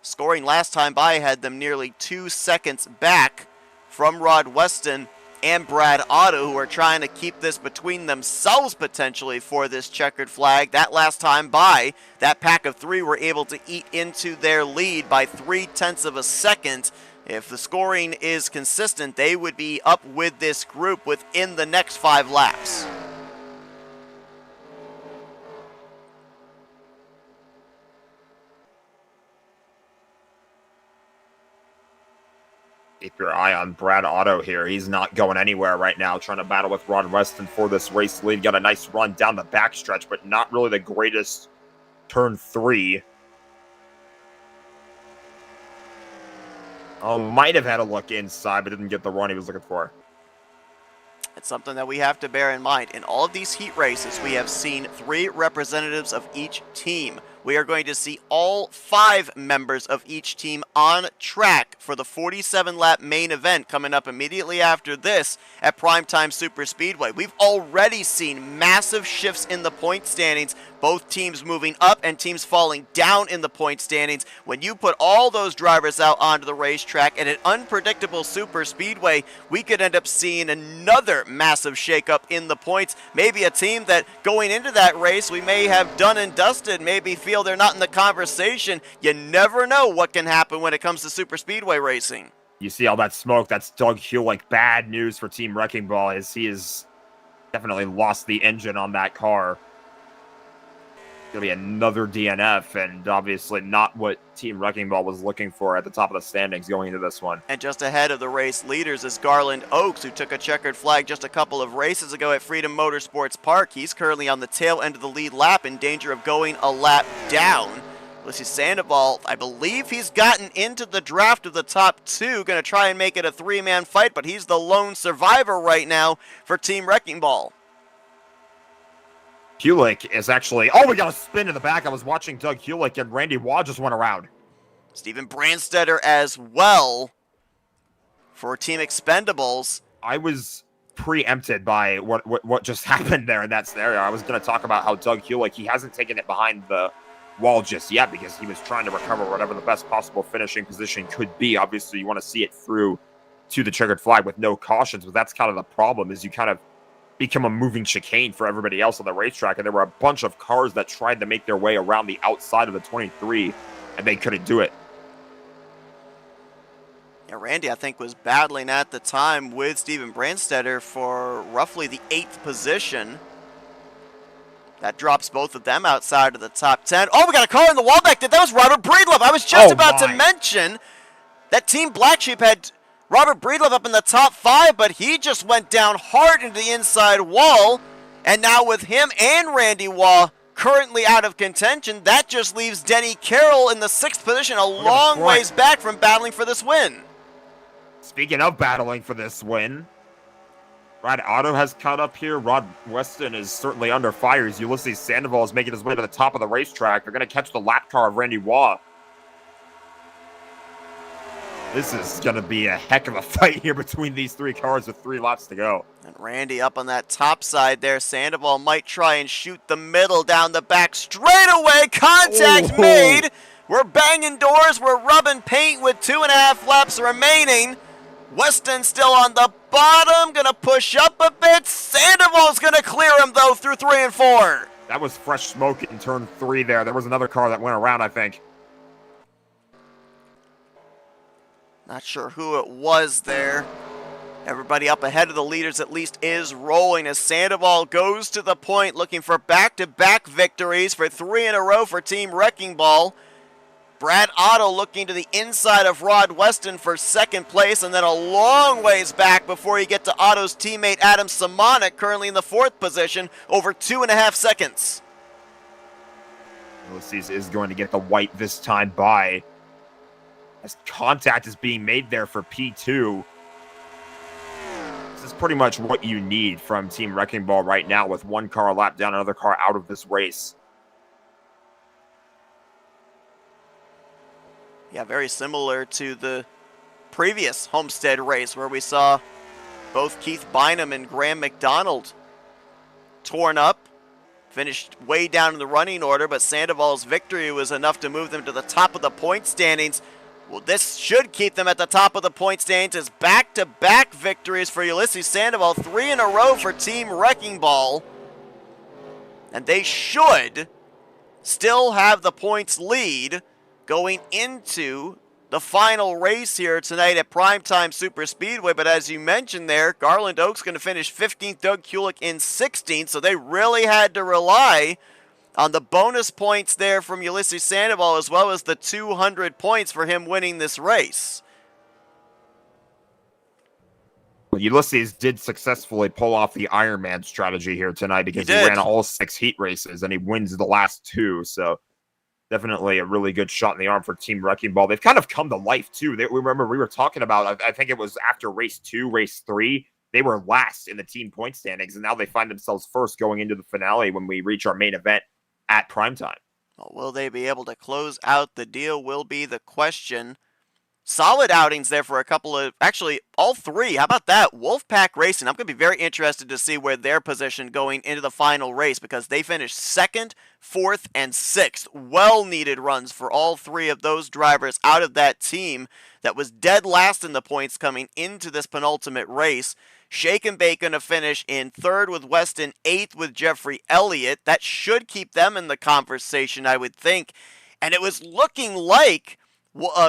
Scoring last time by had them nearly 2 seconds back from Rod Weston and Brad Otto, who are trying to keep this between themselves potentially for this checkered flag. That last time by, that pack of 3 were able to eat into their lead by 0.3 of a second. If the scoring is consistent, they would be up with this group within the next 5 laps. Keep your eye on Brad Otto here. He's not going anywhere right now, trying to battle with Rod Weston for this race lead. Got a nice run down the backstretch, but not really the greatest turn 3. Oh, might have had a look inside, but didn't get the run he was looking for. It's something that we have to bear in mind. In all of these heat races, we have seen 3 representatives of each team. We are going to see all 5 members of each team on track for the 47-lap main event coming up immediately after this at Primetime Super Speedway. We've already seen massive shifts in the point standings, both teams moving up and teams falling down in the point standings. When you put all those drivers out onto the racetrack at an unpredictable super speedway, we could end up seeing another massive shakeup in the points. Maybe a team that going into that race we may have done and dusted, maybe feel they're not in the conversation. You never know what can happen when it comes to super speedway racing. You see all that smoke. That's Doug Hewlick. Bad news for Team Wrecking Ball, as he has definitely lost the engine on that car. Going to be another DNF, and obviously not what Team Wrecking Ball was looking for at the top of the standings going into this one. And just ahead of the race leaders is Garland Oaks, who took a checkered flag just a couple of races ago at Freedom Motorsports Park. He's currently on the tail end of the lead lap, in danger of going a lap down. Ulysses Sandoval, I believe he's gotten into the draft of the top 2, going to try and make it a 3-man fight, but he's the lone survivor right now for Team Wrecking Ball. Hewlick is actually... Oh, we got a spin in the back. I was watching Doug Hewlick, and Randy Waugh just went around. Steven Brandstetter as well for Team Expendables. I was preempted by what just happened there in that scenario. I was going to talk about how Doug Hewlett, he hasn't taken it behind the wall just yet because he was trying to recover whatever the best possible finishing position could be. Obviously, you want to see it through to the checkered flag with no cautions, but that's kind of the problem, is you kind of become a moving chicane for everybody else on the racetrack, and there were a bunch of cars that tried to make their way around the outside of the 23, and they couldn't do it. Yeah, Randy, I think, was battling at the time with Steven Brandstetter for roughly the 8th position. That drops both of them outside of the top 10. Oh, we got a car in the wall back there. That was Robert Breedlove. I was just about to mention that Team Black Sheep had Robert Breedlove up in the top 5, but he just went down hard into the inside wall. And now with him and Randy Waugh currently out of contention, that just leaves Denny Carroll in the 6th position, a long ways back from battling for this win. Speaking of battling for this win, Brad Otto has caught up here. Rod Weston is certainly under fire as Ulysses Sandoval is making his way to the top of the racetrack. They're going to catch the lap car of Randy Waugh. This is going to be a heck of a fight here between these 3 cars with 3 laps to go. And Randy up on that top side there. Sandoval might try and shoot the middle down the back straight away. Contact made. We're banging doors. We're rubbing paint with 2.5 laps remaining. Weston still on the bottom, gonna push up a bit. Sandoval's gonna clear him though through 3 and 4. That was fresh smoke in turn 3 there. There was another car that went around, I think. Not sure who it was there. Everybody up ahead of the leaders at least is rolling as Sandoval goes to the point looking for back-to-back victories for 3 in a row for Team Wrecking Ball. Brad Otto looking to the inside of Rod Weston for 2nd place, and then a long ways back before you get to Otto's teammate Adam Simonik, currently in the 4th position, over 2.5 seconds. Ulysses is going to get the white this time by, as contact is being made there for P2. This is pretty much what you need from Team Wrecking Ball right now, with 1 car a lap down, another car out of this race. Yeah, very similar to the previous Homestead race where we saw both Keith Bynum and Graham McDonald torn up, finished way down in the running order, but Sandoval's victory was enough to move them to the top of the point standings. Well, this should keep them at the top of the point standings as back-to-back victories for Ulysses Sandoval, 3 in a row for Team Wrecking Ball. And they should still have the points lead going into the final race here tonight at Primetime Super Speedway. But as you mentioned there, Garland Oak's going to finish 15th, Doug Kulik in 16th, so they really had to rely on the bonus points there from Ulysses Sandoval, as well as the 200 points for him winning this race. Ulysses did successfully pull off the Ironman strategy here tonight because he ran all 6 heat races and he wins the last 2, so definitely a really good shot in the arm for Team Wrecking Ball. They've kind of come to life, too. We were talking about, I think it was after race 2, race 3, they were last in the team point standings, and now they find themselves first going into the finale when we reach our main event at Primetime. Well, will they be able to close out the deal will be the question. Solid outings there for a couple of, actually, all 3. How about that? Wolfpack Racing. I'm going to be very interested to see where they're positioned going into the final race because they finished 2nd, 4th, and 6th. Well-needed runs for all 3 of those drivers out of that team that was dead last in the points coming into this penultimate race. Shake and Bake going to finish in 3rd with Weston, 8th with Jeffrey Elliott. That should keep them in the conversation, I would think. And it was looking like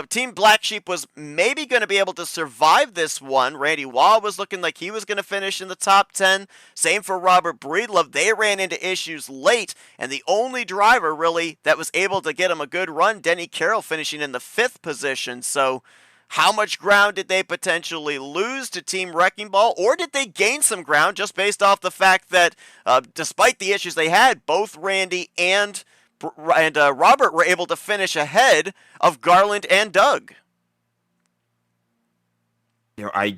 Team Black Sheep was maybe going to be able to survive this one. Randy Waugh was looking like he was going to finish in the top 10. Same for Robert Breedlove. They ran into issues late, and the only driver really that was able to get him a good run, Denny Carroll, finishing in the 5th position. So how much ground did they potentially lose to Team Wrecking Ball, or did they gain some ground just based off the fact that despite the issues they had, both Randy and Robert were able to finish ahead of Garland and Doug? You know,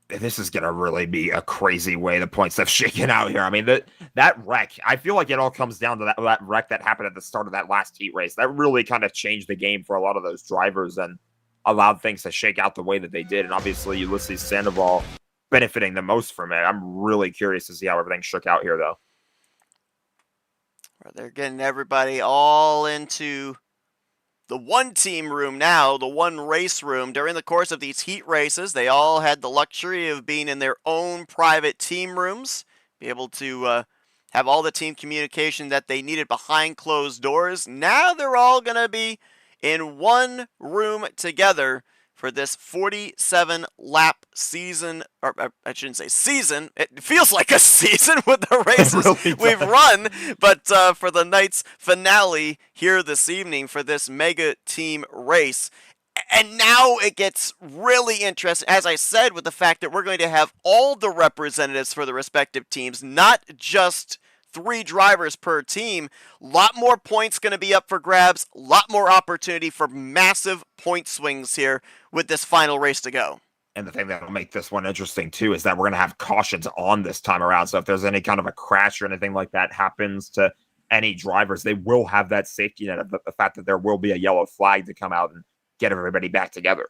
this is going to really be a crazy way the points have shaken out here. I mean, that wreck, I feel like it all comes down to that wreck that happened at the start of that last heat race. That really kind of changed the game for a lot of those drivers and allowed things to shake out the way that they did. And obviously, Ulysses Sandoval benefiting the most from it. I'm really curious to see how everything shook out here, though. They're getting everybody all into the one team room now, the one race room. During the course of these heat races, they all had the luxury of being in their own private team rooms, be able to have all the team communication that they needed behind closed doors. Now they're all going to be in one room together for this 47-lap season, or I shouldn't say season. It feels like a season with the races really we've run, but for the night's finale here this evening for this mega team race. And now it gets really interesting, as I said, with the fact that we're going to have all the representatives for the respective teams, not just 3 drivers per team. A lot more points going to be up for grabs, a lot more opportunity for massive point swings here with this final race to go. And the thing that'll make this one interesting, too, is that we're going to have cautions on this time around. So if there's any kind of a crash or anything like that happens to any drivers, they will have that safety net of the fact that there will be a yellow flag to come out and get everybody back together.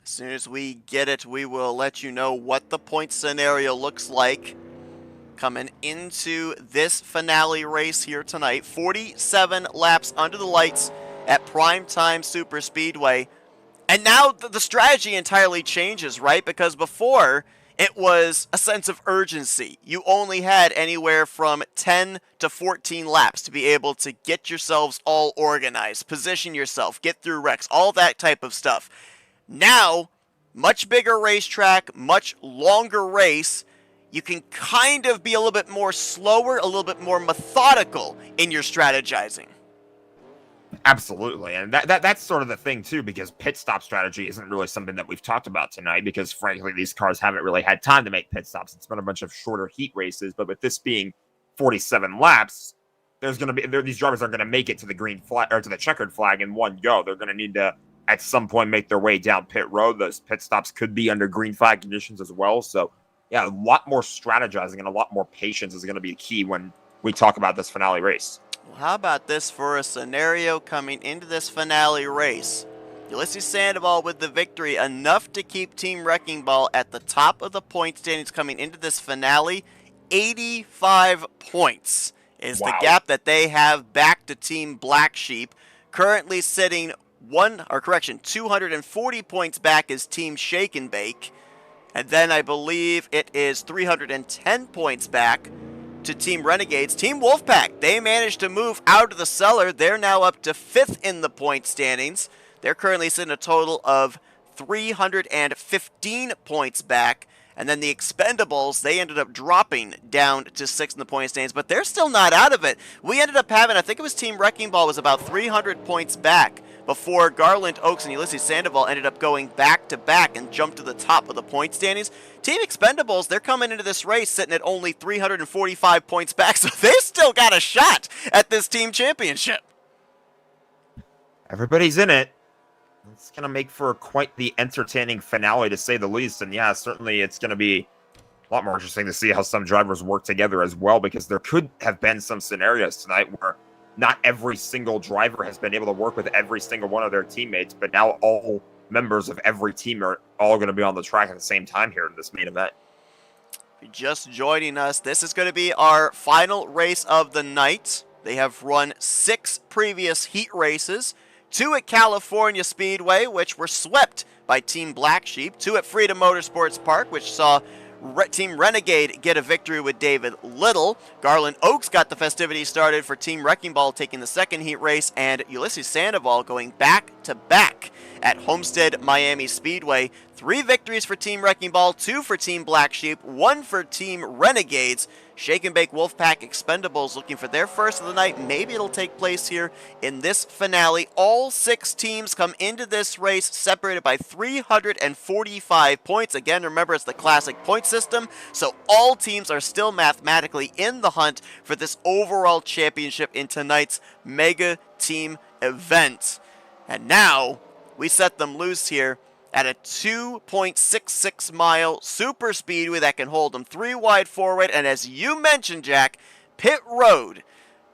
As soon as we get it, we will let you know what the point scenario looks like coming into this finale race here tonight. 47 laps under the lights at Primetime Super Speedway. And now the strategy entirely changes, right? Because before, it was a sense of urgency. You only had anywhere from 10 to 14 laps to be able to get yourselves all organized, position yourself, get through wrecks, all that type of stuff. Now, much bigger racetrack, much longer race. You can kind of be a little bit more slower, a little bit more methodical in your strategizing. Absolutely. And that's sort of the thing, too, because pit stop strategy isn't really something that we've talked about tonight because, frankly, these cars haven't really had time to make pit stops. It's been a bunch of shorter heat races. But with this being 47 laps, these drivers aren't going to make it to the green flag or to the checkered flag in one go. They're going to need to, at some point, make their way down pit road. Those pit stops could be under green flag conditions as well. So, yeah, a lot more strategizing and a lot more patience is going to be key when we talk about this finale race. Well, how about this for a scenario coming into this finale race? Ulysses Sandoval with the victory, enough to keep Team Wrecking Ball at the top of the point standings coming into this finale. 85 points is the gap that they have back to Team Black Sheep. Currently sitting 240 points back is Team Shake and Bake. And then I believe it is 310 points back to Team Renegades. Team Wolfpack, they managed to move out of the cellar. They're now up to 5th in the point standings. They're currently sitting a total of 315 points back. And then the Expendables, they ended up dropping down to 6th in the point standings, but they're still not out of it. We ended up having, I think it was Team Wrecking Ball was about 300 points back before Garland Oaks and Ulysses Sandoval ended up going back-to-back and jumped to the top of the point standings. Team Expendables, they're coming into this race sitting at only 345 points back, so they still got a shot at this team championship. Everybody's in it. It's going to make for quite the entertaining finale, to say the least. And yeah, certainly it's going to be a lot more interesting to see how some drivers work together as well, because there could have been some scenarios tonight where not every single driver has been able to work with every single one of their teammates, but now all members of every team are all going to be on the track at the same time here in this main event. If you're just joining us, this is going to be our final race of the night. They have run 6 previous heat races, 2 at California Speedway, which were swept by Team Black Sheep, 2 at Freedom Motorsports Park, which saw Team Renegade get a victory with David Little. Garland Oaks got the festivities started for Team Wrecking Ball taking the second heat race, and Ulysses Sandoval going back-to-back at Homestead Miami Speedway. 3 victories for Team Wrecking Ball, 2 for Team Black Sheep, 1 for Team Renegades. Shake and Bake Wolfpack Expendables looking for their first of the night. Maybe it'll take place here in this finale. All 6 teams come into this race separated by 345 points. Again, remember, it's the classic point system, so all teams are still mathematically in the hunt for this overall championship in tonight's mega team event. And now we set them loose here at a 2.66 mile super speedway that can hold them 3 wide forward. And as you mentioned, Jack, pit road.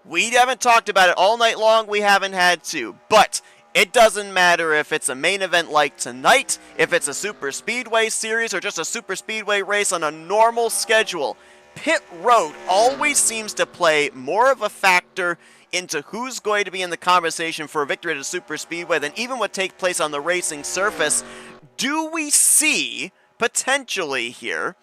We haven't talked about it all night long. We haven't had to. But It doesn't matter if it's a main event like tonight, if it's a super speedway series, or just a super speedway race on a normal schedule. Pit road always seems to play more of a factor into who's going to be in the conversation for a victory at a super speedway than even what takes place on the racing surface. Do we see, potentially here,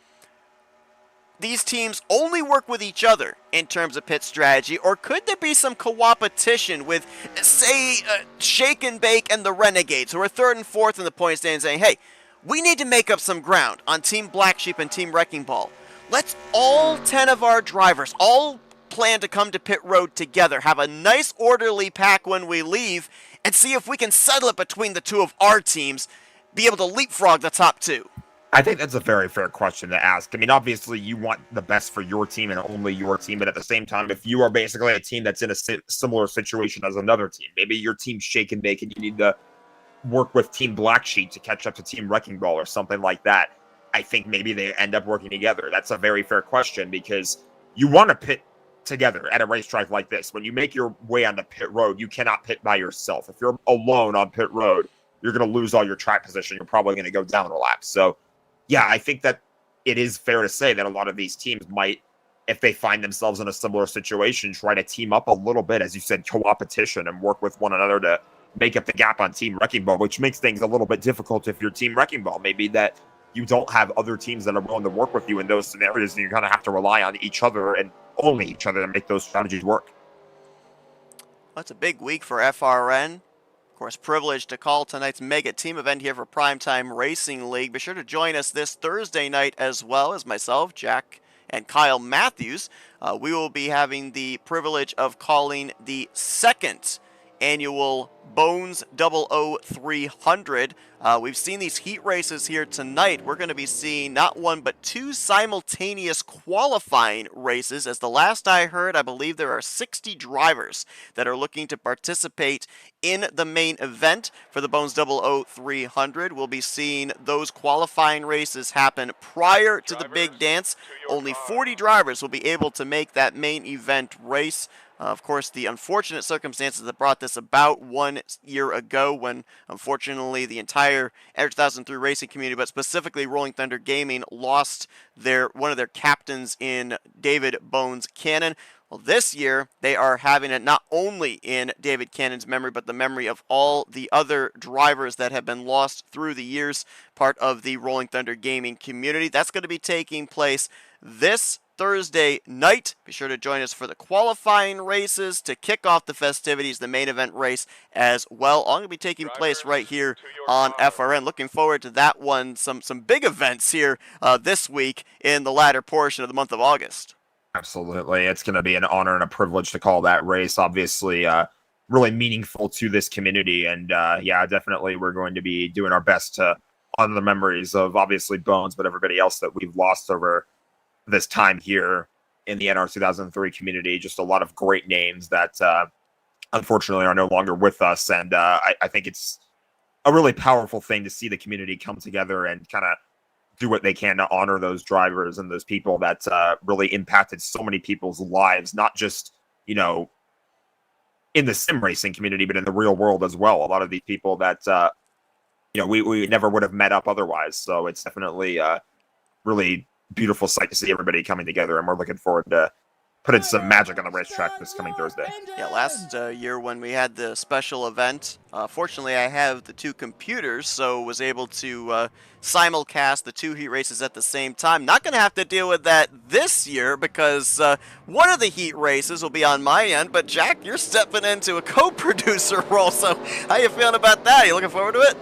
these teams only work with each other in terms of pit strategy, or could there be some co-opetition with, say, Shake and Bake and the Renegades, who are third and fourth in the point stand, saying, hey, we need to make up some ground on Team Black Sheep and Team Wrecking Ball. Let's all 10 of our drivers all plan to come to pit road together, have a nice orderly pack when we leave, and see if we can settle it between the two of our teams, be able to leapfrog the top two. I think that's a very fair question to ask. I mean, obviously, you want the best for your team and only your team, but at the same time, if you are basically a team that's in a similar situation as another team, maybe your team's Shake and Bake and you need to work with Team Black Sheep to catch up to Team Wrecking Ball or something like that, I think maybe they end up working together. That's a very fair question because you want to pit together at a racetrack like this. When you make your way onto pit road, you cannot pit by yourself. If you're alone on pit road, you're going to lose all your track position. You're probably going to go down a lap. So, yeah, I think that it is fair to say that a lot of these teams might, if they find themselves in a similar situation, try to team up a little bit, as you said, co-opetition and work with one another to make up the gap on Team Wrecking Ball, which makes things a little bit difficult if you're Team Wrecking Ball. Maybe that you don't have other teams that are willing to work with you in those scenarios, and you kind of have to rely on each other and only each other to make those strategies work. Well, it's a big week for FRN. Of course, privileged to call tonight's mega team event here for Primetime Racing League. Be sure to join us this Thursday night as well as myself, Jack, and Kyle Matthews. We will be having the privilege of calling the second annual Bones 00300. We've seen these heat races here tonight. We're going to be seeing not one but two simultaneous qualifying races. As the last I heard, I believe there are 60 drivers that are looking to participate in the main event for the Bones 00300. We'll be seeing those qualifying races happen prior to the big dance. Only 40 drivers will be able to make that main event race. Of course, the unfortunate circumstances that brought this about 1 year ago when, unfortunately, the entire Enter 2003 racing community, but specifically Rolling Thunder Gaming, lost one of their captains in David Bones Cannon. Well, this year, they are having it not only in David Cannon's memory, but the memory of all the other drivers that have been lost through the years, part of the Rolling Thunder Gaming community. That's going to be taking place this Thursday night. Be sure to join us for the qualifying races to kick off the festivities, the main event race as well. All going to be taking place right here on FRN. Looking forward to that one. Some big events here this week in the latter portion of the month of August. Absolutely. It's going to be an honor and a privilege to call that race. Obviously, really meaningful to this community. And yeah, definitely we're going to be doing our best to honor the memories of obviously Bones, but everybody else that we've lost over this time here in the NR 2003 community. Just a lot of great names that unfortunately are no longer with us. And I think it's a really powerful thing to see the community come together and kind of do what they can to honor those drivers and those people that really impacted so many people's lives, not just, you know, in the sim racing community, but in the real world as well. A lot of these people that, you know, we never would have met up otherwise. So it's definitely really beautiful sight to see everybody coming together, and we're looking forward to putting some magic on the racetrack this coming Thursday. Yeah, last year when we had the special event, fortunately I have the two computers, so was able to simulcast the two heat races at the same time. Not going to have to deal with that this year because one of the heat races will be on my end, but Jack, you're stepping into a co-producer role, so how you feeling about that? You looking forward to it?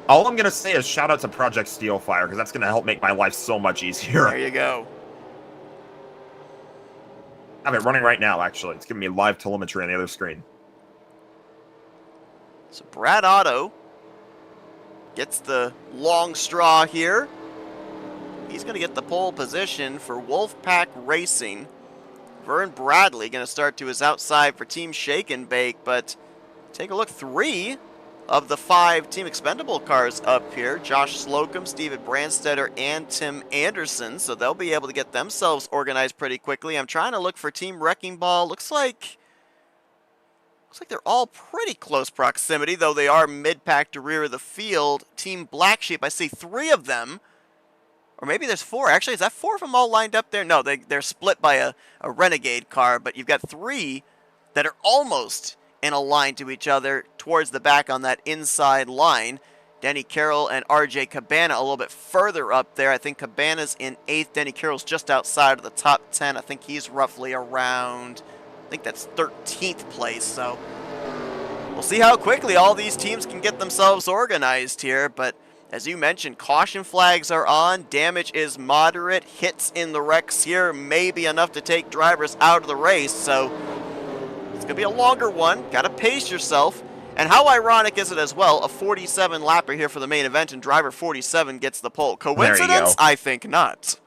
All I'm going to say is shout out to Project Steelfire, because that's going to help make my life so much easier. There you go. I have it running right now, actually. It's giving me live telemetry on the other screen. So Brad Otto gets the long straw here. He's going to get the pole position for Wolfpack Racing. Vern Bradley going to start to his outside for Team Shake and Bake, but take a look, 3 of the 5 Team Expendable cars up here. Josh Slocum, Steven Brandstetter, and Tim Anderson. So they'll be able to get themselves organized pretty quickly. I'm trying to look for Team Wrecking Ball. Looks like Looks like they're all pretty close proximity, though they are mid-pack to rear of the field. Team Black Sheep, I see 3 of them. Or maybe there's 4. Actually, is that 4 of them all lined up there? No, they're split by a Renegade car, but you've got 3 that are almost in a line to each other towards the back on that inside line. Denny Carroll and RJ Cabana a little bit further up there. I think Cabana's in 8th. Denny Carroll's just outside of the top 10. I think he's roughly around, I think that's 13th place. So we'll see how quickly all these teams can get themselves organized here. But as you mentioned, caution flags are on. Damage is moderate. Hits in the wrecks here may be enough to take drivers out of the race. So it's going to be a longer one. Got to pace yourself. And how ironic is it as well, a 47 lapper here for the main event, and driver 47 gets the pole. Coincidence? I think not.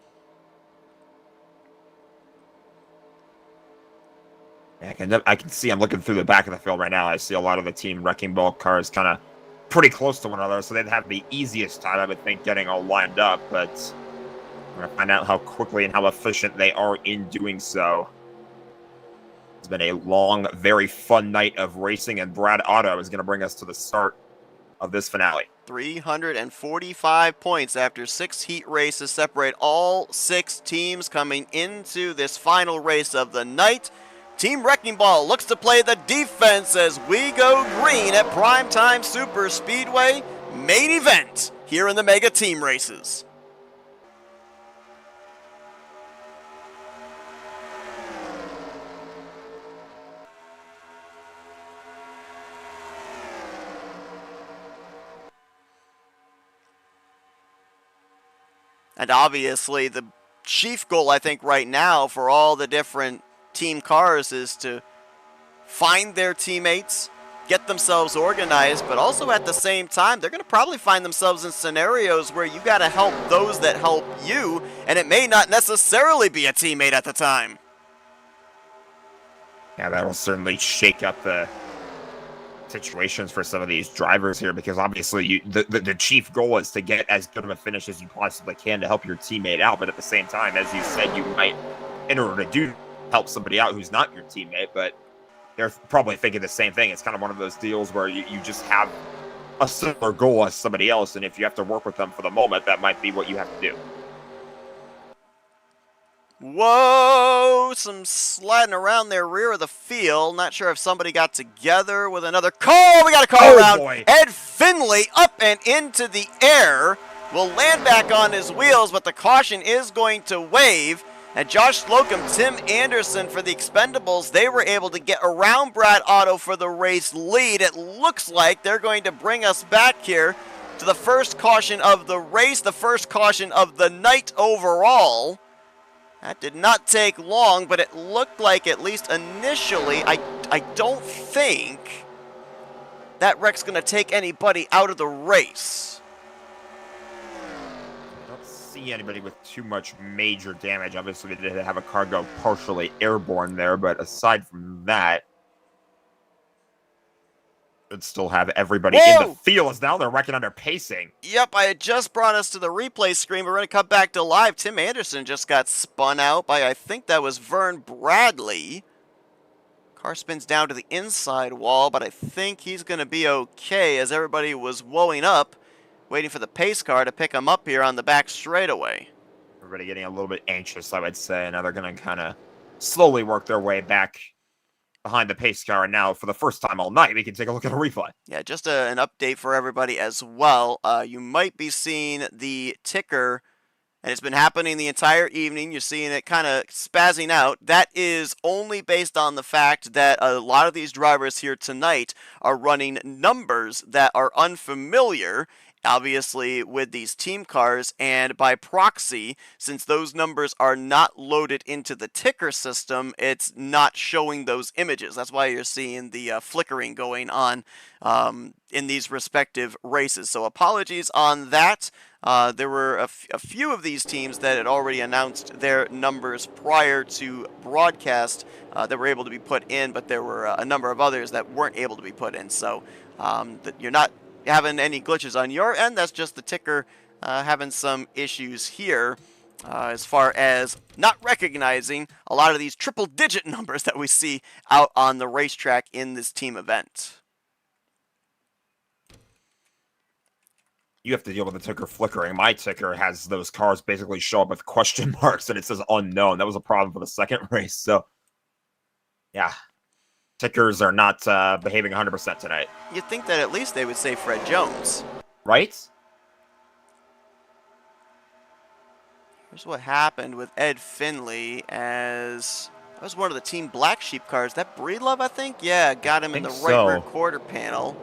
I can see, I'm looking through the back of the field right now. I see a lot of the Team Wrecking Ball cars kind of pretty close to one another, so they'd have the easiest time, I would think, getting all lined up. But we're going to find out how quickly and how efficient they are in doing so. It's been a long, very fun night of racing, and Brad Otto is going to bring us to the start of this finale. 345 points after 6 heat races separate all 6 teams coming into this final race of the night. Team Wrecking Ball looks to play the defense as we go green at Primetime Super Speedway main event here in the Mega Team Races. And obviously the chief goal, I think, right now for all the different team cars is to find their teammates, get themselves organized, but also at the same time, they're going to probably find themselves in scenarios where you got to help those that help you, and it may not necessarily be a teammate at the time. Yeah, that'll certainly shake up the situations for some of these drivers here, because obviously the chief goal is to get as good of a finish as you possibly can to help your teammate out, but at the same time, as you said, you might, in order to help somebody out who's not your teammate, but they're probably thinking the same thing. It's kind of one of those deals where you just have a similar goal as somebody else, and if you have to work with them for the moment, that might be what you have to do. Whoa, some sliding around their rear of the field. Not sure if somebody got together with another car. We got a car around. Boy. Ed Finley up and into the air. Will land back on his wheels, but the caution is going to wave. And Josh Slocum, Tim Anderson for the Expendables, they were able to get around Brad Otto for the race lead. It looks like they're going to bring us back here to the first caution of the race, the first caution of the night overall. That did not take long, but it looked like, at least initially, I don't think that wreck's going to take anybody out of the race. I don't see anybody with too much major damage. Obviously, they did have a car go partially airborne there, but aside from that, would still have everybody in the field, as now they're wrecking under pacing. Yep, I had just brought us to the replay screen, but we're going to come back to live. Tim Anderson just got spun out by, I think that was Vern Bradley. Car spins down to the inside wall, but I think he's going to be okay, as everybody was woeing up, waiting for the pace car to pick him up here on the back straightaway. Everybody getting a little bit anxious, I would say. Now they're going to kind of slowly work their way back behind the pace car, and now for the first time all night we can take a look at a replay. Yeah, just an update for everybody as well. You might be seeing the ticker, and it's been happening the entire evening. You're seeing it kind of spazzing out. That is only based on the fact that a lot of these drivers here tonight are running numbers that are unfamiliar, obviously, with these team cars, and by proxy, since those numbers are not loaded into the ticker system, it's not showing those images. That's why you're seeing the flickering going on in these respective races. So apologies on that. There were a few of these teams that had already announced their numbers prior to broadcast that were able to be put in, but there were a number of others that weren't able to be put in. So you're not having any glitches on your end. That's just the ticker having some issues here. as far as not recognizing a lot of these triple-digit numbers that we see out on the racetrack in this team event. You have to deal with the ticker flickering. My ticker has those cars basically show up with question marks and it says unknown. That was a problem for the second race. So, yeah. Tickers are not behaving 100% tonight. You'd think that at least they would say Fred Jones. Right? Here's what happened with Ed Finley as that was one of the Team Black Sheep cars. That Breedlove, I think? Yeah, got him in the right rear quarter panel.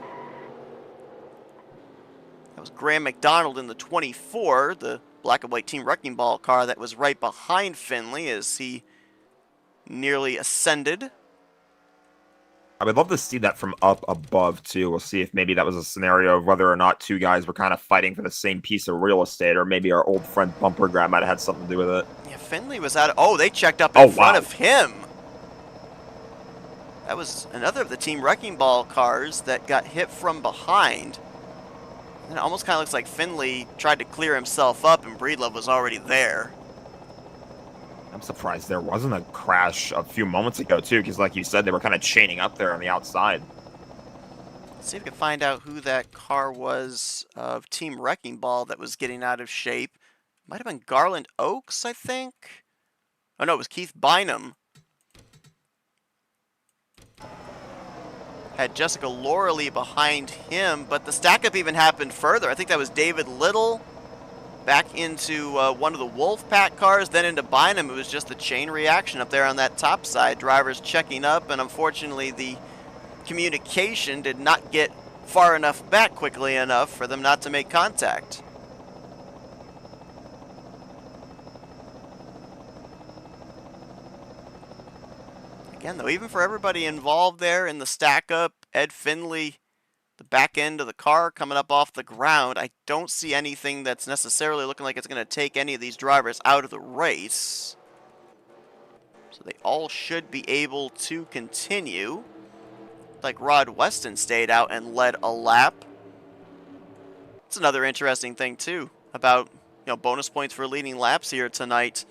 That was Graham McDonald in the 24, the black and white Team Wrecking Ball car that was right behind Finley as he nearly ascended. I would love to see that from up above, too. We'll see if maybe that was a scenario of whether or not two guys were kind of fighting for the same piece of real estate, or maybe our old friend Bumper Grab might have had something to do with it. Yeah, Finley was out of... Oh, they checked up in front of him. That was another of the Team Wrecking Ball cars that got hit from behind. And it almost kind of looks like Finley tried to clear himself up and Breedlove was already there. I'm surprised there wasn't a crash a few moments ago, too, because like you said, they were kind of chaining up there on the outside. Let's see if we can find out who that car was of Team Wrecking Ball that was getting out of shape. Might have been Garland Oaks, I think. Oh, no, it was Keith Bynum. Had Jessica Loralee behind him, but the stack-up even happened further. I think that was David Little back into one of the Wolfpack cars, then into Bynum. It was just the chain reaction up there on that top side. Drivers checking up, and unfortunately the communication did not get far enough back quickly enough for them not to make contact. Again, though, even for everybody involved there in the stack-up, Ed Finley, the back end of the car coming up off the ground, I don't see anything that's necessarily looking like it's going to take any of these drivers out of the race. So they all should be able to continue. Like Rod Weston stayed out and led a lap. It's another interesting thing, too, about bonus points for leading laps here tonight.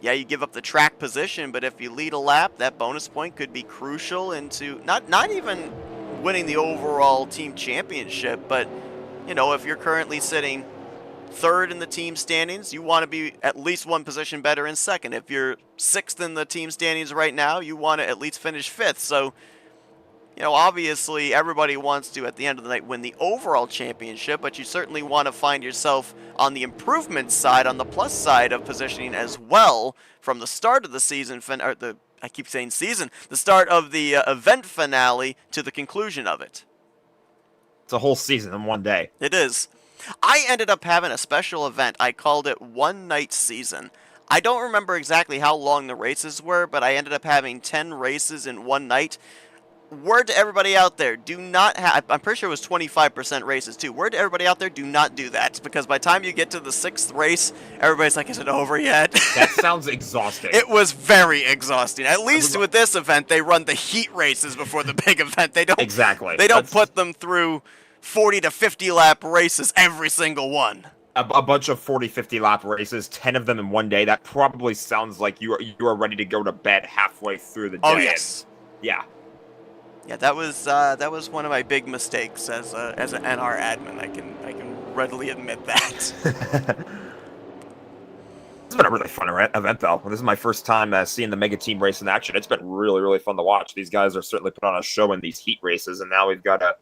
Yeah, you give up the track position, but if you lead a lap, that bonus point could be crucial into not even winning the overall team championship, but if you're currently sitting third in the team standings, you want to be at least one position better in second. If you're sixth in the team standings right now, you want to at least finish fifth. So, obviously everybody wants to, at the end of the night, win the overall championship, but you certainly want to find yourself on the improvement side, on the plus side of positioning as well from the start of the season, the start of the event finale to the conclusion of it. It's a whole season in one day. It is. I ended up having a special event. I called it One Night Season. I don't remember exactly how long the races were, but I ended up having 10 races in one night. Word to everybody out there, do not have, I'm pretty sure it was 25% races too. Word to everybody out there, do not do that, because by the time you get to the 6th race, everybody's like, is it over yet? That sounds exhausting. It was very exhausting. At least with this event, they run the heat races before the big event. They don't exactly. They don't put them through 40 to 50 lap races every single one. A bunch of 40, 50 lap races, 10 of them in one day. That probably sounds like you are ready to go to bed halfway through the day. Oh yes. Yeah. Yeah, that was one of my big mistakes as an NR admin. I can readily admit that. It's been a really fun event, though. This is my first time seeing the Mega Team race in action. It's been really, really fun to watch. These guys are certainly put on a show in these heat races, and now we've got a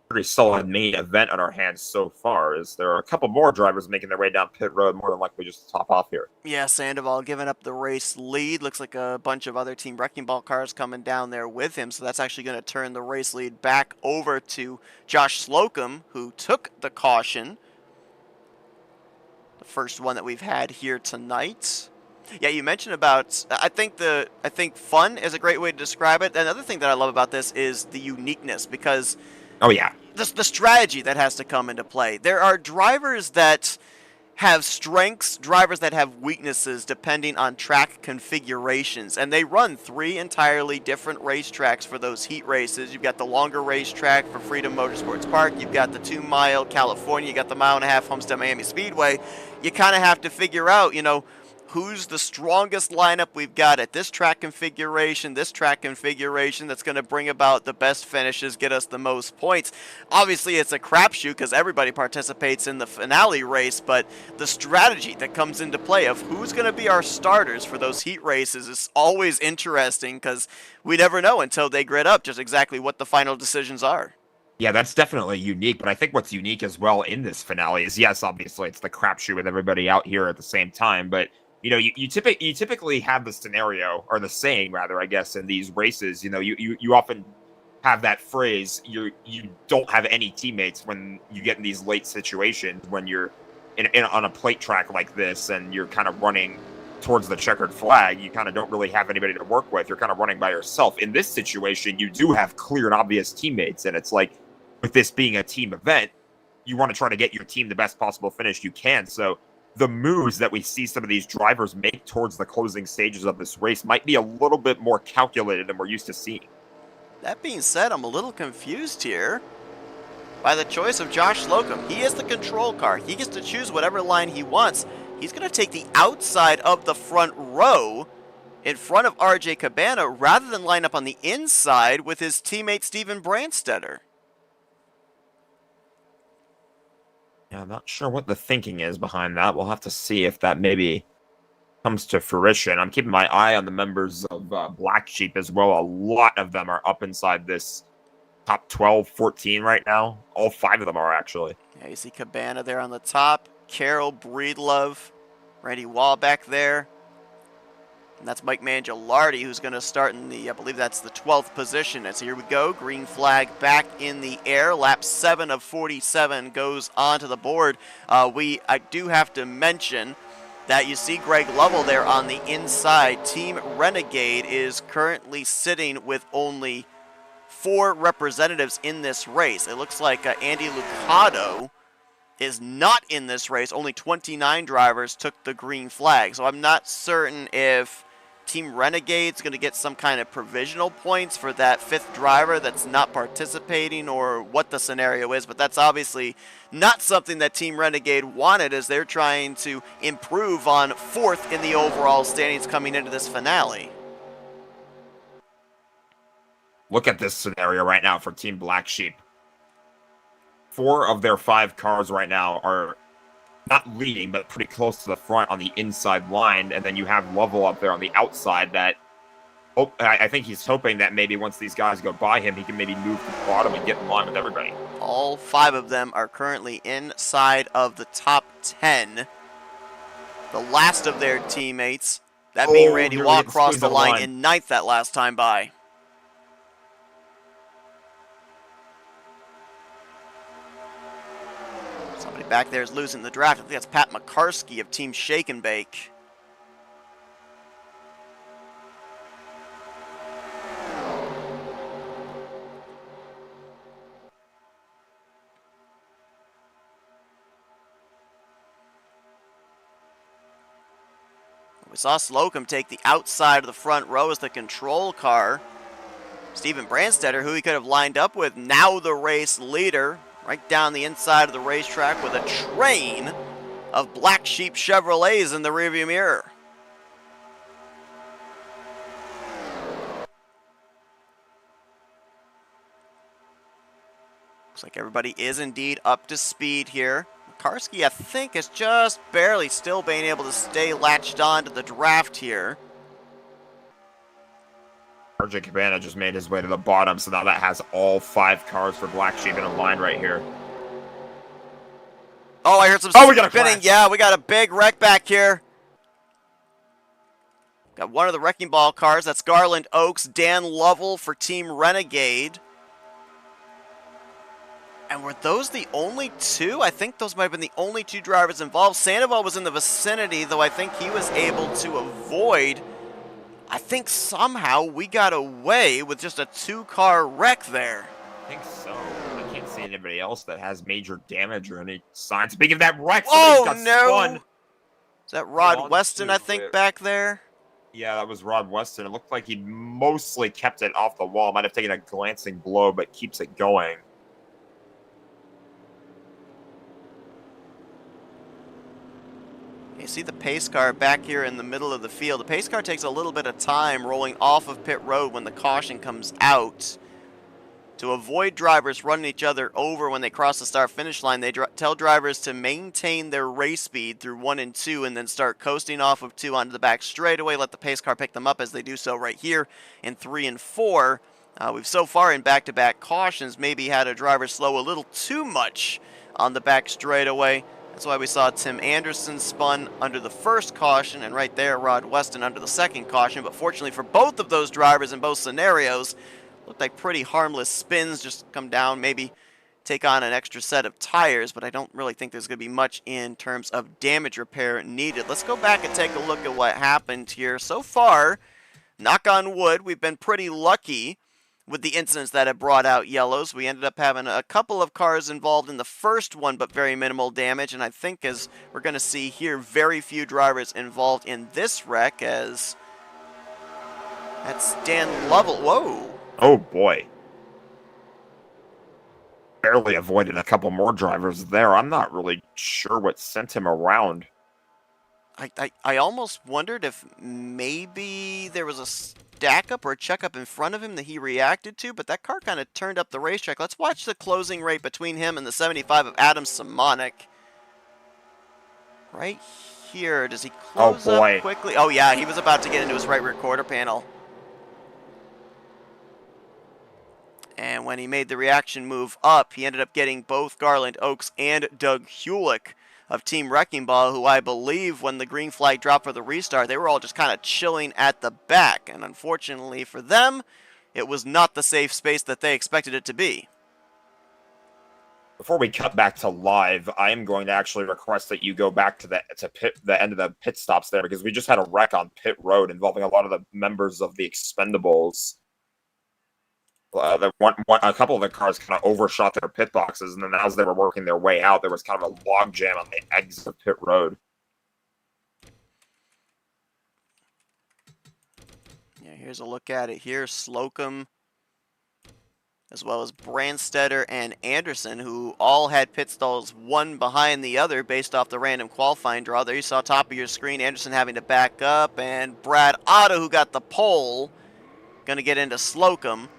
pretty solid main event on our hands so far. As there are a couple more drivers making their way down pit road, more than likely just to top off here. Yeah, Sandoval giving up the race lead. Looks like a bunch of other Team Wrecking Ball cars coming down there with him, so that's actually going to turn the race lead back over to Josh Slocum, who took the caution. The first one that we've had here tonight. Yeah, you mentioned about, I think fun is a great way to describe it. Another thing that I love about this is the uniqueness, because oh yeah, the strategy that has to come into play. There are drivers that, have strengths, drivers that have weaknesses depending on track configurations. And they run 3 entirely different racetracks for those heat races. You've got the longer racetrack for Freedom Motorsports Park. You've got the 2-mile California. You got the 1.5-mile Homestead Miami Speedway. You kind of have to figure out, who's the strongest lineup we've got at this track configuration that's going to bring about the best finishes, get us the most points. Obviously, it's a crapshoot because everybody participates in the finale race, but the strategy that comes into play of who's going to be our starters for those heat races is always interesting because we never know until they grid up just exactly what the final decisions are. Yeah, that's definitely unique, but I think what's unique as well in this finale is, yes, obviously it's the crapshoot with everybody out here at the same time, but you typically have the scenario, or the saying rather, I guess, in these races. You often have that phrase, you don't have any teammates when you get in these late situations when you're on a plate track like this and you're kind of running towards the checkered flag. You kind of don't really have anybody to work with. You're kind of running by yourself. In this situation, you do have clear and obvious teammates, and it's like, with this being a team event, you want to try to get your team the best possible finish you can. So the moves that we see some of these drivers make towards the closing stages of this race might be a little bit more calculated than we're used to seeing. That being said, I'm a little confused here by the choice of Josh Slocum. He is the control car. He gets to choose whatever line he wants. He's going to take the outside of the front row in front of RJ Cabana rather than line up on the inside with his teammate Steven Brandstetter. Yeah, I'm not sure what the thinking is behind that. We'll have to see if that maybe comes to fruition. I'm keeping my eye on the members of Black Sheep as well. A lot of them are up inside this top 12, 14 right now. All 5 of them are, actually. Yeah, you see Cabana there on the top. Carroll, Breedlove, Randy Wall back there. And that's Mike Mangialardi, who's going to start in I believe that's the 12th position. As here we go, green flag back in the air. Lap 7 of 47 goes onto the board. I do have to mention that you see Greg Lovell there on the inside. Team Renegade is currently sitting with only 4 representatives in this race. It looks like Andy Lucado is not in this race. Only 29 drivers took the green flag. So I'm not certain if Team Renegade's going to get some kind of provisional points for that 5th driver that's not participating, or what the scenario is, but that's obviously not something that Team Renegade wanted, as they're trying to improve on 4th in the overall standings coming into this finale. Look at this scenario right now for Team Black Sheep. 4 of their 5 cars right now are not leading, but pretty close to the front on the inside line, and then you have Lovell up there on the outside that, I think he's hoping that maybe once these guys go by him, he can maybe move to the bottom and get in line with everybody. All 5 of them are currently inside of the top 10. The last of their teammates, that being Randy Wall, crossed the line in 9th that last time by. Back there is losing the draft. I think that's Pat McCarskey of Team Shake and Bake. We saw Slocum take the outside of the front row as the control car. Steven Brandstetter, who he could have lined up with, now the race leader, right down the inside of the racetrack with a train of Black Sheep Chevrolets in the rearview mirror. Looks like everybody is indeed up to speed here. Karski, I think, is just barely still being able to stay latched on to the draft here. RJ Cabana just made his way to the bottom, so now that has all 5 cars for Black Sheep in a line right here. Oh, I heard some we got a spinning. crash. Yeah, we got a big wreck back here. Got one of the Wrecking Ball cars. That's Garland Oaks, Dan Lovell for Team Renegade. And were those the only 2? I think those might have been the only 2 drivers involved. Sandoval was in the vicinity, though I think he was able to avoid. I think somehow we got away with just a 2-car wreck there. I think so. I can't see anybody else that has major damage or any signs. Speaking of that wreck, Oh, somebody's got no! spun. Is that Rod on Weston, I to think, it. back there? Yeah, that was Rod Weston. It looked like he mostly kept it off the wall. Might have taken a glancing blow, but keeps it going. You see the pace car back here in the middle of the field. The pace car takes a little bit of time rolling off of pit road when the caution comes out. To avoid drivers running each other over when they cross the start-finish line, they tell drivers to maintain their race speed through 1 and 2 and then start coasting off of 2 onto the back straightaway. Let the pace car pick them up as they do so right here in 3 and 4. We've so far in back-to-back cautions maybe had a driver slow a little too much on the back straightaway. That's why we saw Tim Anderson spun under the first caution, and right there Rod Weston under the second caution. But fortunately for both of those drivers in both scenarios, looked like pretty harmless spins, just come down, maybe take on an extra set of tires, but I don't really think there's going to be much in terms of damage repair needed. Let's go back and take a look at what happened here. So far, knock on wood, we've been pretty lucky with the incidents that have brought out yellows. We ended up having a couple of cars involved in the first one, but very minimal damage, and I think as we're going to see here, very few drivers involved in this wreck, as that's Dan Lovell. Whoa! Oh, boy. Barely avoided a couple more drivers there. I'm not really sure what sent him around. I almost wondered if maybe there was a stack-up or a check-up in front of him that he reacted to, but that car kind of turned up the racetrack. Let's watch the closing rate between him and the 75 of Adam Simonik. Right here. Does he close up quickly? Oh, yeah, he was about to get into his right rear quarter panel. And when he made the reaction move up, he ended up getting both Garland Oakes and Doug Hewlick of Team Wrecking Ball, who I believe when the green flag dropped for the restart, they were all just kind of chilling at the back. And unfortunately for them, it was not the safe space that they expected it to be. Before we cut back to live, I am going to actually request that you go back to the end of the pit stops there, because we just had a wreck on pit road involving a lot of the members of the Expendables. A couple of the cars kind of overshot their pit boxes, and then as they were working their way out, there was kind of a log jam on the exit of pit road. Yeah, here's a look at it here. Slocum, as well as Brandstetter and Anderson, who all had pit stalls one behind the other based off the random qualifying draw. There you saw top of your screen, Anderson having to back up, and Brad Otto, who got the pole, going to get into Slocum.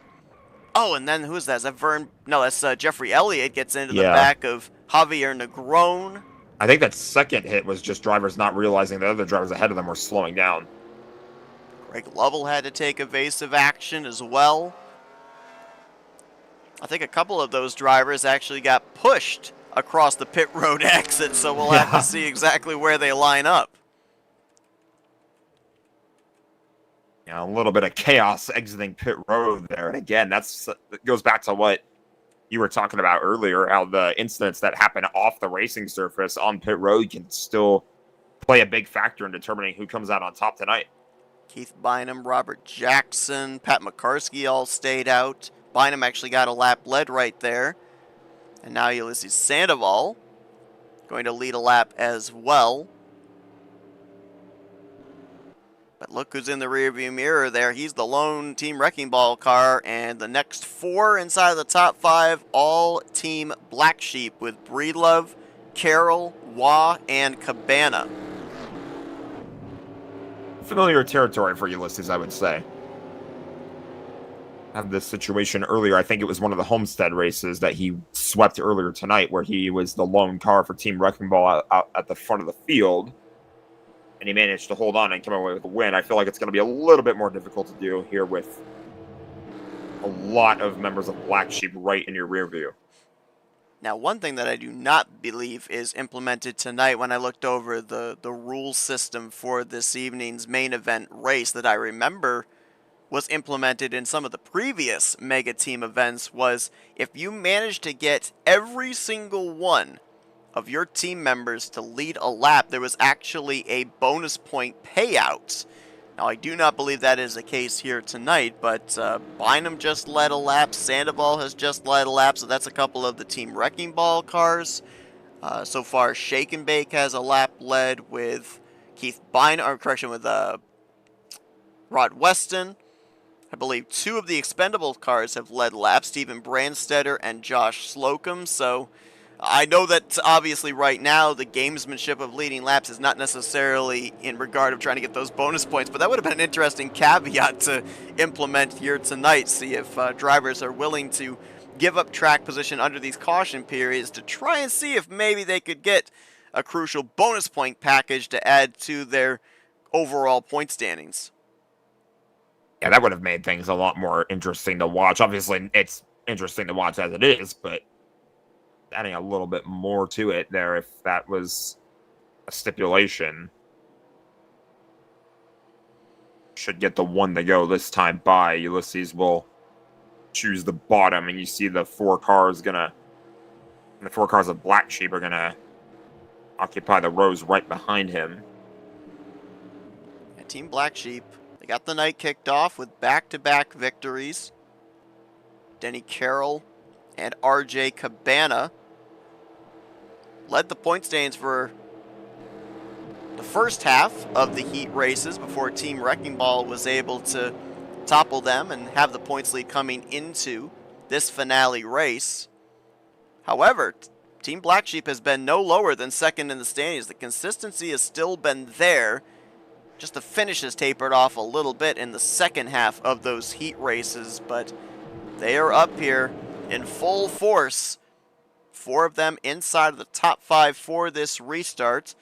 Oh, and then who is that? Is that Vern? No, that's Jeffrey Elliott gets into the back of Javier Negron. I think that second hit was just drivers not realizing the other drivers ahead of them were slowing down. Greg Lovell had to take evasive action as well. I think a couple of those drivers actually got pushed across the pit road exit, so we'll have to see exactly where they line up. A little bit of chaos exiting pit road there. And again, that goes back to what you were talking about earlier, how the incidents that happen off the racing surface on pit road can still play a big factor in determining who comes out on top tonight. Keith Bynum, Robert Jackson, Pat McCarsky all stayed out. Bynum actually got a lap led right there. And now Ulysses Sandoval going to lead a lap as well. But look who's in the rearview mirror there. He's the lone Team Wrecking Ball car, and the next four inside of the top five, all Team Black Sheep with Breedlove, Carroll, Waugh, and Cabana. Familiar territory for Ulysses, I would say. Had this situation earlier. I think it was one of the Homestead races that he swept earlier tonight, where he was the lone car for Team Wrecking Ball out at the front of the field. And he managed to hold on and come away with a win. I feel like it's going to be a little bit more difficult to do here with a lot of members of Black Sheep right in your rear view. Now, one thing that I do not believe is implemented tonight when I looked over the rule system for this evening's main event race that I remember was implemented in some of the previous Mega Team events was if you manage to get every single one of your team members to lead a lap, there was actually a bonus point payout Now, I do not believe that is the case here tonight, but Bynum just led a lap, Sandoval has just led a lap, so that's a couple of the Team Wrecking Ball cars. So far, Shake and Bake has a lap led with Keith Bynum, or correction, with Rod Weston. I believe 2 of the expendable cars have led laps, Steven Brandstetter and Josh Slocum. So I know that obviously right now the gamesmanship of leading laps is not necessarily in regard of trying to get those bonus points, but that would have been an interesting caveat to implement here tonight. See if drivers are willing to give up track position under these caution periods to try and see if maybe they could get a crucial bonus point package to add to their overall point standings. Yeah, that would have made things a lot more interesting to watch. Obviously, it's interesting to watch as it is, but adding a little bit more to it there if that was a stipulation. Should get the 1 to go this time by. Ulysses will choose the bottom, and you see the 4 cars of Black Sheep are gonna occupy the rows right behind him. And Team Black Sheep, they got the night kicked off with back-to-back victories. Denny Carroll and RJ Cabana led the point standings for the first half of the heat races before Team Wrecking Ball was able to topple them and have the points lead coming into this finale race. However, Team Black Sheep has been no lower than second in the standings. The consistency has still been there. Just the finish has tapered off a little bit in the second half of those heat races, but they are up here in full force. 4 of them inside of the top 5 for this restart.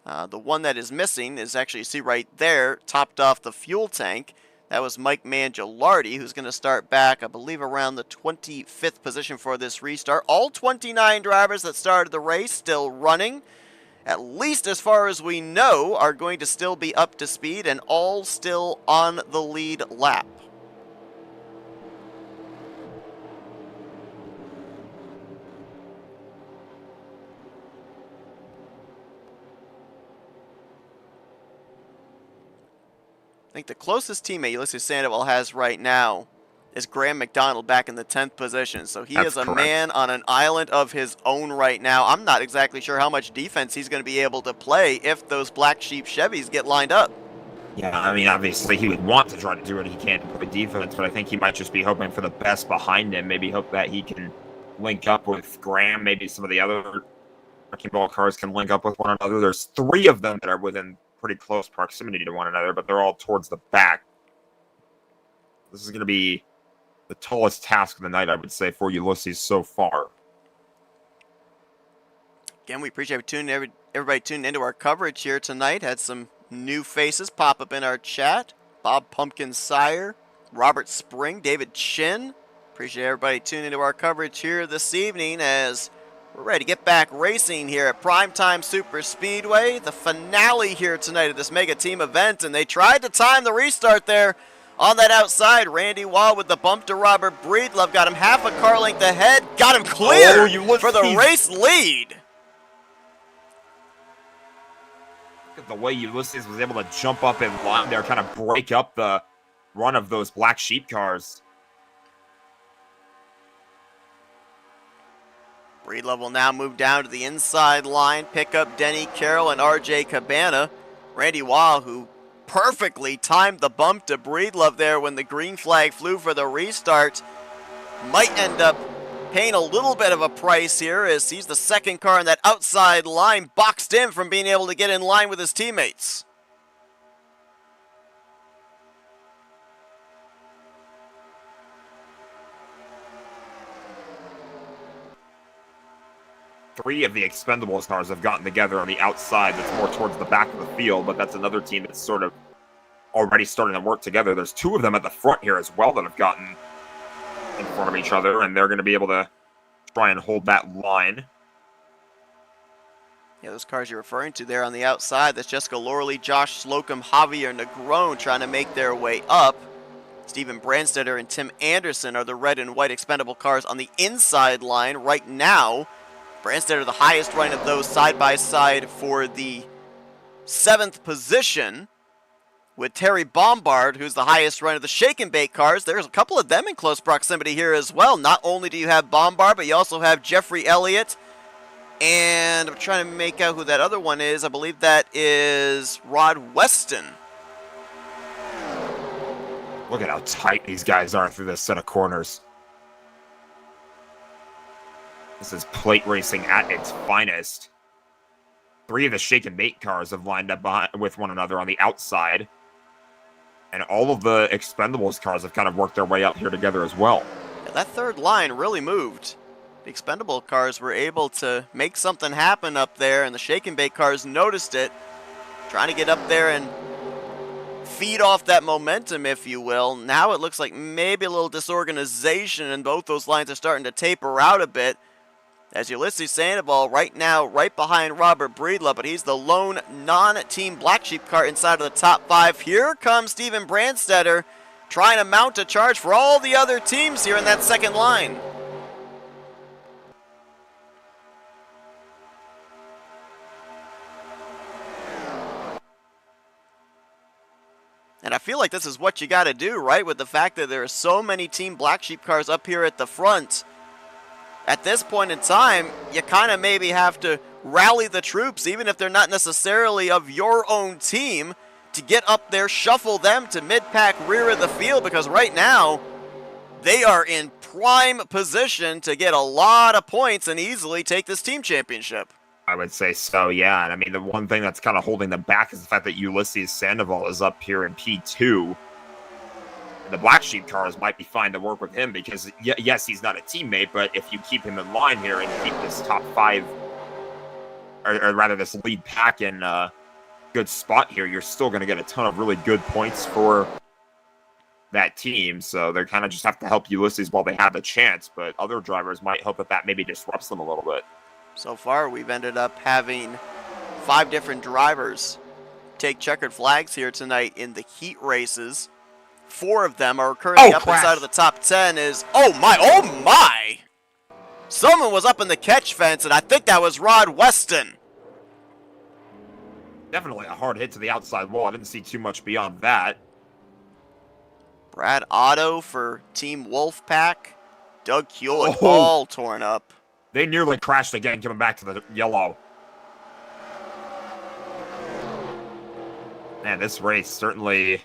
The one that is missing is actually, you see right there, topped off the fuel tank. That was Mike Mangialardi, who's going to start back, I believe, around the 25th position for this restart. All 29 drivers that started the race still running, at least as far as we know, are going to still be up to speed and all still on the lead lap. I think the closest teammate Ulysses Sandoval has right now is Graham McDonald back in the 10th position. So he is a man on an island of his own right now. I'm not exactly sure how much defense he's going to be able to play if those Black Sheep Chevys get lined up. Yeah, I mean, obviously he would want to try to do what he can to play defense, but I think he might just be hoping for the best behind him. Maybe hope that he can link up with Graham. Maybe some of the other Wrecking Ball cars can link up with one another. There's 3 of them that are within pretty close proximity to one another, but they're all towards the back. This is going to be the tallest task of the night, I would say, for Ulysses so far. Again, we appreciate everybody tuning into our coverage here tonight. Had some new faces pop up in our chat. Bob Pumpkin Sire, Robert Spring, David Chin. Appreciate everybody tuning into our coverage here this evening as we're ready to get back racing here at Primetime Super Speedway. The finale here tonight of this mega team event, and they tried to time the restart there on that outside. Randy Wall with the bump to Robert Breedlove, got him half a car length ahead, got him clear for the race lead. Look at the way Ulysses was able to jump up in line there, kind of break up the run of those Black Sheep cars. Breedlove will now move down to the inside line, pick up Denny Carroll and RJ Cabana. Randy Wall, who perfectly timed the bump to Breedlove there when the green flag flew for the restart, might end up paying a little bit of a price here as he's the second car in that outside line, boxed in from being able to get in line with his teammates. Three of the Expendables cars have gotten together on the outside. That's more towards the back of the field, but that's another team that's sort of already starting to work together. There's 2 of them at the front here as well that have gotten in front of each other, and they're going to be able to try and hold that line. Yeah, those cars you're referring to there on the outside, that's Jessica Lorley, Josh Slocum, Javier Negron trying to make their way up. Steven Brandstetter and Tim Anderson are the red and white expendable cars on the inside line right now. Brandstetter the highest running of those side by side for the 7th position. with Terry Bombard, who's the highest run of the shake and bake cars. There's a couple of them in close proximity here as well. Not only do you have Bombard, but you also have Jeffrey Elliott. And I'm trying to make out who that other one is. I believe that is Rod Weston. Look at how tight these guys are through this set of corners. This is plate racing at its finest. 3 of the shake and bake cars have lined up with one another on the outside. And all of the Expendables cars have kind of worked their way out here together as well. Yeah, that third line really moved. The Expendable cars were able to make something happen up there, and the shake and bake cars noticed it, trying to get up there and feed off that momentum, if you will. Now it looks like maybe a little disorganization, and both those lines are starting to taper out a bit. As Ulysses Sandoval right now right behind Robert Breedlove, but he's the lone non-team Black Sheep car inside of the top 5. Here comes Steven Brandstetter trying to mount a charge for all the other teams here in that second line. And I feel like this is what you got to do, right? With the fact that there are so many Team Black Sheep cars up here at the front. At this point in time, you kind of maybe have to rally the troops, even if they're not necessarily of your own team, to get up there, shuffle them to mid-pack rear of the field, because right now, they are in prime position to get a lot of points and easily take this team championship. I would say so, yeah. And I mean, the one thing that's kind of holding them back is the fact that Ulysses Sandoval is up here in P2. The Black Sheep cars might be fine to work with him because, yes, he's not a teammate, but if you keep him in line here and keep this top 5, or rather this lead pack in a good spot here, you're still going to get a ton of really good points for that team. So they kind of just have to help Ulysses while they have the chance, but other drivers might hope that maybe disrupts them a little bit. So far, we've ended up having 5 different drivers take checkered flags here tonight in the heat races. 4 of them are currently up inside of the top 10 is, oh my! Someone was up in the catch fence, and I think that was Rod Weston. Definitely a hard hit to the outside wall. I didn't see too much beyond that. Brad Otto for Team Wolfpack. Doug Hewlett all torn up. They nearly crashed again coming back to the yellow. Man, this race certainly...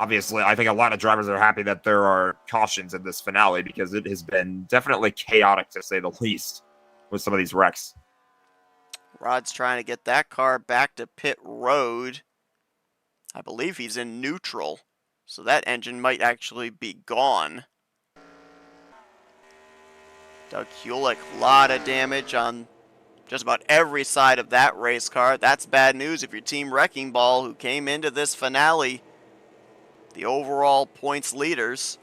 Obviously, I think a lot of drivers are happy that there are cautions in this finale because it has been definitely chaotic, to say the least, with some of these wrecks. Rod's trying to get that car back to pit road. I believe he's in neutral, so that engine might actually be gone. Doug Hewlett, a lot of damage on just about every side of that race car. That's bad news if you're Team Wrecking Ball, who came into this finale the overall points leaders.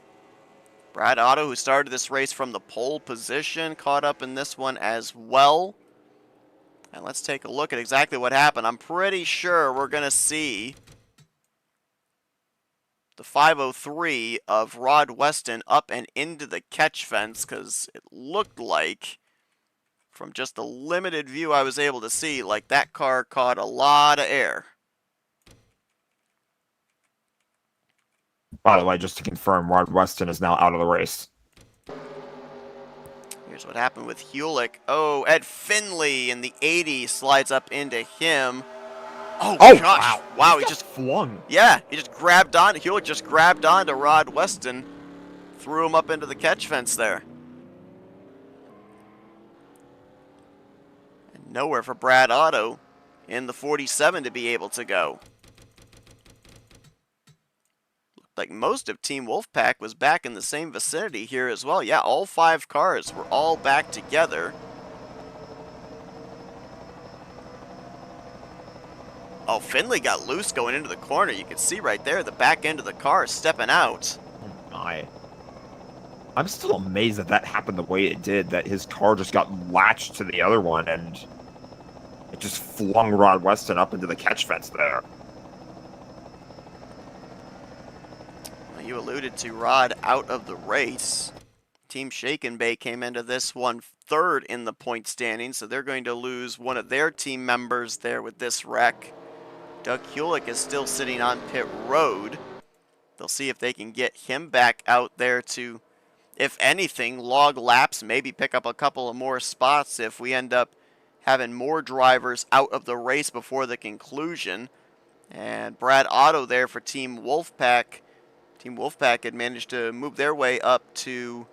Brad Otto, who started this race from the pole position, caught up in this one as well. And let's take a look at exactly what happened. I'm pretty sure we're going to see the 503 of Rod Weston up and into the catch fence, because it looked like, from just the limited view I was able to see, like that car caught a lot of air. By the way, just to confirm, Rod Weston is now out of the race. Here's what happened with Hewlett. Oh, Ed Finley in the 80 slides up into him. Oh gosh. Wow, he just flung. Yeah, he just grabbed on. Hewlett just grabbed onto Rod Weston, threw him up into the catch fence there. And nowhere for Brad Otto in the 47 to be able to go. Like most of Team Wolfpack was back in the same vicinity here as well. Yeah, all 5 cars were all back together. Oh, Finley got loose going into the corner. You can see right there the back end of the car stepping out. Oh my. I'm still amazed that happened the way it did, that his car just got latched to the other one and it just flung Rod Weston up into the catch fence there. You alluded to Rod out of the race. Team Shake and Bake came into this one 3rd in the point standing, so they're going to lose one of their team members there with this wreck. Doug Hewlick is still sitting on pit road. They'll see if they can get him back out there to, if anything, log laps, maybe pick up a couple of more spots if we end up having more drivers out of the race before the conclusion. And Brad Otto there for Team Wolfpack. Team Wolfpack had managed to move their way up to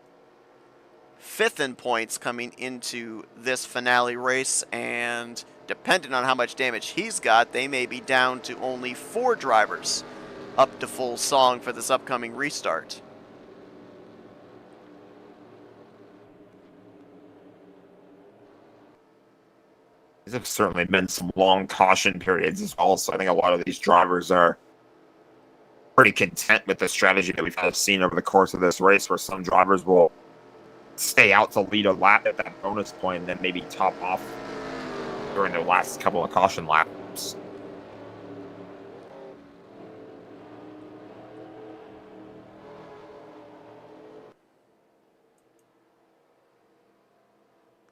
5th in points coming into this finale race, and depending on how much damage he's got, they may be down to only 4 drivers up to full song for this upcoming restart. There have certainly been some long caution periods as well, so I think a lot of these drivers are pretty content with the strategy that we've kind of seen over the course of this race, where some drivers will stay out to lead a lap at that bonus point and then maybe top off during their last couple of caution laps.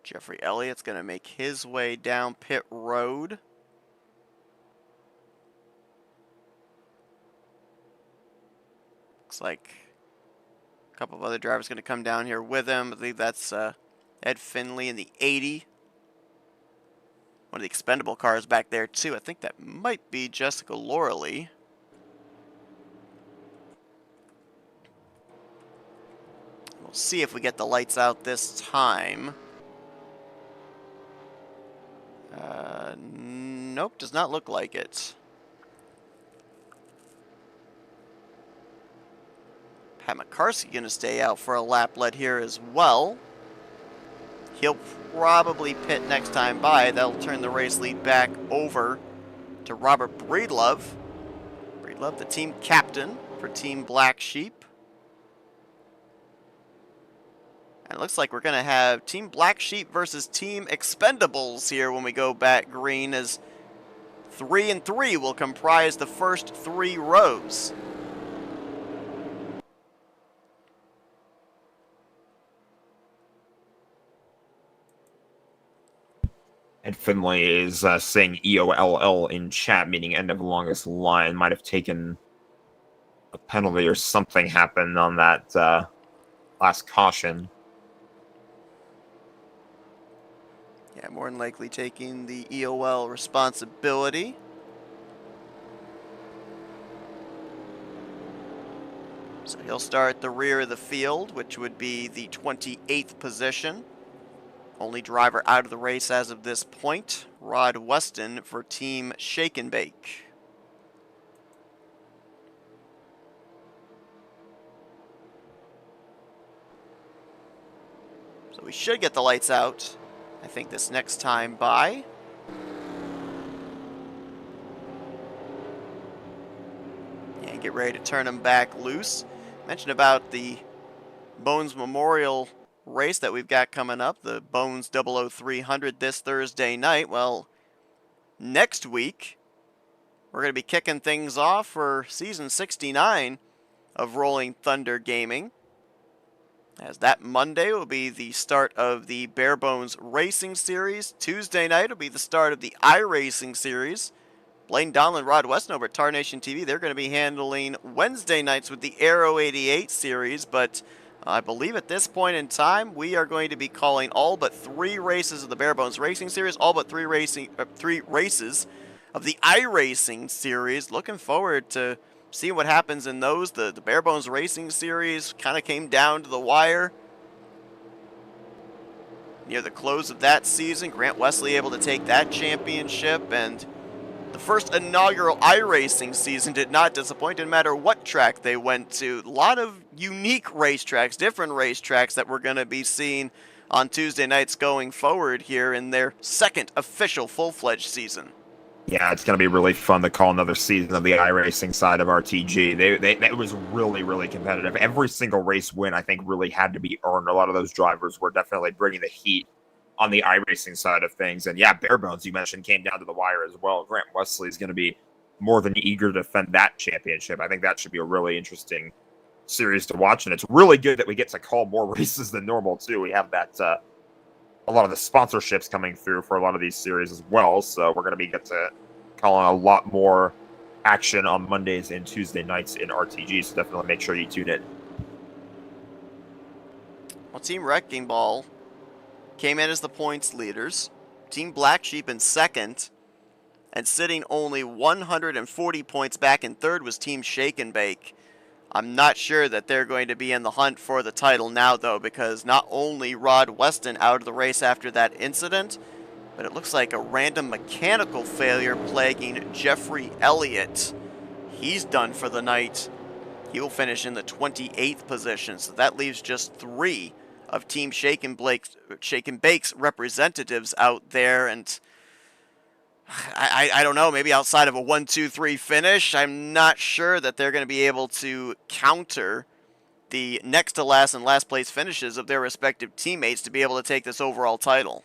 Jeffrey Elliott's going to make his way down pit road. Looks like a couple of other drivers going to come down here with him. I believe that's Ed Finley in the 80. One of the expendable cars back there too. I think that might be Jessica Loreley. We'll see if we get the lights out this time. Nope, does not look like it. Pat McCarthy going to stay out for a lap lead here as well. He'll probably pit next time by. That'll turn the race lead back over to Robert Breedlove. Breedlove, the team captain for Team Black Sheep. And it looks like we're going to have Team Black Sheep versus Team Expendables here when we go back green, as 3 and 3 will comprise the first 3 rows. And Finley is saying EOLL in chat, meaning end of longest line. Might have taken a penalty or something happened on that last caution. Yeah, more than likely taking the EOL responsibility. So he'll start at the rear of the field, which would be the 28th position. Only driver out of the race as of this point, Rod Weston for Team Shake and Bake. So we should get the lights out, I think, this next time by. And get ready to turn them back loose. Mentioned about the Bones Memorial race that we've got coming up, the Bones 00300 this Thursday night. Well, next week, we're going to be kicking things off for season 69 of Rolling Thunder Gaming, as that Monday will be the start of the Bare Bones Racing Series. Tuesday night will be the start of the iRacing Series. Blaine Donlin, Rod Weston over at Tar Nation TV, they're going to be handling Wednesday nights with the Aero 88 Series, but I believe at this point in time, we are going to be calling all but 3 races of the Bare Bones Racing Series, all but 3 races of the iRacing Series. Looking forward to seeing what happens in those. The Bare Bones Racing Series kind of came down to the wire near the close of that season. Grant Wesley able to take that championship, and the first inaugural iRacing season did not disappoint. Didn't matter what track they went to. A lot of unique racetracks, different racetracks that we're going to be seeing on Tuesday nights going forward here in their second official full-fledged season. Yeah, it's going to be really fun to call another season of the iRacing side of RTG. It was really, really competitive. Every single race win, I think, really had to be earned. A lot of those drivers were definitely bringing the heat on the iRacing side of things. And yeah, Bare Bones, you mentioned, came down to the wire as well. Grant Wesley is going to be more than eager to defend that championship. I think that should be a really interesting series to watch. And it's really good that we get to call more races than normal, too. We have that, a lot of the sponsorships coming through for a lot of these series as well. So we're going to get to calling a lot more action on Mondays and Tuesday nights in RTG, so definitely make sure you tune in. Well, Team Wrecking Ball came in as the points leaders. Team Black Sheep in second. And sitting only 140 points back in third was Team Shake and Bake. I'm not sure that they're going to be in the hunt for the title now, though, because not only Rod Weston out of the race after that incident, but it looks like a random mechanical failure plaguing Jeffrey Elliott. He's done for the night. He will finish in the 28th position, so that leaves just 3 of Team Shake and Bake's representatives out there, and I don't know, maybe outside of a 1-2-3 finish, I'm not sure that they're going to be able to counter the next to last and last place finishes of their respective teammates to be able to take this overall title.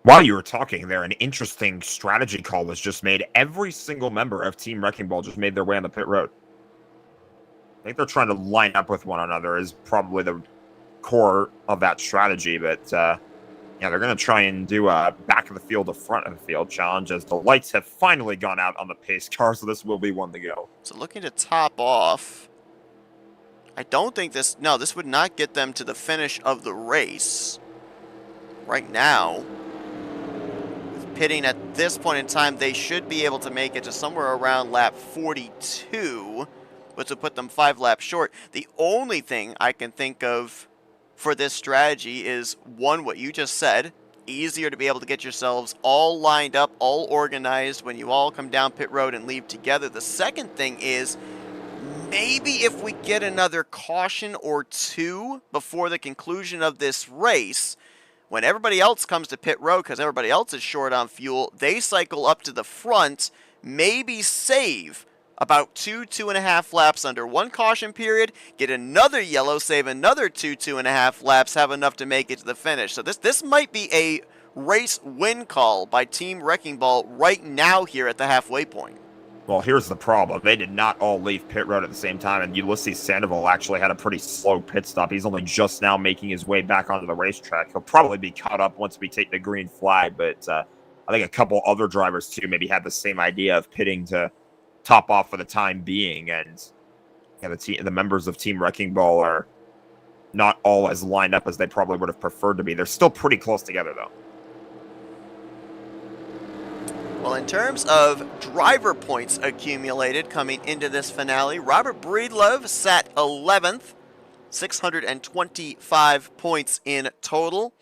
While you were talking there, an interesting strategy call was just made. Every single member of Team Wrecking Ball just made their way on the pit road. I think they're trying to line up with one another is probably the core of that strategy, but yeah, they're going to try and do a back of the field to front of the field challenge as the lights have finally gone out on the pace car, so this will be one to go. So looking to top off, I don't think this would not get them to the finish of the race. Right now, with pitting at this point in time, they should be able to make it to somewhere around lap 42, which would put them 5 laps short. The only thing I can think of for this strategy is, one, what you just said, easier to be able to get yourselves all lined up, all organized when you all come down pit road and leave together. The second thing is, maybe if we get another caution or 2 before the conclusion of this race, when everybody else comes to pit road because everybody else is short on fuel, they cycle up to the front, maybe save about 2.5 laps under one caution period, get another yellow, save another 2.5 laps, have enough to make it to the finish. So this might be a race win call by Team Wrecking Ball right now here at the halfway point. Well, here's the problem. They did not all leave pit road at the same time, and Ulysses Sandoval actually had a pretty slow pit stop. He's only just now making his way back onto the racetrack. He'll probably be caught up once we take the green flag, but I think a couple other drivers, too, maybe had the same idea of pitting to top off for the time being, and yeah, the members of Team Wrecking Ball are not all as lined up as they probably would have preferred to be. They're still pretty close together, though. Well, in terms of driver points accumulated coming into this finale, Robert Breedlove sat 11th, 625 points in total.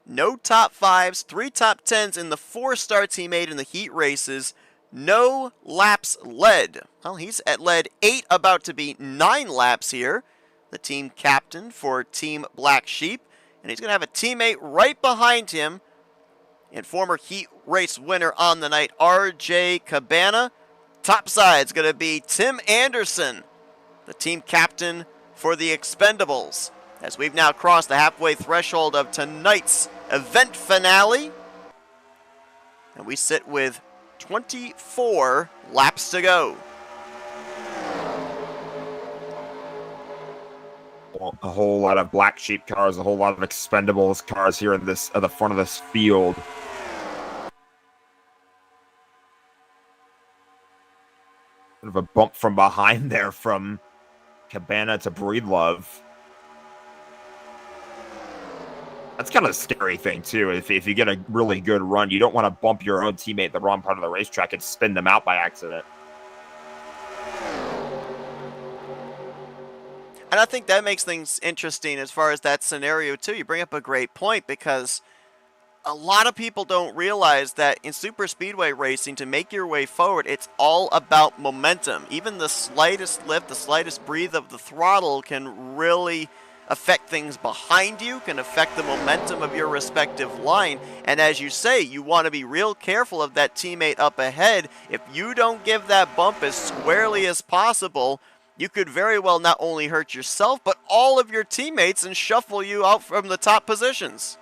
No top 5s, 3 top 10s in the 4 starts he made in the heat races. No laps led. Well, he's at led 8, about to be 9 laps here. The team captain for Team Black Sheep. And he's going to have a teammate right behind him, and former heat race winner on the night, R.J. Cabana. Topside's going to be Tim Anderson, the team captain for the Expendables, as we've now crossed the halfway threshold of tonight's event finale. And we sit with 24 laps to go. A whole lot of Black Sheep cars, a whole lot of Expendables cars here in this at the front of this field. Sort of a bump from behind there from Cabana to Breedlove. That's kind of a scary thing, too. If you get a really good run, you don't want to bump your own teammate the wrong part of the racetrack and spin them out by accident. And I think that makes things interesting as far as that scenario, too. You bring up a great point, because a lot of people don't realize that in super speedway racing, to make your way forward, it's all about momentum. Even the slightest lift, the slightest breathe of the throttle can really affect things behind you, can affect the momentum of your respective line. And as you say, you want to be real careful of that teammate up ahead. If you don't give that bump as squarely as possible, you could very well not only hurt yourself, but all of your teammates and shuffle you out from the top positions.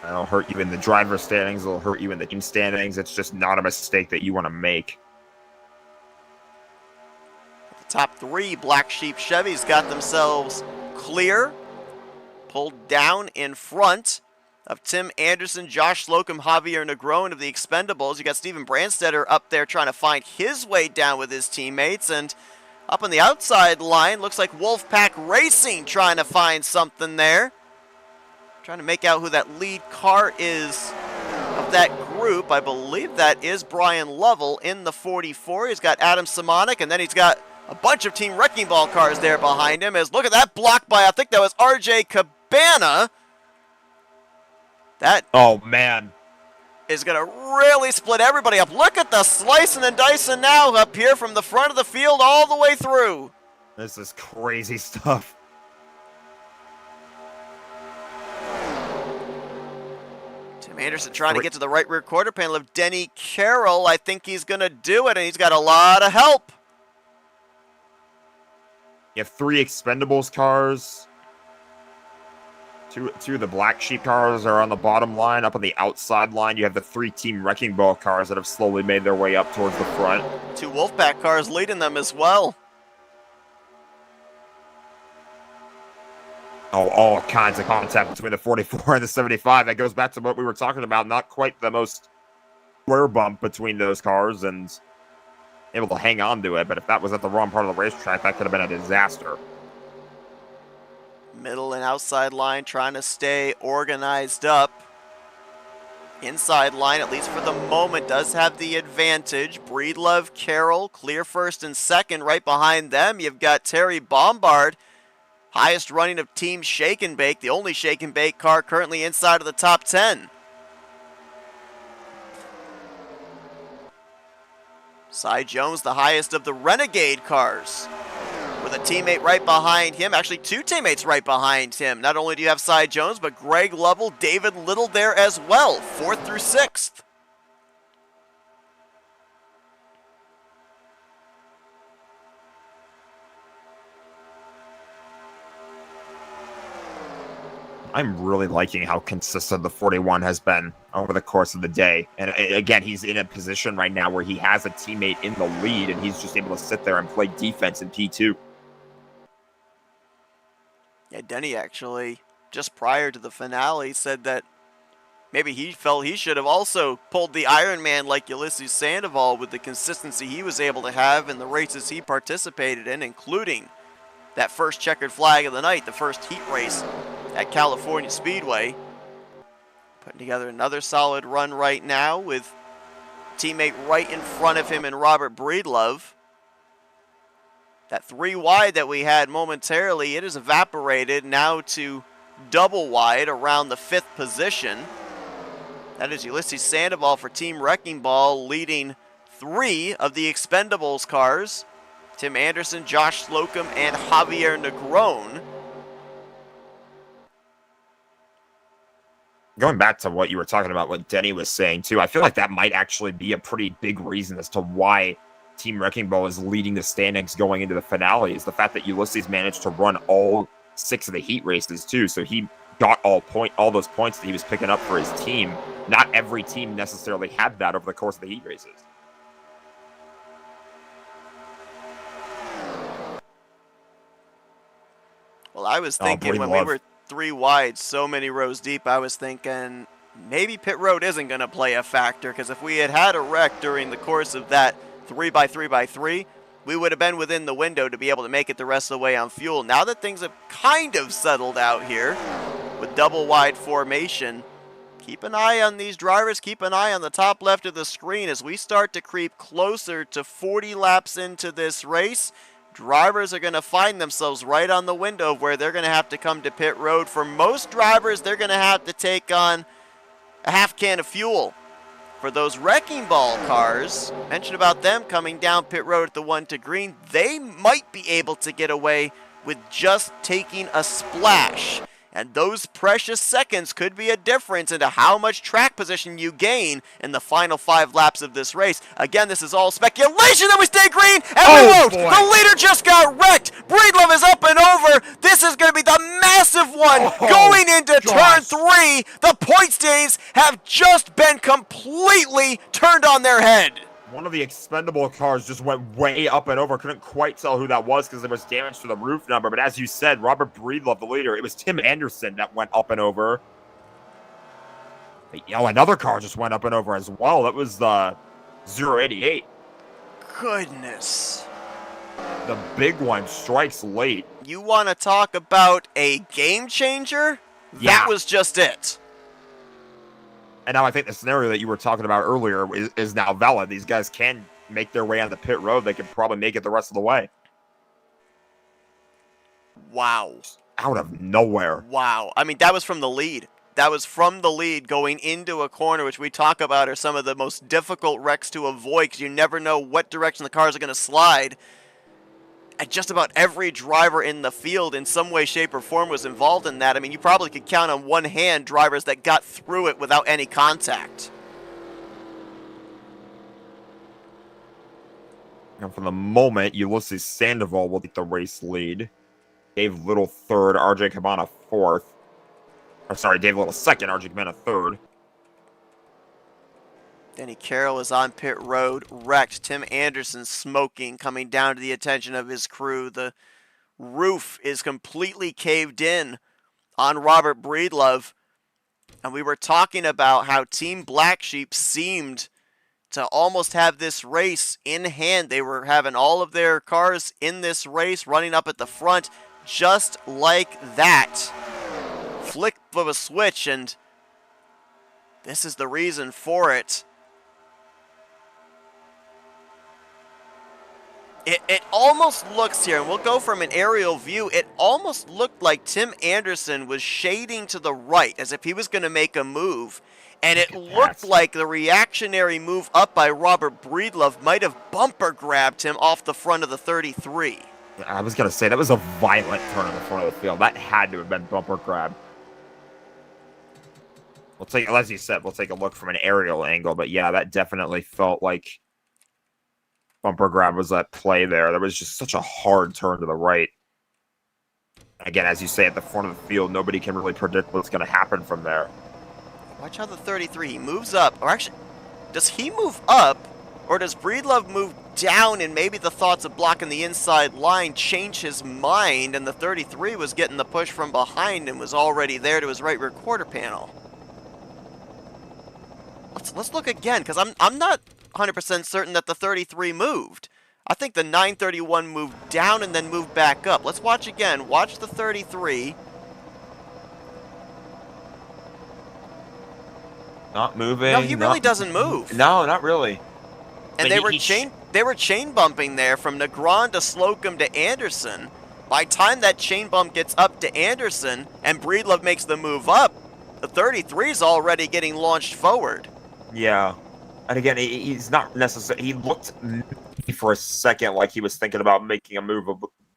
It'll hurt you in the driver's standings, it'll hurt you in the team standings. It's just not a mistake that you want to make. The top 3 Black Sheep Chevys got themselves clear, pulled down in front, of Tim Anderson, Josh Slocum, Javier Negron of the Expendables. You got Steven Brandstetter up there trying to find his way down with his teammates. And up on the outside line, looks like Wolfpack Racing trying to find something there. Trying to make out who that lead car is of that group. I believe that is Brian Lovell in the 44. He's got Adam Simonik, and then he's got a bunch of Team Wrecking Ball cars there behind him. As look at that block by, I think that was RJ Cabana. That Oh, man. is going to really split everybody up. Look at the slicing and dicing now up here from the front of the field all the way through. This is crazy stuff. Tim Anderson trying to get to the right rear quarter panel of Denny Carroll. I think he's going to do it, and he's got a lot of help. You have 3 Expendables cars. Two of the Black Sheep cars are on the bottom line. Up on the outside line, you have the 3 Team Wrecking Ball cars that have slowly made their way up towards the front. 2 Wolfpack cars leading them as well. Oh, all kinds of contact between the 44 and the 75. That goes back to what we were talking about. Not quite the most square bump between those cars and able to hang on to it. But if that was at the wrong part of the racetrack, that could have been a disaster. Middle and outside line trying to stay organized up. Inside line, at least for the moment, does have the advantage. Breedlove, Carroll, clear first and second. Right behind them, you've got Terry Bombard. Highest running of Team Shake and Bake, the only Shake and Bake car currently inside of the top 10. Cy Jones, the highest of the Renegade cars, with a teammate right behind him. Actually, 2 teammates right behind him. Not only do you have Cy Jones, but Greg Lovell, David Little there as well, 4th through 6th. I'm really liking how consistent the 41 has been over the course of the day. And again, he's in a position right now where he has a teammate in the lead, and he's just able to sit there and play defense in P2. Yeah, Denny actually, just prior to the finale, said that maybe he felt he should have also pulled the Iron Man like Ulysses Sandoval with the consistency he was able to have in the races he participated in, including that first checkered flag of the night, the first heat race at California Speedway. Putting together another solid run right now with teammate right in front of him in Robert Breedlove. That 3 wide that we had momentarily, it has evaporated now to double wide around the 5th position. That is Ulysses Sandoval for Team Wrecking Ball, leading 3 of the Expendables cars. Tim Anderson, Josh Slocum, and Javier Negron. Going back to what you were talking about, what Denny was saying too, I feel like that might actually be a pretty big reason as to why Team Wrecking Ball is leading the standings going into the finale, is the fact that Ulysses managed to run all 6 of the heat races too. So he got all those points that he was picking up for his team. Not every team necessarily had that over the course of the heat races. Well, I was thinking when we were 3 wide, so many rows deep, I was thinking maybe pit road isn't going to play a factor, because if we had had a wreck during the course of that 3x3x3, we would have been within the window to be able to make it the rest of the way on fuel. Now that things have kind of settled out here with double wide formation, keep an eye on these drivers, keep an eye on the top left of the screen as we start to creep closer to 40 laps into this race. Drivers are going to find themselves right on the window of where they're going to have to come to pit road. For most drivers, they're going to have to take on a half can of fuel. For those Wrecking Ball cars, mentioned about them coming down pit road at the 1 to green, they might be able to get away with just taking a splash. And those precious seconds could be a difference into how much track position you gain in the final 5 laps of this race. Again, this is all speculation that we stay green, and we won't. Boy. The leader just got wrecked. Breedlove is up and over. This is going to be the massive one going into turn 3. The point standings have just been completely turned on their head. One of the expendable cars just went way up and over. Couldn't quite tell who that was because there was damage to the roof number. But as you said, Robert Breedlove, the leader, it was Tim Anderson that went up and over. Oh, another car just went up and over as well. That was the 088. Goodness. The big one strikes late. You want to talk about a game changer? Yeah. That was just it. And now I think the scenario that you were talking about earlier is now valid. These guys can make their way on the pit road. They could probably make it the rest of the way. Wow. Out of nowhere. Wow. I mean, that was from the lead. That was from the lead going into a corner, which we talk about are some of the most difficult wrecks to avoid because you never know what direction the cars are going to slide. And just about every driver in the field in some way, shape, or form was involved in that. I mean, you probably could count on one hand drivers that got through it without any contact. And for the moment, Ulysses Sandoval will take the race lead. Dave Little third, RJ Cabana fourth. Or sorry, Dave Little second, RJ Cabana third. Denny Carroll is on pit road, wrecked. Tim Anderson smoking, coming down to the attention of his crew. The roof is completely caved in on Robert Breedlove. And we were talking about how Team Black Sheep seemed to almost have this race in hand. They were having all of their cars in this race, running up at the front, just like that. Flick of a switch, and this is the reason for it. It almost looks here, and we'll go from an aerial view, it almost looked like Tim Anderson was shading to the right as if he was going to make a move. And it looked like the reactionary move up by Robert Breedlove might have bumper grabbed him off the front of the 33. I was going to say, that was a violent turn in the front of the field. That had to have been bumper grab. We'll take, as you said, we'll take a look from an aerial angle. But yeah, that definitely felt like bumper grab was at play there. There was just such a hard turn to the right. Again, as you say, at the front of the field, nobody can really predict what's going to happen from there. Watch how the 33, he moves up. Or actually, does he move up? Or does Breedlove move down and maybe the thoughts of blocking the inside line change his mind and the 33 was getting the push from behind and was already there to his right rear quarter panel? Let's look again, because I'm not 100% certain that the 33 moved. I think the 931 moved down and then moved back up. Let's watch again. Watch the 33. Not moving. No, he really doesn't move. No, not really. And they were chain bumping there from Negron to Slocum to Anderson. By the time that chain bump gets up to Anderson and Breedlove makes the move up, the 33 is already getting launched forward. Yeah. And again, he's not necessarily... He looked for a second like he was thinking about making a move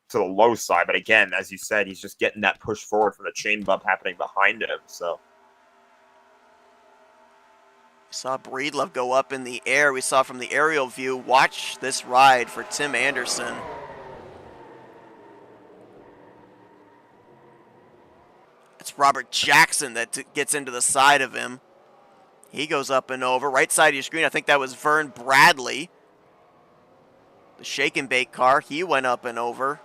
to the low side. But again, as you said, he's just getting that push forward from the chain bump happening behind him. So We saw Breedlove go up in the air. We saw from the aerial view. Watch this ride for Tim Anderson. It's Robert Jackson that gets into the side of him. He goes up and over. Right side of your screen, I think that was Vern Bradley. The shake and bake car, he went up and over.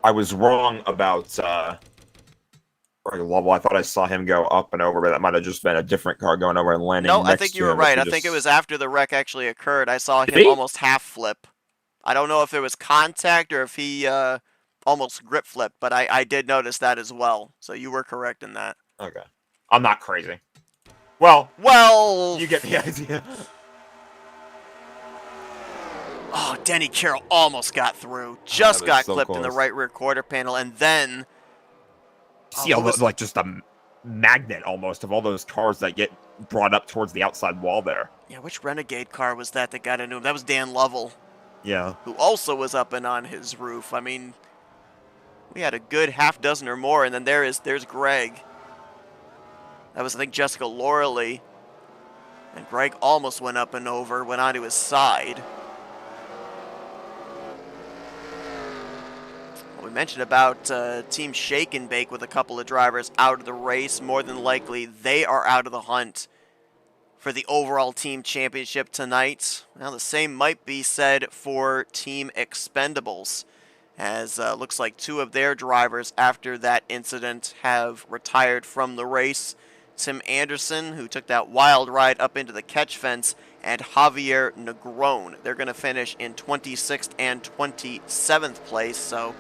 I was wrong about Level. I thought I saw him go up and over, but that might have just been a different car going over and landing. No, next I think to you were him. right. I think it was after the wreck actually occurred. I saw him he? almost half flip. I don't know if it was contact or if he almost grip flipped, but I did notice that as well. So you were correct in that. Okay. I'm not crazy. Well, you get the idea. Oh, Denny Carroll almost got through. Just got so clipped in the close. right rear quarter panel, and then... See, like just a magnet almost of all those cars that get brought up towards the outside wall there. Yeah, which Renegade car was that got into him? That was Dan Lovell, Yeah. who also was up and on his roof. I mean, we had a good half dozen or more, and then there's Greg. That was, I think, Jessica Loreley. And Greg almost went up and over, went onto his side. We mentioned about Team Shake and Bake with a couple of drivers out of the race. More than likely, they are out of the hunt for the overall team championship tonight. Now, the same might be said for Team Expendables. as looks like 2 of their drivers after that incident have retired from the race. Tim Anderson, who took that wild ride up into the catch fence, and Javier Negron. They're going to finish in 26th and 27th place, so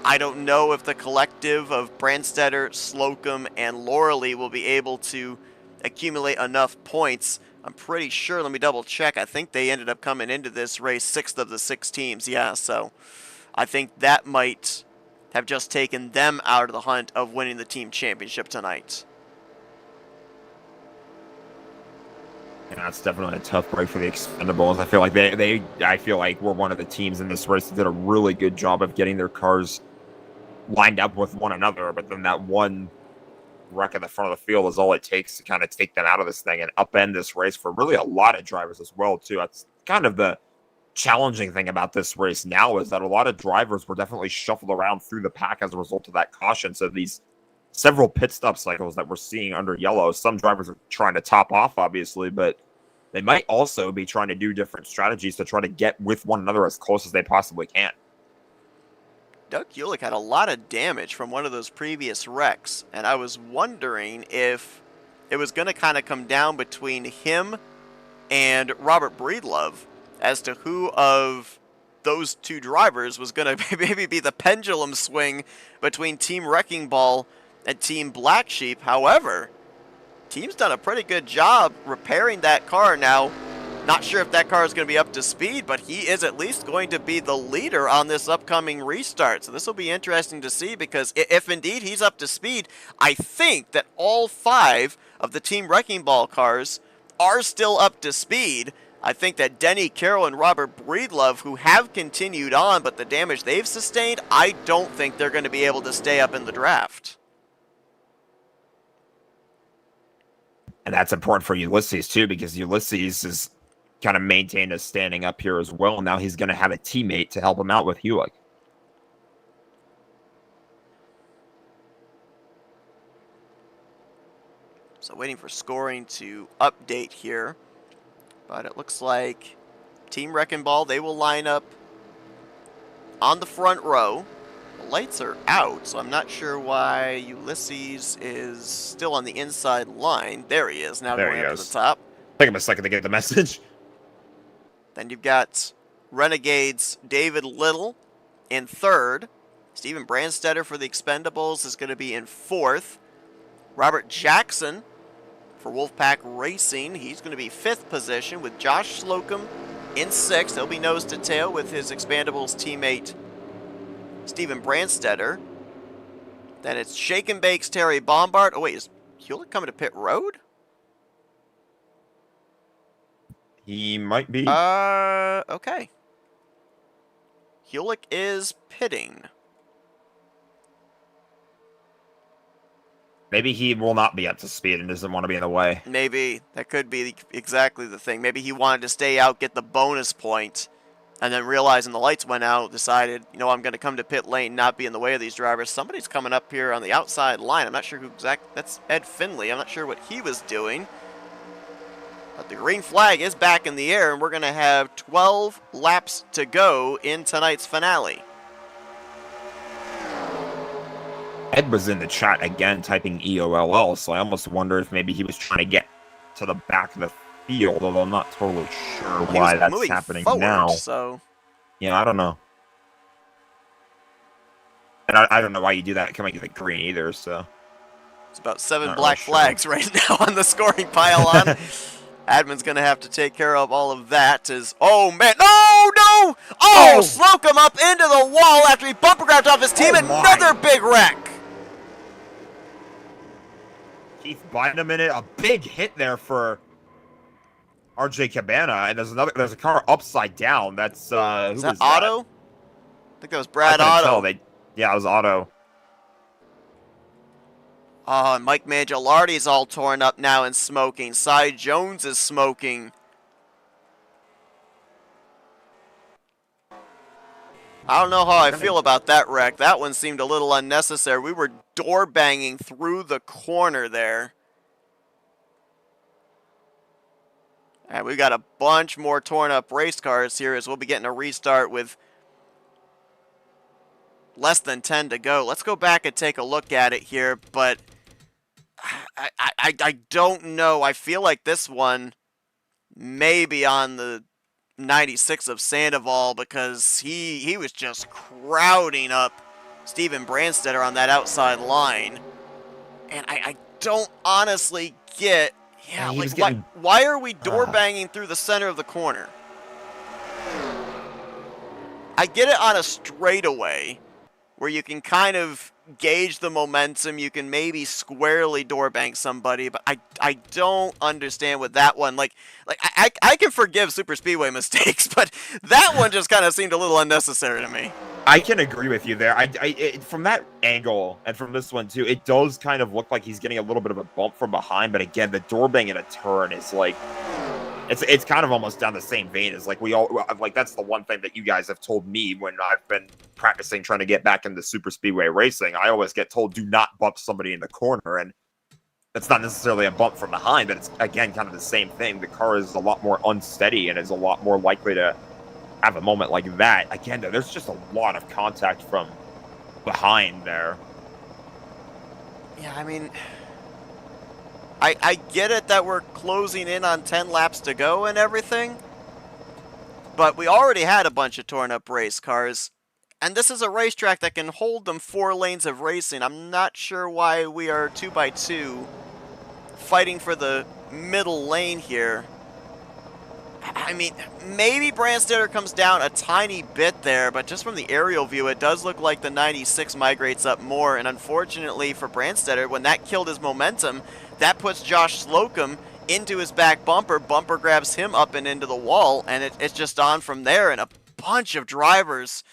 I don't know if the collective of Brandstetter, Slocum, and Lauralee will be able to accumulate enough points. I'm pretty sure, let me double check, I think they ended up coming into this race 6th of the 6 teams, yeah, so I think that might have just taken them out of the hunt of winning the team championship tonight. Yeah, it's definitely a tough break for the Expendables. I feel like I feel like we're one of the teams in this race that did a really good job of getting their cars lined up with one another, but then that one wreck in the front of the field is all it takes to kind of take them out of this thing and upend this race for really a lot of drivers as well, too. That's kind of the challenging thing about this race now, is that a lot of drivers were definitely shuffled around through the pack as a result of that caution. So these several pit stop cycles that we're seeing under yellow, some drivers are trying to top off, obviously, but they might also be trying to do different strategies to try to get with one another as close as they possibly can. Doug Hewlick had a lot of damage from one of those previous wrecks, and I was wondering if it was going to kind of come down between him and Robert Breedlove as to who of those 2 drivers was going to maybe be the pendulum swing between Team Wrecking Ball and Team Black Sheep. However, team's done a pretty good job repairing that car. Now, not sure if that car is going to be up to speed, but he is at least going to be the leader on this upcoming restart. So this will be interesting to see, because if indeed he's up to speed, I think that all 5 of the Team Wrecking Ball cars are still up to speed. I think that Denny Carroll and Robert Breedlove, who have continued on, but the damage they've sustained, I don't think they're going to be able to stay up in the draft. And that's important for Ulysses, too, because Ulysses is kind of maintained as standing up here as well. Now he's going to have a teammate to help him out with Hewlick. So waiting for scoring to update here. But it looks like Team Wrecking Ball, they will line up on the front row. The lights are out, so I'm not sure why Ulysses is still on the inside line. There he is, now going up to the top. Take him a second to get the message. Then you've got Renegades David Little in 3rd. Stephen Brandstetter for the Expendables is going to be in 4th. Robert Jackson for Wolfpack Racing, he's going to be 5th position, with Josh Slocum in 6th. He'll be nose to tail with his Expendables teammate Stephen Brandstetter. Then it's Shake and Bake's Terry Bombard. Oh wait, is Hewlick coming to pit road? He might be. Okay. Hewlick is pitting. Maybe he will not be up to speed and doesn't want to be in the way. Maybe. That could be exactly the thing. Maybe he wanted to stay out, get the bonus point, and then realizing the lights went out, decided, you know, I'm going to come to pit lane, not be in the way of these drivers. Somebody's coming up here on the outside line. I'm not sure who exactly. That's Ed Finley. I'm not sure what he was doing. But the green flag is back in the air, and we're going to have 12 laps to go in tonight's finale. Ed was in the chat again typing EOLL, so I almost wonder if maybe he was trying to get to the back of the field, although I'm not totally sure why that's happening forward, now. So. Yeah, I don't know. And I don't know why you do that coming to the green either, so. It's about 7 Not black really flags right now on the scoring pylon. Admin's going to have to take care of all of that. Oh, man. No! Oh, Slocum up into the wall after he bumper grabbed off his team. Another big wreck. Keith Bynum in it. A big hit there for RJ Cabana. And there's a car upside down. That's, who was that? Otto? I think that was Brad Otto. Yeah, it was Otto. Oh, and Mike Mangialardi's all torn up now and smoking. Cy Jones is smoking. I don't know how I feel about that wreck. That one seemed a little unnecessary. We were door banging through the corner there. And we got a bunch more torn up race cars here, as we'll be getting a restart with less than 10 to go. Let's go back and take a look at it here, but I don't know. I feel like this one may be on the 96 of Sandoval because he was just crowding up Steven Brandstetter on that outside line. And I don't honestly get, Yeah, he like, was getting- why are we door banging through the center of the corner? I get it on a straightaway where you can kind of gauge the momentum. You can maybe squarely door bank somebody, but I don't understand with that one. Like I can forgive super speedway mistakes, but that one just kind of seemed a little unnecessary to me. I can agree with you there. From that angle and from this one too, it does kind of look like he's getting a little bit of a bump from behind. But again, the door bang in a turn is like, it's kind of almost down the same vein as like that's the one thing that you guys have told me when I've been practicing trying to get back into super speedway racing. I always get told do not bump somebody in the corner, and that's not necessarily a bump from behind, but it's again kind of the same thing. The car is a lot more unsteady and is a lot more likely to have a moment like that. Again, though, there's just a lot of contact from behind there. Yeah, I mean, I get it that we're closing in on 10 laps to go and everything, but we already had a bunch of torn up race cars, and this is a racetrack that can hold them 4 lanes of racing. I'm not sure why we are 2x2 fighting for the middle lane here. I mean, maybe Brandstetter comes down a tiny bit there, but just from the aerial view, it does look like the 96 migrates up more, and unfortunately for Brandstetter, when that killed his momentum, that puts Josh Slocum into his back bumper. Bumper grabs him up and into the wall, and it's just on from there, and a bunch of drivers,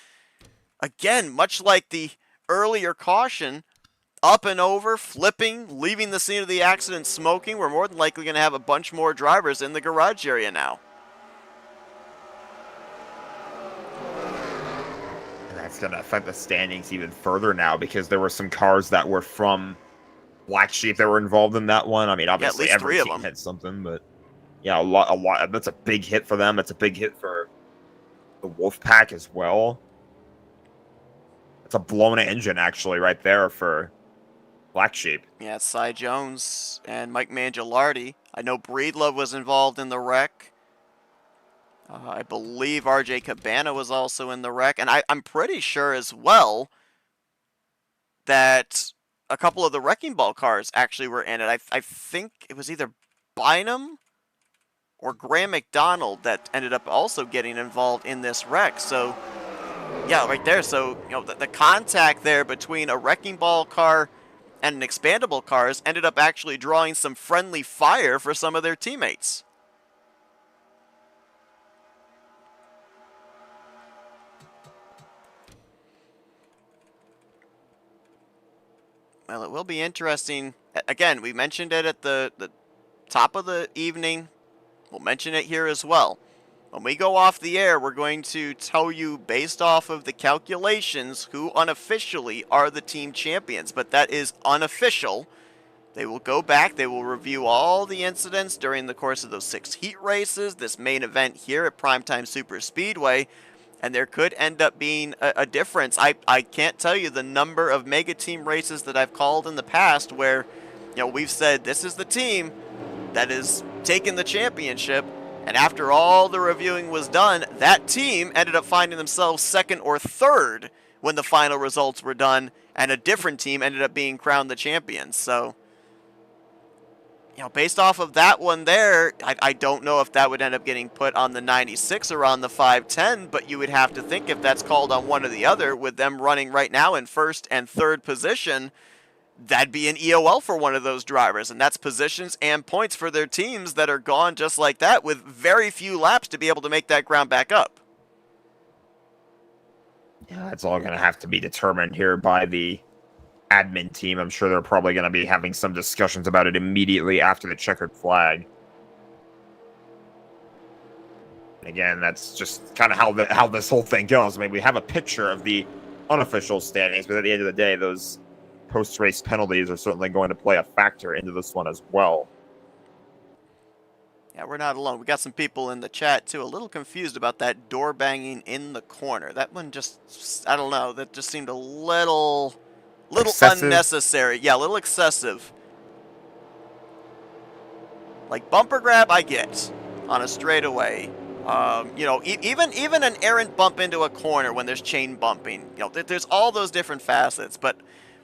again, much like the earlier caution, up and over, flipping, leaving the scene of the accident smoking. We're more than likely going to have a bunch more drivers in the garage area now. That's going to affect the standings even further now because there were some cars that were from Black Sheep that were involved in that one. I mean, obviously at least 3 every of team them had something, but yeah, a lot. That's a big hit for them. That's a big hit for the Wolfpack as well. It's a blown engine actually right there for Black Sheep. Yeah, it's Cy Jones and Mike Mangialardi. I know Breedlove was involved in the wreck. I believe RJ Cabana was also in the wreck. And I'm pretty sure as well that a couple of the Wrecking Ball cars actually were in it. I think it was either Bynum or Graham McDonald that ended up also getting involved in this wreck. So, yeah, right there. So, you know, the contact there between a Wrecking Ball car and an expandable cars ended up actually drawing some friendly fire for some of their teammates. Well, it will be interesting. Again, we mentioned it at the top of the evening. We'll mention it here as well. When we go off the air, we're going to tell you, based off of the calculations, who unofficially are the team champions. But that is unofficial. They will go back. They will review all the incidents during the course of those 6 heat races, this main event here at Primetime Super Speedway. And there could end up being a difference. I can't tell you the number of mega team races that I've called in the past where, you know, we've said this is the team that is taking the championship. And after all the reviewing was done, that team ended up finding themselves 2nd or 3rd when the final results were done. And a different team ended up being crowned the champion. So, you know, based off of that one there, I don't know if that would end up getting put on the 96 or on the 510, but you would have to think if that's called on one or the other, with them running right now in 1st and 3rd position, that'd be an EOL for one of those drivers, and that's positions and points for their teams that are gone just like that with very few laps to be able to make that ground back up. Yeah, it's all going to have to be determined here by the admin team. I'm sure they're probably going to be having some discussions about it immediately after the checkered flag. Again, that's just kind of how this whole thing goes. I mean, we have a picture of the unofficial standings, but at the end of the day, those post-race penalties are certainly going to play a factor into this one as well. Yeah, we're not alone. We got some people in the chat, too, a little confused about that door banging in the corner. That one just, I don't know, that just seemed a little Excessive? unnecessary. Yeah, a little excessive. Like, bumper grab, I get on a straightaway. You know, even an errant bump into a corner when there's chain bumping. You know, there's all those different facets, but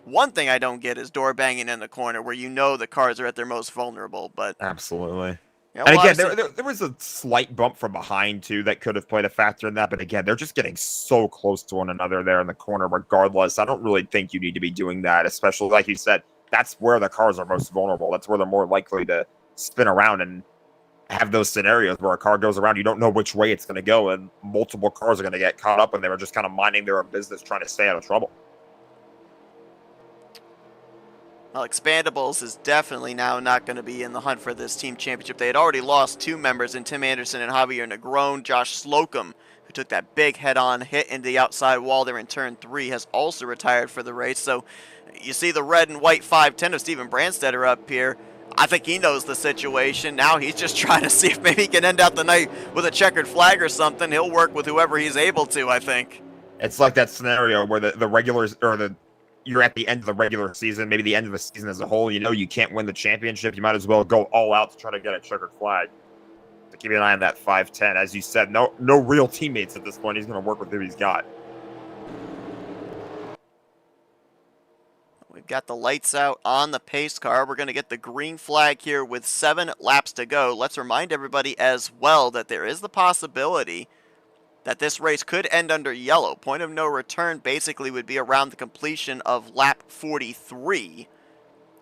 one thing I don't get is door banging in the corner where you know the cars are at their most vulnerable, but... Absolutely. Yeah, And well, again, obviously- there was a slight bump from behind, too, that could have played a factor in that. But again, they're just getting so close to one another there in the corner regardless. I don't really think you need to be doing that, especially, like you said, that's where the cars are most vulnerable. That's where they're more likely to spin around and have those scenarios where a car goes around. You don't know which way it's going to go, and multiple cars are going to get caught up, and they were just kind of minding their own business, trying to stay out of trouble. Well, Expandables is definitely now not going to be in the hunt for this team championship. They had already lost 2 members in Tim Anderson and Javier Negron. Josh Slocum, who took that big head-on hit into the outside wall there in turn 3, has also retired for the race. So you see the red and white 510 of Steven Brandstetter up here. I think he knows the situation. Now he's just trying to see if maybe he can end out the night with a checkered flag or something. He'll work with whoever he's able to, I think. It's like that scenario where the regulars, or you're at the end of the regular season, maybe the end of the season as a whole, you know you can't win the championship. You might as well go all out to try to get a checkered flag. So keep an eye on that 510. As you said, no real teammates at this point. He's going to work with who he's got. We've got the lights out on the pace car. We're going to get the green flag here with 7 laps to go. Let's remind everybody as well that there is the possibility that this race could end under yellow. Point of no return basically would be around the completion of lap 43.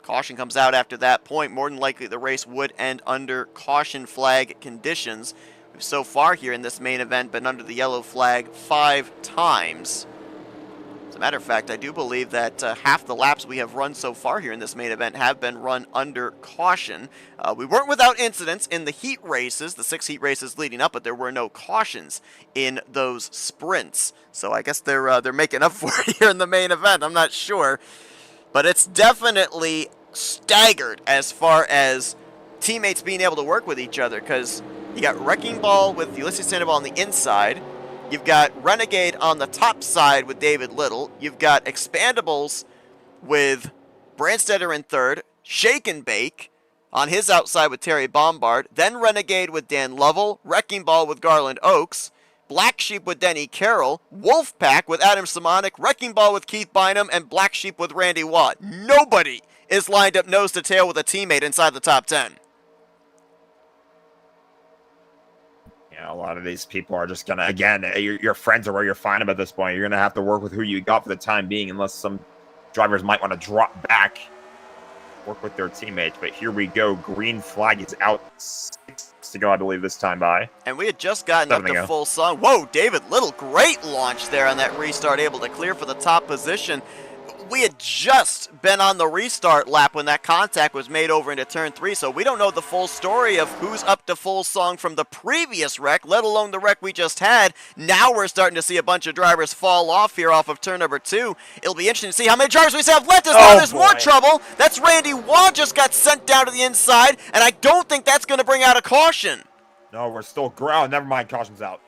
Caution comes out after that point. More than likely the race would end under caution flag conditions. We've so far here in this main event been under the yellow flag 5 times. As a matter of fact, I do believe that half the laps we have run so far here in this main event have been run under caution. We weren't without incidents in the heat races, the 6 heat races leading up, but there were no cautions in those sprints. So I guess they're making up for it here in the main event. I'm not sure, but it's definitely staggered as far as teammates being able to work with each other, because you got Wrecking Ball with Ulysses Sandoval on the inside. You've got Renegade on the top side with David Little. You've got Expandables with Brandstetter in third. Shake and Bake on his outside with Terry Bombard. Then Renegade with Dan Lovell. Wrecking Ball with Garland Oakes. Black Sheep with Denny Carroll. Wolfpack with Adam Simonik. Wrecking Ball with Keith Bynum. And Black Sheep with Randy Watt. Nobody is lined up nose to tail with a teammate inside the top 10. A lot of these people are just going to, again, your friends are where you're fine at this point. You're going to have to work with who you got for the time being, unless some drivers might want to drop back, work with their teammates. But here we go. Green flag is out. 6 to go, I believe, this time by. And we had just gotten up to full song. Whoa, David Little, great launch there on that restart, able to clear for the top position. We had just been on the restart lap when that contact was made over into turn 3, so we don't know the full story of who's up to full song from the previous wreck, let alone the wreck we just had. Now we're starting to see a bunch of drivers fall off here off of turn number 2. It'll be interesting to see how many drivers we have left. Now there's more trouble. That's Randy Watt just got sent down to the inside, and I don't think that's going to bring out a caution. No, we're still ground. Never mind, caution's out.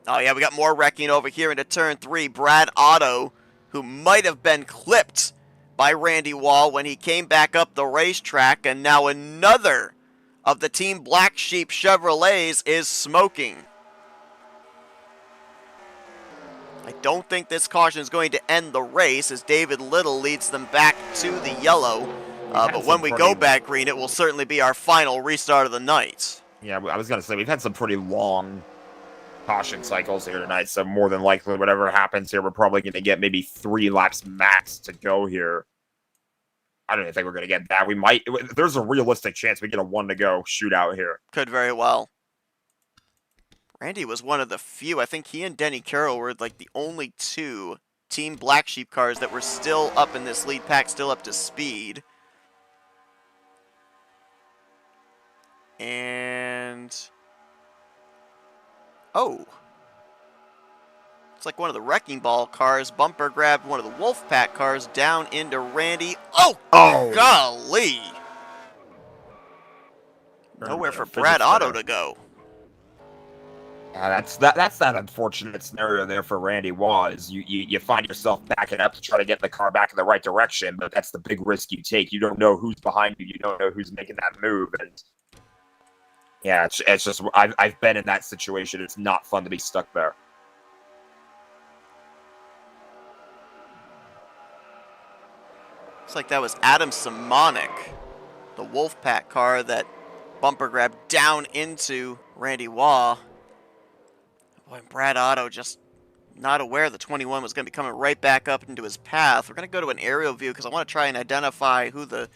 Oh, yeah, we got more wrecking over here into turn 3. Brad Otto, who might have been clipped by Randy Wall when he came back up the racetrack, and now another of the Team Black Sheep Chevrolets is smoking. I don't think this caution is going to end the race, as David Little leads them back to the yellow. But when we go back green, it will certainly be our final restart of the night. Yeah, I was going to say, we've had some pretty long caution cycles here tonight, so more than likely whatever happens here, we're probably going to get maybe 3 laps max to go here. I don't even think we're going to get that. We might, there's a realistic chance we get a 1 to go shootout here. Could very well. Randy was one of the few. I think he and Denny Carroll were like the only 2 Team Black Sheep cars that were still up in this lead pack, still up to speed. And oh, it's like one of the Wrecking Ball cars bumper grabbed one of the Wolfpack cars down into Randy. Oh, golly. Nowhere for physics Brad Otto there. to go. That's that unfortunate scenario there for Randy Waugh is you find yourself backing up to try to get the car back in the right direction, but that's the big risk you take. You don't know who's behind you. You don't know who's making that move, and yeah, it's just I've been in that situation. It's not fun to be stuck there. Looks like that was Adam Simonik, the Wolfpack car that bumper grabbed down into Randy Waugh. Boy, Brad Otto just not aware the 21 was going to be coming right back up into his path. We're going to go to an aerial view because I want to try and identify who the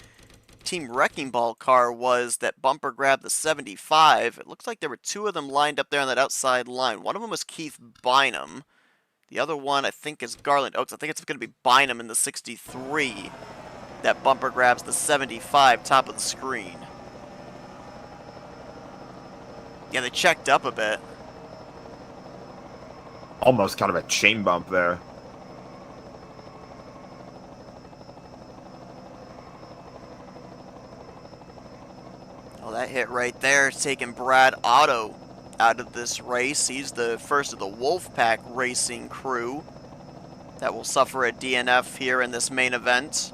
Team Wrecking Ball car was that bumper grabbed the 75. It looks like there were two of them lined up there on that outside line. One of them was Keith Bynum. The other one, I think, is Garland Oaks. I think it's going to be Bynum in the 63 that bumper grabs the 75 top of the screen. Yeah, they checked up a bit. Almost kind of a chain bump there. Oh, that hit right there is taking Brad Otto out of this race. He's the first of the Wolfpack Racing crew that will suffer a DNF here in this main event.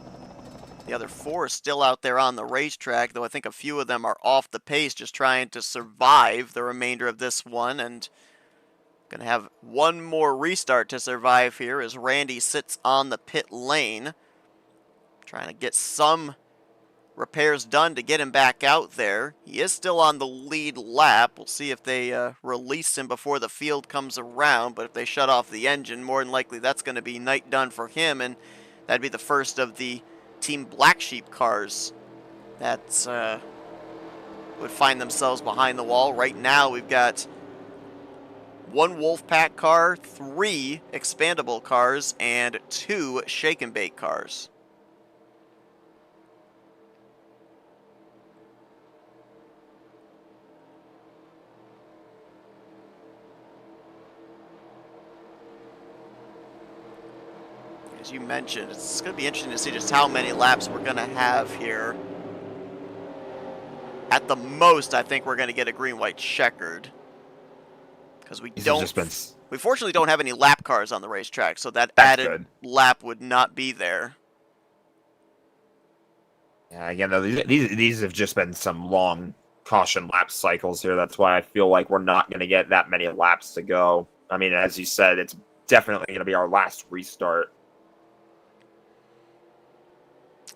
The other four are still out there on the racetrack, though I think a few of them are off the pace, just trying to survive the remainder of this one, and going to have one more restart to survive here as Randy sits on the pit lane, trying to get some repairs done to get him back out there. He is still on the lead lap. We'll see if they release him before the field comes around, but if they shut off the engine, more than likely that's going to be night done for him, and that'd be the first of the Team Black Sheep cars that would find themselves behind the wall. Right now we've got one Wolfpack car, 3 expandable cars, and 2 shake and bake cars. As you mentioned, it's going to be interesting to see just how many laps we're going to have here. At the most, I think we're going to get a green-white checkered. Because we fortunately don't have any lap cars on the racetrack, so that's added good. Lap would not be there. Yeah, again, though, these have just been some long caution lap cycles here. That's why I feel like we're not going to get that many laps to go. I mean, as you said, it's definitely going to be our last restart.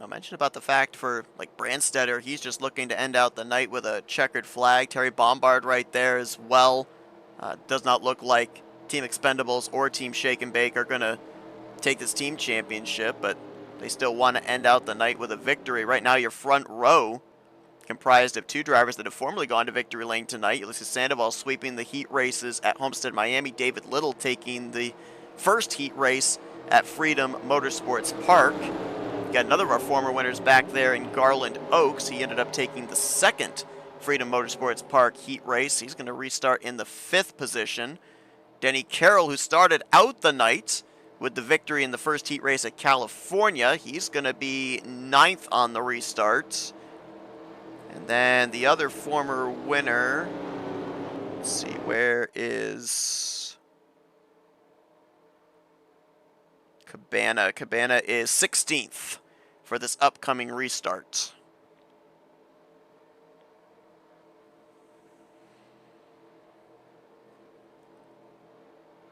I mentioned about the fact for like Brandstetter, he's just looking to end out the night with a checkered flag. Terry Bombard right there as well. Does not look like Team Expendables or Team Shake and Bake are going to take this team championship, but they still want to end out the night with a victory. Right now, your front row, comprised of 2 drivers that have formerly gone to victory lane tonight. Ulysses Sandoval sweeping the heat races at Homestead, Miami. David Little taking the first heat race at Freedom Motorsports Park. Got another of our former winners back there in Garland Oaks. He ended up taking the second Freedom Motorsports Park heat race. He's going to restart in the 5th position. Denny Carroll, who started out the night with the victory in the first heat race at California, he's going to be 9th on the restart. And then the other former winner, let's see, where is Cabana? Cabana is 16th for this upcoming restart.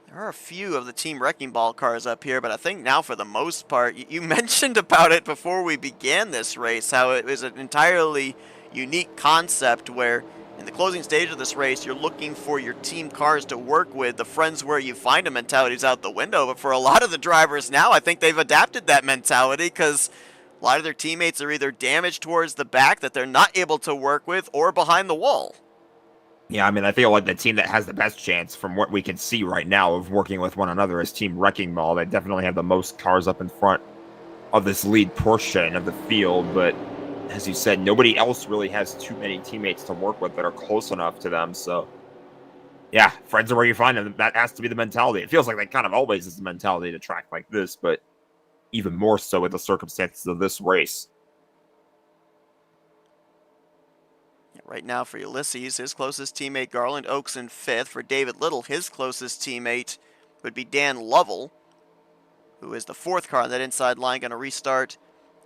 There are a few of the Team Wrecking Ball cars up here, but I think now for the most part, you mentioned about it before we began this race, how it was an entirely unique concept where in the closing stage of this race, you're looking for your team cars to work with. The friends where you find them mentality's out the window, but for a lot of the drivers now, I think they've adapted that mentality because a lot of their teammates are either damaged towards the back that they're not able to work with or behind the wall. Yeah, I mean, I feel like the team that has the best chance from what we can see right now of working with one another is Team Wrecking Ball. They definitely have the most cars up in front of this lead portion of the field, but as you said, nobody else really has too many teammates to work with that are close enough to them, so yeah, friends are where you find them. That has to be the mentality. It feels like that kind of always is the mentality at a track like this, but even more so with the circumstances of this race. Right now for Ulysses, his closest teammate Garland Oaks in 5th. For David Little, his closest teammate would be Dan Lovell, who is the 4th car on that inside line, going to restart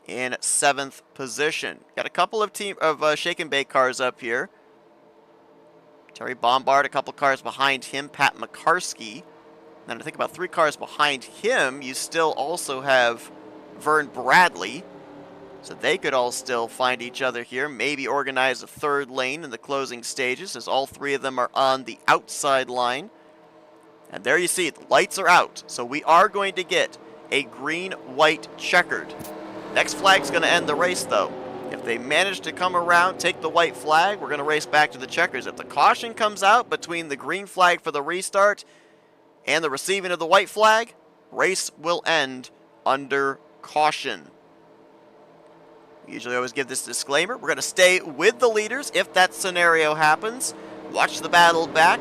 in 7th position. Got a couple of shake and bake cars up here. Terry Bombard, a couple cars behind him, Pat McCarskey. Then I think about 3 cars behind him, you still also have Vern Bradley. So they could all still find each other here, maybe organize a 3rd lane in the closing stages, as all 3 of them are on the outside line. And there you see, the lights are out. So we are going to get a green, white, checkered. Next flag's going to end the race, though. If they manage to come around, take the white flag, we're going to race back to the checkers. If the caution comes out between the green flag for the restart and the receiving of the white flag, race will end under caution. We usually always give this disclaimer. We're going to stay with the leaders if that scenario happens. Watch the battle back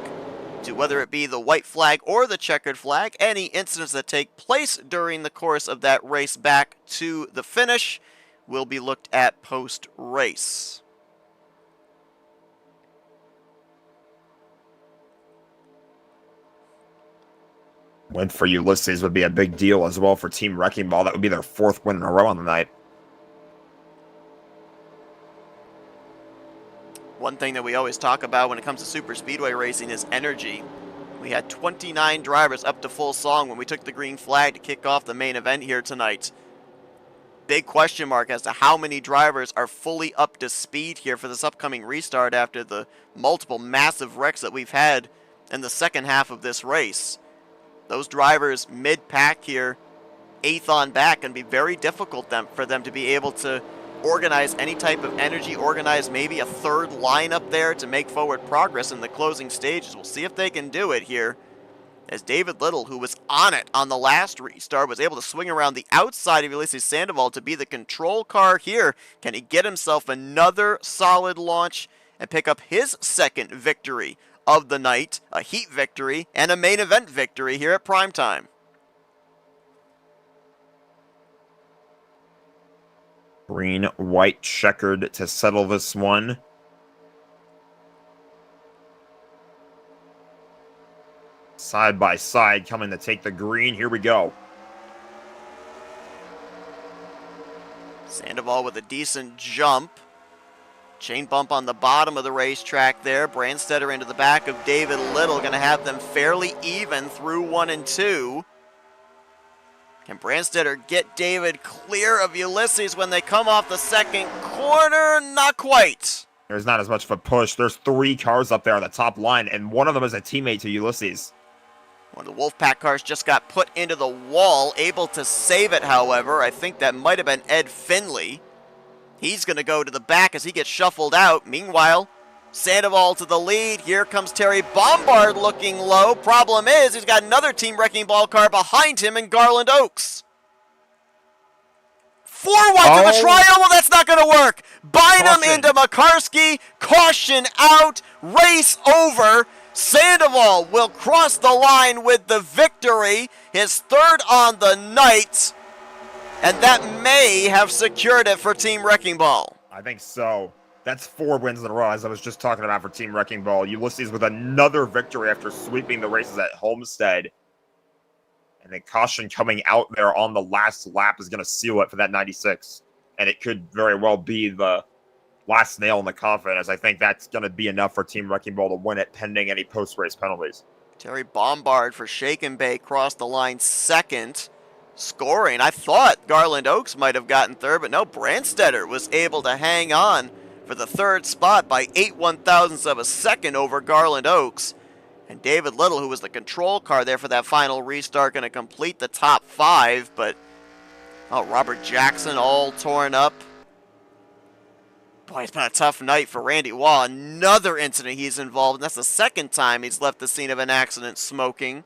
to whether it be the white flag or the checkered flag. Any incidents that take place during the course of that race back to the finish will be looked at post-race. Win for Ulysses would be a big deal as well for Team Wrecking Ball. That would be their 4th win in a row on the night. One thing that we always talk about when it comes to super speedway racing is energy. We had 29 drivers up to full song when we took the green flag to kick off the main event here tonight. Big question mark as to how many drivers are fully up to speed here for this upcoming restart after the multiple massive wrecks that we've had in the second half of this race. Those drivers mid-pack here, 8th on back, can be very difficult for them to be able to organize any type of energy, organize maybe a 3rd line up there to make forward progress in the closing stages. We'll see if they can do it here, as David Little, who was on it on the last restart, was able to swing around the outside of Ulysses Sandoval to be the control car here. Can he get himself another solid launch and pick up his 2nd victory of the night, a heat victory and a main event victory here at Primetime? Green, white, checkered to settle this one. Side by side, coming to take the green. Here we go. Sandoval with a decent jump. Chain bump on the bottom of the racetrack there. Brandstetter into the back of David Little. Going to have them fairly even through 1 and 2. Can Brandstetter get David clear of Ulysses when they come off the 2nd corner? Not quite. There's not as much of a push. There's 3 cars up there on the top line, and one of them is a teammate to Ulysses. One of the Wolfpack cars just got put into the wall, able to save it, however. I think that might have been Ed Finley. He's going to go to the back as he gets shuffled out. Meanwhile, Sandoval to the lead. Here comes Terry Bombard looking low. Problem is, he's got another Team Wrecking Ball car behind him in Garland Oaks. 4 wide to the trial. Well, that's not going to work. Bynum into McCarskey. Caution out. Race over. Sandoval will cross the line with the victory. His 3rd on the night. And that may have secured it for Team Wrecking Ball. I think so. That's 4 wins in a row, as I was just talking about for Team Wrecking Ball. Ulysses with another victory after sweeping the races at Homestead. And then caution coming out there on the last lap is going to seal it for that 96. And it could very well be the last nail in the coffin, as I think that's going to be enough for Team Wrecking Ball to win it, pending any post-race penalties. Terry Bombard for Shake and Bake crossed the line 2nd. Scoring, I thought Garland Oaks might have gotten 3rd, but no, Brandstetter was able to hang on for the 3rd spot by 8 1/1000ths of a second over Garland Oaks. And David Little, who was the control car there for that final restart, going to complete the top 5, but Robert Jackson all torn up. Boy, it's been a tough night for Randy Wall. Another incident he's involved in. That's the 2nd time he's left the scene of an accident smoking.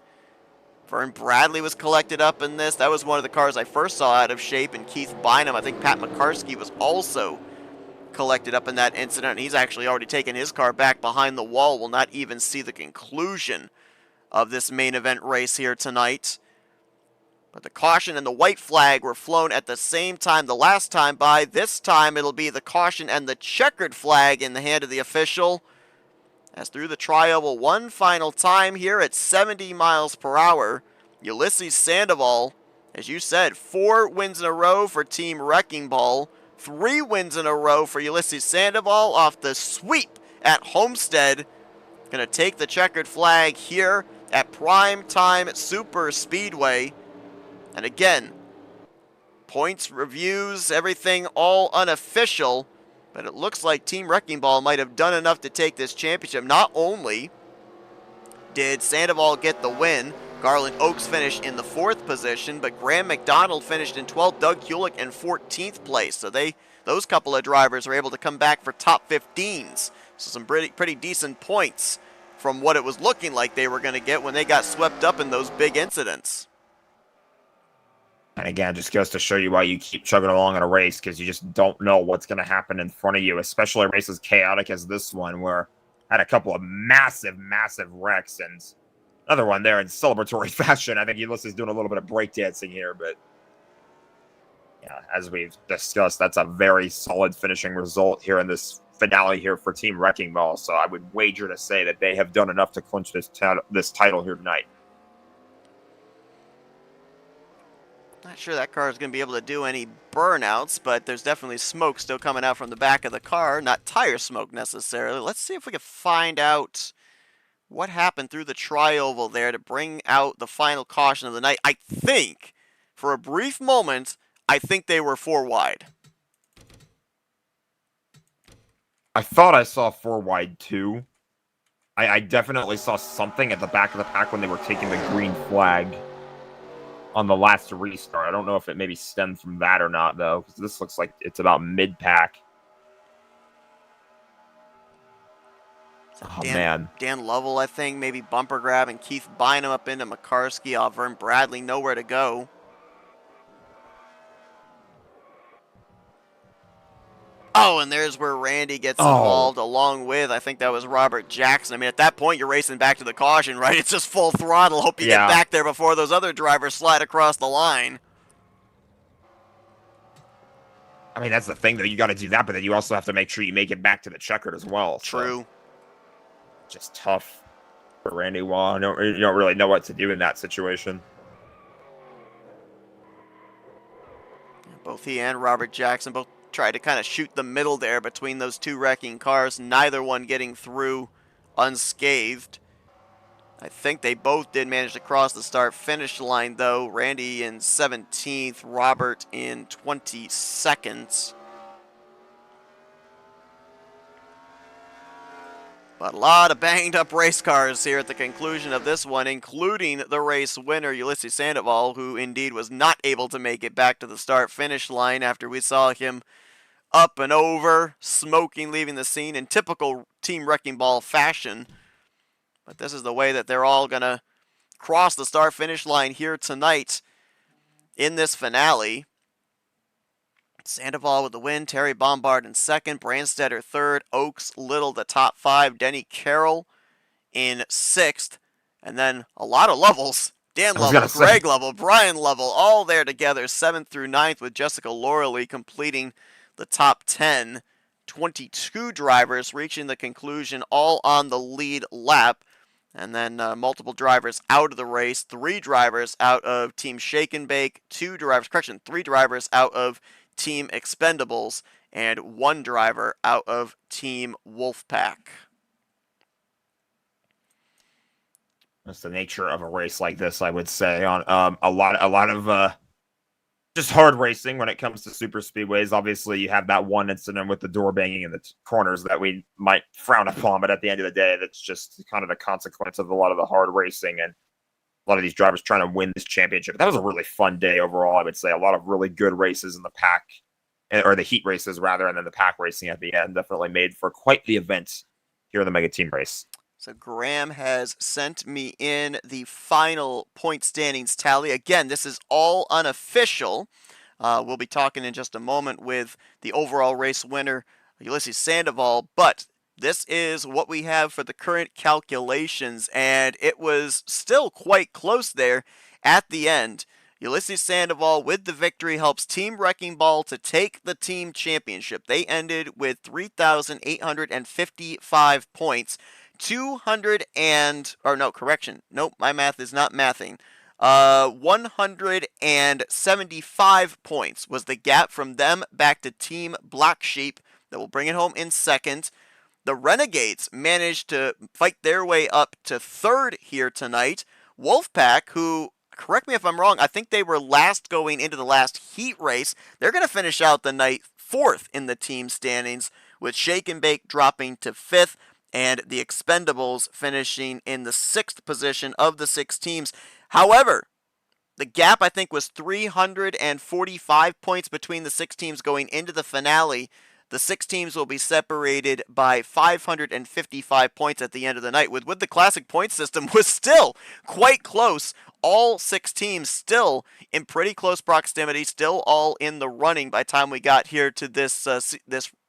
Vern Bradley was collected up in this. That was one of the cars I first saw out of shape, and Keith Bynum. I think Pat McCarskey was also collected up in that incident. He's actually already taken his car back behind the wall. Will not even see the conclusion of this main event race here tonight. But the caution and the white flag were flown at the same time the last time by. This time it'll be the caution and the checkered flag in the hand of the official. As through the trioval one final time here at 70 miles per hour, Ulysses Sandoval, as you said, 4 wins in a row for Team Wrecking Ball, 3 wins in a row for Ulysses Sandoval off the sweep at Homestead. Going to take the checkered flag here at Primetime Super Speedway. And again, points, reviews, everything all unofficial. But it looks like Team Wrecking Ball might have done enough to take this championship. Not only did Sandoval get the win, Garland Oaks finished in the 4th position, but Graham McDonald finished in 12th, Doug Hewlick in 14th place. So those couple of drivers were able to come back for top 15s. So some pretty decent points from what it was looking like they were going to get when they got swept up in those big incidents. And again, just goes to show you why you keep chugging along in a race, because you just don't know what's going to happen in front of you, especially a race as chaotic as this one, where I had a couple of massive wrecks, and another one there in celebratory fashion. I think Ulysses is doing a little bit of breakdancing here, but yeah, as we've discussed, that's a very solid finishing result here in this finale here for Team Wrecking Ball. So I would wager to say that they have done enough to clinch this title here tonight. Not sure that car is going to be able to do any burnouts, but there's definitely smoke still coming out from the back of the car. Not tire smoke necessarily. Let's see if we can find out what happened through the trioval there to bring out the final caution of the night. I think, for a brief moment, I think they were 4 wide. I thought I saw 4 wide too. I definitely saw something at the back of the pack when they were taking the green flag on the last restart. I don't know if it maybe stemmed from that or not, though, because this looks like it's about mid-pack. Oh, man. Dan Lovell, I think, maybe bumper grab, and Keith Bynum up into Makarski. Vern Bradley, nowhere to go. Oh, and there's where Randy gets involved along with, I think that was Robert Jackson. I mean, at that point, you're racing back to the caution, right? It's just full throttle. Hope you get back there before those other drivers slide across the line. I mean, that's the thing, that you got to do that, but then you also have to make sure you make it back to the checkered as well. True. So, just tough for Randy Waugh. You don't really know what to do in that situation. Both he and Robert Jackson both tried to kind of shoot the middle there between those 2 wrecking cars, neither one getting through unscathed. I think they both did manage to cross the start-finish line, though. Randy in 17th, Robert in 22nd. But a lot of banged-up race cars here at the conclusion of this one, including the race winner, Ulysses Sandoval, who indeed was not able to make it back to the start-finish line after we saw him up and over, smoking, leaving the scene in typical Team Wrecking Ball fashion. But this is the way that they're all going to cross the start-finish line here tonight in this finale. Sandoval with the win, Terry Bombard in 2nd, Brandstetter 3rd, Oaks Little the top 5, Denny Carroll in 6th, and then a lot of Lovels. Dan Lovell, Greg Lovell, Brian Lovell, all there together, 7th through 9th, with Jessica Loreley completing the top 10. 22 drivers reaching the conclusion, all on the lead lap. And then multiple drivers out of the race, 3 drivers out of Team Shake and Bake, 3 drivers out of Team Expendables, and 1 driver out of Team Wolfpack. That's the nature of a race like this, I would say. On a lot of just hard racing when it comes to super speedways. Obviously, you have that one incident with the door banging in the corners that we might frown upon, but at the end of the day, that's just kind of the consequence of a lot of the hard racing and a lot of these drivers trying to win this championship. That was a really fun day overall, I would say. A lot of really good races in the pack, or the heat races rather, and then the pack racing at the end definitely made for quite the event here in the Mega Team race. So Graham has sent me in the final point standings tally. Again, this is all unofficial. We'll be talking in just a moment with the overall race winner, Ulysses Sandoval, but this is what we have for the current calculations, and it was still quite close there at the end. Ulysses Sandoval with the victory helps Team Wrecking Ball to take the team championship. They ended with 3,855 points. 200 and, or no, correction. Nope, my math is not mathing. 175 points was the gap from them back to Team Black Sheep that will bring it home in second. The Renegades managed to fight their way up to third here tonight. Wolfpack, who, correct me if I'm wrong, I think they were last going into the last heat race. They're going to finish out the night fourth in the team standings, with Shake and Bake dropping to fifth, and the Expendables finishing in the sixth position of the six teams. However, the gap, I think, was 345 points between the six teams going into the finale. The six teams will be separated by 555 points at the end of the night. With the classic point system was still quite close. All six teams still in pretty close proximity, still all in the running by the time we got here to this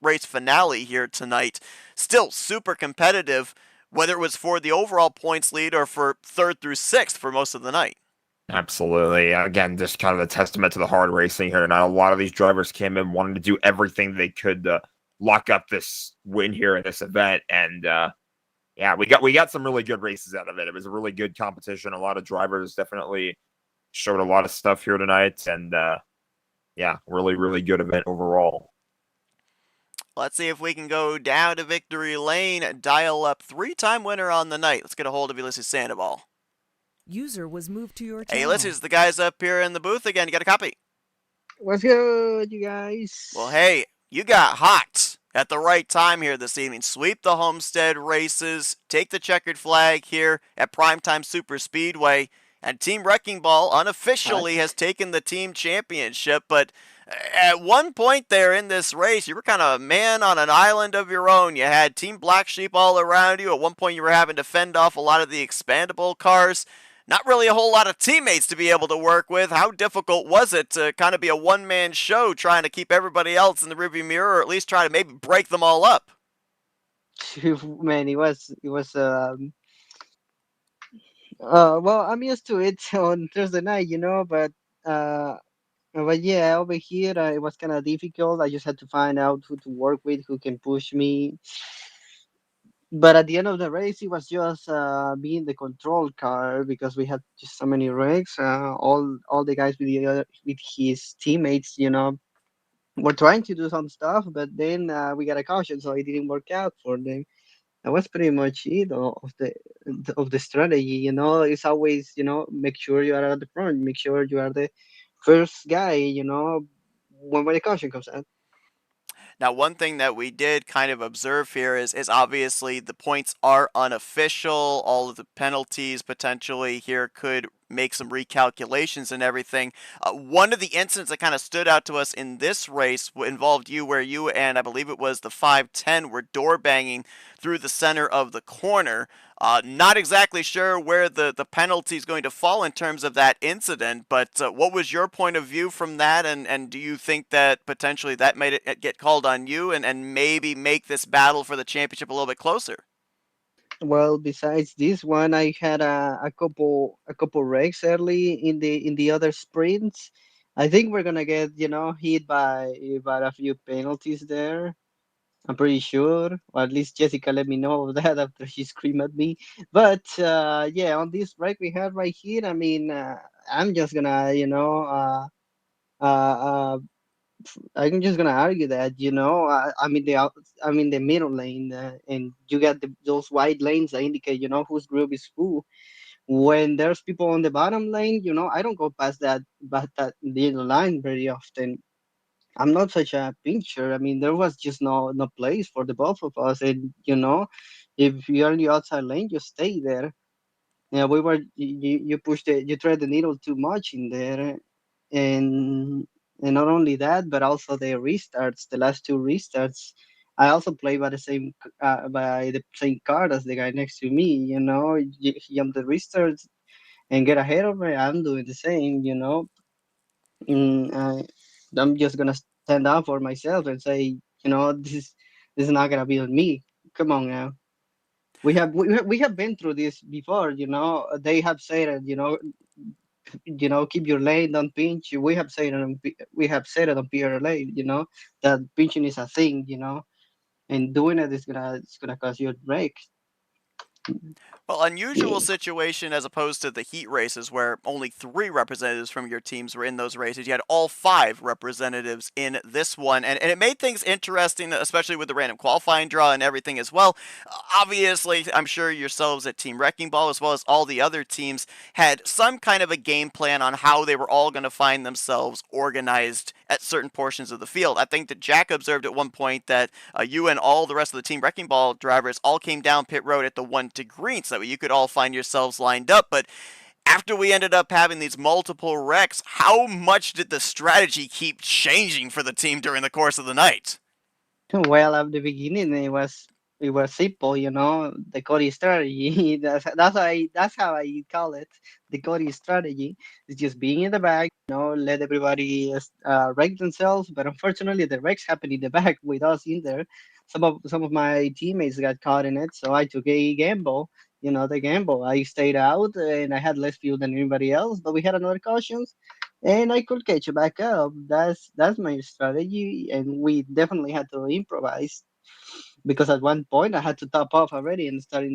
race finale here tonight. Still super competitive, whether it was for the overall points lead or for third through sixth for most of the night. Absolutely. Again, just kind of a testament to the hard racing here. Now, a lot of these drivers came in wanting to do everything they could to lock up this win here in this event. And yeah, we got some really good races out of it. It was a really good competition. A lot of drivers definitely showed a lot of stuff here tonight. And yeah, really, really good event overall. Let's see if we can go down to victory lane, dial up three-time winner on the night. Let's get a hold of Ulysses Sandoval. User was moved to your channel. Hey, Ulysses, the guys up here in the booth again. You got a copy? What's good, you guys? Well, hey, you got hot at the right time here this evening. Sweep the Homestead races, take the checkered flag here at Primetime Super Speedway, and Team Wrecking Ball unofficially has taken the team championship. But at one point there in this race, you were kind of a man on an island of your own. You had Team Black Sheep all around you. At one point, you were having to fend off a lot of the expandable cars. Not really a whole lot of teammates to be able to work with. How difficult was it to kind of be a one-man show trying to keep everybody else in the rearview mirror, or at least try to maybe break them all up? Man, well, I'm used to it on Thursday night, but yeah, over here it was kind of difficult. I just had to find out who to work with, who can push me. But at the end of the race, it was just being the control car because we had just so many wrecks. All the guys with his teammates, were trying to do some stuff, but then we got a caution, so it didn't work out for them. That was pretty much it of the strategy. It's always make sure you are at the front, make sure you are the first guy. When the caution comes out. Now, one thing that we did kind of observe here is obviously the points are unofficial. All of the penalties potentially here could make some recalculations and everything. One of the incidents that kind of stood out to us in this race involved you, where you and I believe it was the 510 were door banging through the center of the corner. Not exactly sure where the penalty is going to fall in terms of that incident, but what was your point of view from that, and do you think that potentially that made it get called on you and maybe make this battle for the championship a little bit closer? Well, besides this one, I had a couple wrecks early in the other sprints. I think we're gonna get hit by a few penalties there. I'm pretty sure, or at least Jessica let me know of that after she screamed at me. But yeah, on this wreck we have right here, I mean, I'm just gonna uh, I'm just gonna argue that I'm in the middle lane, and you got those white lanes that indicate whose group is who. When there's people on the bottom lane, I don't go past that middle line very often. I'm not such a pincher. I mean, there was just no place for the both of us, and if you're in the outside lane, just stay there. Yeah, you thread the needle too much in there, and not only that, but also the restarts, the last two restarts. I also play by the same card as the guy next to me. He jumped the restarts and get ahead of me. I'm doing the same. Mm, I'm just gonna stand up for myself and say, this is not gonna be on me. Come on now. We have been through this before. They have said that Keep your lane, don't pinch. We have said it on PRLA, that pinching is a thing, and doing it is gonna cause you a break. Well, unusual Yeah. situation as opposed to the heat races where only 3 representatives from your teams were in those races. You had all 5 representatives in this one, and it made things interesting, especially with the random qualifying draw and everything as well. Obviously, I'm sure yourselves at Team Wrecking Ball, as well as all the other teams, had some kind of a game plan on how they were all going to find themselves organized at certain portions of the field. I think that Jack observed at one point that you and all the rest of the Team Wrecking Ball drivers all came down pit road at the 1 to green, so that you could all find yourselves lined up. But after we ended up having these multiple wrecks, how much did the strategy keep changing for the team during the course of the night? Well, at the beginning, it was simple, the Cody strategy. That's how I call it. The Cody strategy is just being in the back, let everybody wreck themselves. But unfortunately, the wrecks happened in the back with us in there. Some of my teammates got caught in it, so I took a gamble. The gamble. I stayed out, and I had less fuel than anybody else, but we had another caution, and I could catch back up. That's my strategy, and we definitely had to improvise because at one point I had to top off already and start in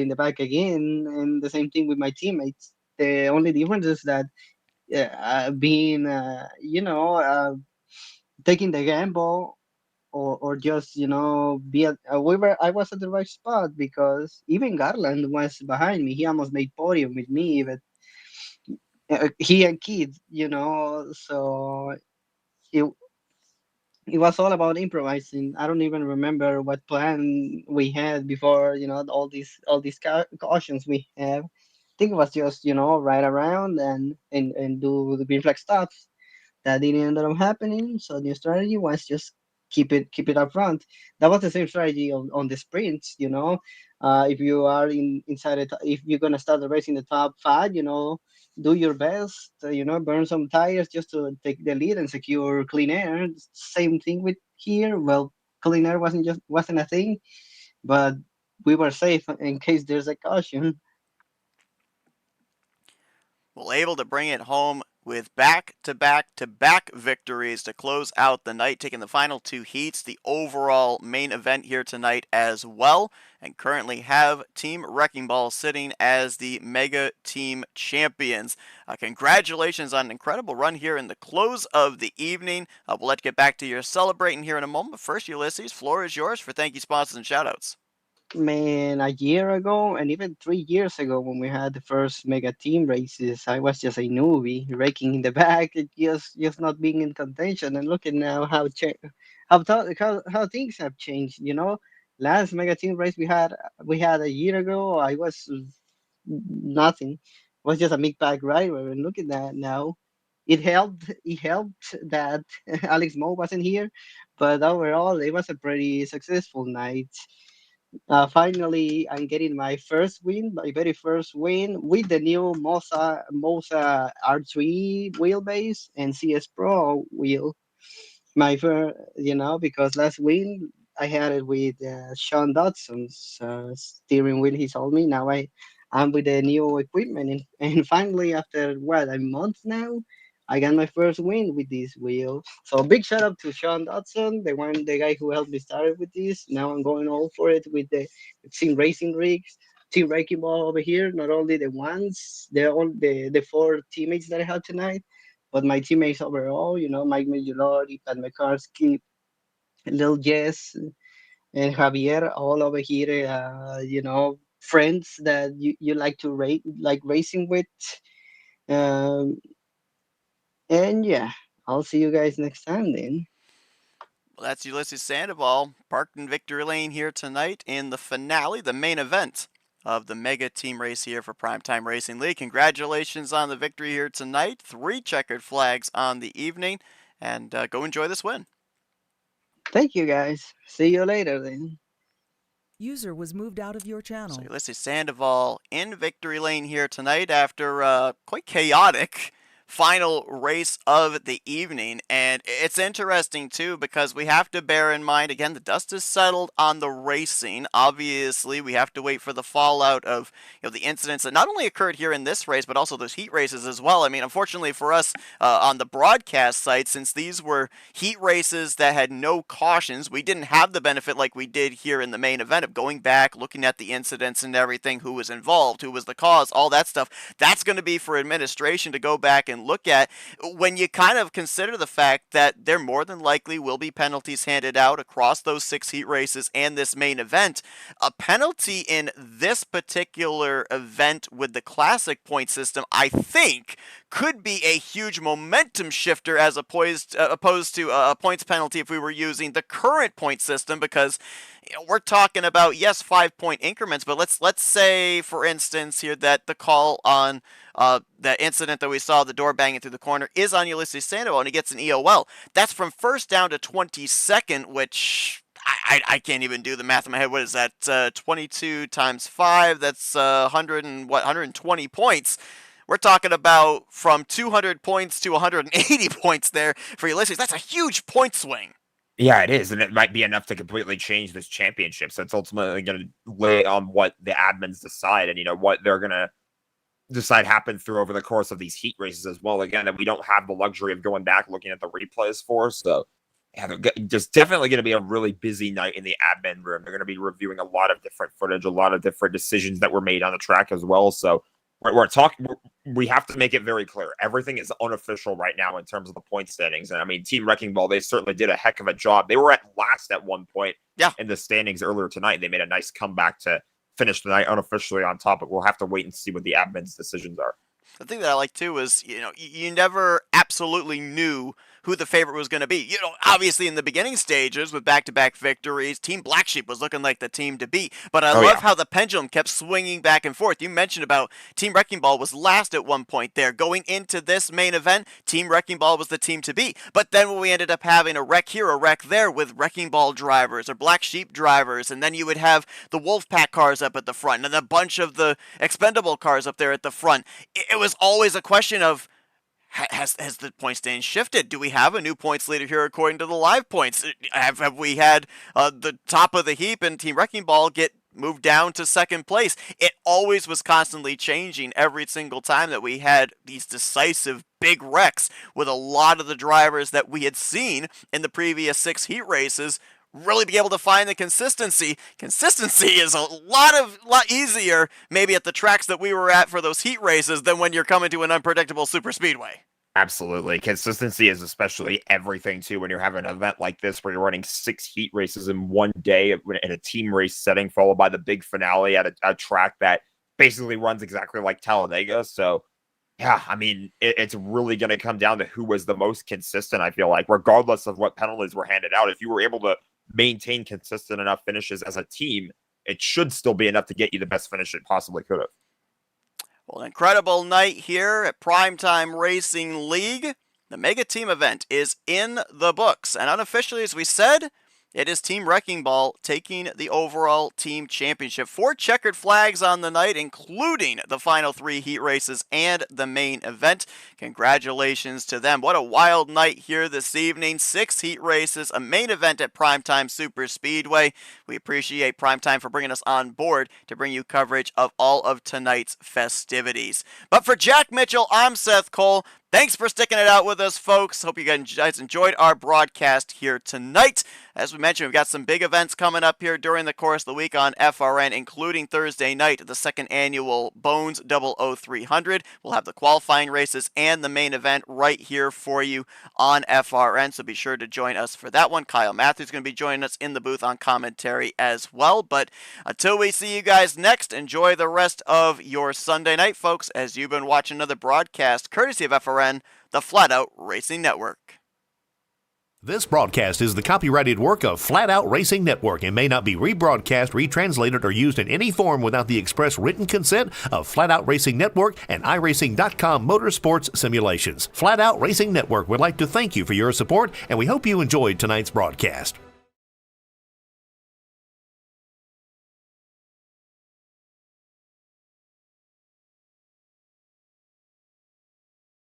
the back again, and the same thing with my teammates. The only difference is that being taking the gamble or just be at I was at the right spot because even Garland was behind me. He almost made podium with me, but he and Keith, so it it was all about improvising. I don't even remember what plan we had before, all these cautions we have. I think it was just ride around and do the green flag stops. That didn't end up happening. So the strategy was just keep it up front. That was the same strategy on the sprints. If you are if you're gonna start the race in the top five, do your best. Burn some tires just to take the lead and secure clean air. Same thing with here. Well, clean air wasn't a thing, but we were safe in case there's a caution. Well, able to bring it home with back-to-back-to-back victories to close out the night, taking the final 2 heats, the overall main event here tonight as well, and currently have Team Wrecking Ball sitting as the Mega Team Champions. Congratulations on an incredible run here in the close of the evening. We'll let you get back to your celebrating here in a moment. But first, Ulysses, floor is yours for thank you, sponsors, and shoutouts. Man, a year ago and even 3 years ago when we had the first mega team races, I was just a newbie raking in the back, just not being in contention. And looking now how things have changed. Last mega team race we had a year ago, I was nothing. Was just a mid pack rider. And look at that now. It helped that Alex Mo wasn't here, but overall it was a pretty successful night. Finally, I'm getting my very first win with the new Mosa R3 wheelbase and CS Pro wheel. Because last win I had it with Sean Dodson's steering wheel. He told me now I'm with the new equipment, and finally after what a month now, I got my first win with this wheel. So big shout out to Sean Dodson, the guy who helped me start with this. Now I'm going all for it with the Team Racing Rigs. Team Wrecking Ball over here, not only the 4 teammates that I had tonight, but my teammates overall, Mike Majority, Pat McCarskey, Lil Jess, and Javier, all over here, friends that you like to like racing with. Um, and yeah, I'll see you guys next time then. Well, that's Ulysses Sandoval, parked in Victory Lane here tonight in the finale, the main event of the mega team race here for Primetime Racing League. Congratulations on the victory here tonight. 3 checkered flags on the evening, and go enjoy this win. Thank you guys. See you later then. User was moved out of your So channel. Ulysses Sandoval in Victory Lane here tonight after quite chaotic final race of the evening. And it's interesting too, because we have to bear in mind, again, the dust is settled on the racing. Obviously, we have to wait for the fallout of the incidents that not only occurred here in this race, but also those heat races as well. I mean, unfortunately for us on the broadcast site, since these were heat races that had no cautions, we didn't have the benefit like we did here in the main event of going back, looking at the incidents and everything, who was involved, who was the cause, all that stuff. That's going to be for administration to go back and look at when you kind of consider the fact that there more than likely will be penalties handed out across those 6 heat races and this main event. A penalty in this particular event with the classic point system, I think, could be a huge momentum shifter as opposed to a points penalty if we were using the current point system, because we're talking about, yes, 5-point increments, but let's say, for instance, here that the call on that incident that we saw, the door banging through the corner, is on Ulysses Sandoval, and he gets an EOL. That's from first down to 22nd, which I can't even do the math in my head. What is that? 22 times 5. That's 120 points. We're talking about from 200 points to 180 points there for Ulysses. That's a huge point swing. Yeah, it is, and it might be enough to completely change this championship. So it's ultimately going to lay on what the admins decide, and what they're going to decide happens through over the course of these heat races as well. Again, that we don't have the luxury of going back looking at the replays for. So yeah, there's definitely going to be a really busy night in the admin room. They're going to be reviewing a lot of different footage, a lot of different decisions that were made on the track as well. So we're talking. We have to make it very clear. Everything is unofficial right now in terms of the point standings. And I mean, Team Wrecking Ball, they certainly did a heck of a job. They were at last at one point in the standings earlier tonight. They made a nice comeback to finish the night unofficially on top, but we'll have to wait and see what the admin's decisions are. The thing that I like too is, you never absolutely knew who the favorite was going to be. Obviously in the beginning stages with back-to-back victories, Team Black Sheep was looking like the team to beat. But I love how the pendulum kept swinging back and forth. You mentioned about Team Wrecking Ball was last at one point there. Going into this main event, Team Wrecking Ball was the team to beat. But then when we ended up having a wreck here, a wreck there with Wrecking Ball drivers or Black Sheep drivers, and then you would have the Wolfpack cars up at the front and a bunch of the expendable cars up there at the front. It was always a question of, has the point stand shifted? Do we have a new points leader here according to the live points? Have we had the top of the heap and Team Wrecking Ball get moved down to second place? It always was constantly changing every single time that we had these decisive big wrecks with a lot of the drivers that we had seen in the previous 6 heat races really be able to find the consistency. Consistency is a lot easier maybe at the tracks that we were at for those heat races than when you're coming to an unpredictable super speedway. Absolutely. Consistency is especially everything too when you're having an event like this where you're running 6 heat races in one day in a team race setting, followed by the big finale at a track that basically runs exactly like Talladega. So yeah, I mean, it's really going to come down to who was the most consistent, I feel like, regardless of what penalties were handed out. If you were able to maintain consistent enough finishes as a team, it should still be enough to get you the best finish it possibly could have. Well, an incredible night here at Primetime Racing League. The mega team event is in the books, and unofficially, as we said, it is Team Wrecking Ball taking the overall team championship. 4 checkered flags on the night, including the final 3 heat races and the main event. Congratulations to them. What a wild night here this evening. 6 heat races, a main event at Primetime Super Speedway. We appreciate Primetime for bringing us on board to bring you coverage of all of tonight's festivities. But for Jack Mitchell, I'm Seth Cole. Thanks for sticking it out with us, folks. Hope you guys enjoyed our broadcast here tonight. As we mentioned, we've got some big events coming up here during the course of the week on FRN, including Thursday night, the 2nd annual Bones 00300. We'll have the qualifying races and the main event right here for you on FRN, so be sure to join us for that one. Kyle Matthews is going to be joining us in the booth on commentary as well. But until we see you guys next, enjoy the rest of your Sunday night, folks, as you've been watching another broadcast courtesy of FRN, the Flatout Racing Network. This broadcast is the copyrighted work of Flatout Racing Network and may not be rebroadcast, retranslated, or used in any form without the express written consent of Flatout Racing Network and iRacing.com Motorsports Simulations. Flatout Racing Network would like to thank you for your support, and we hope you enjoyed tonight's broadcast.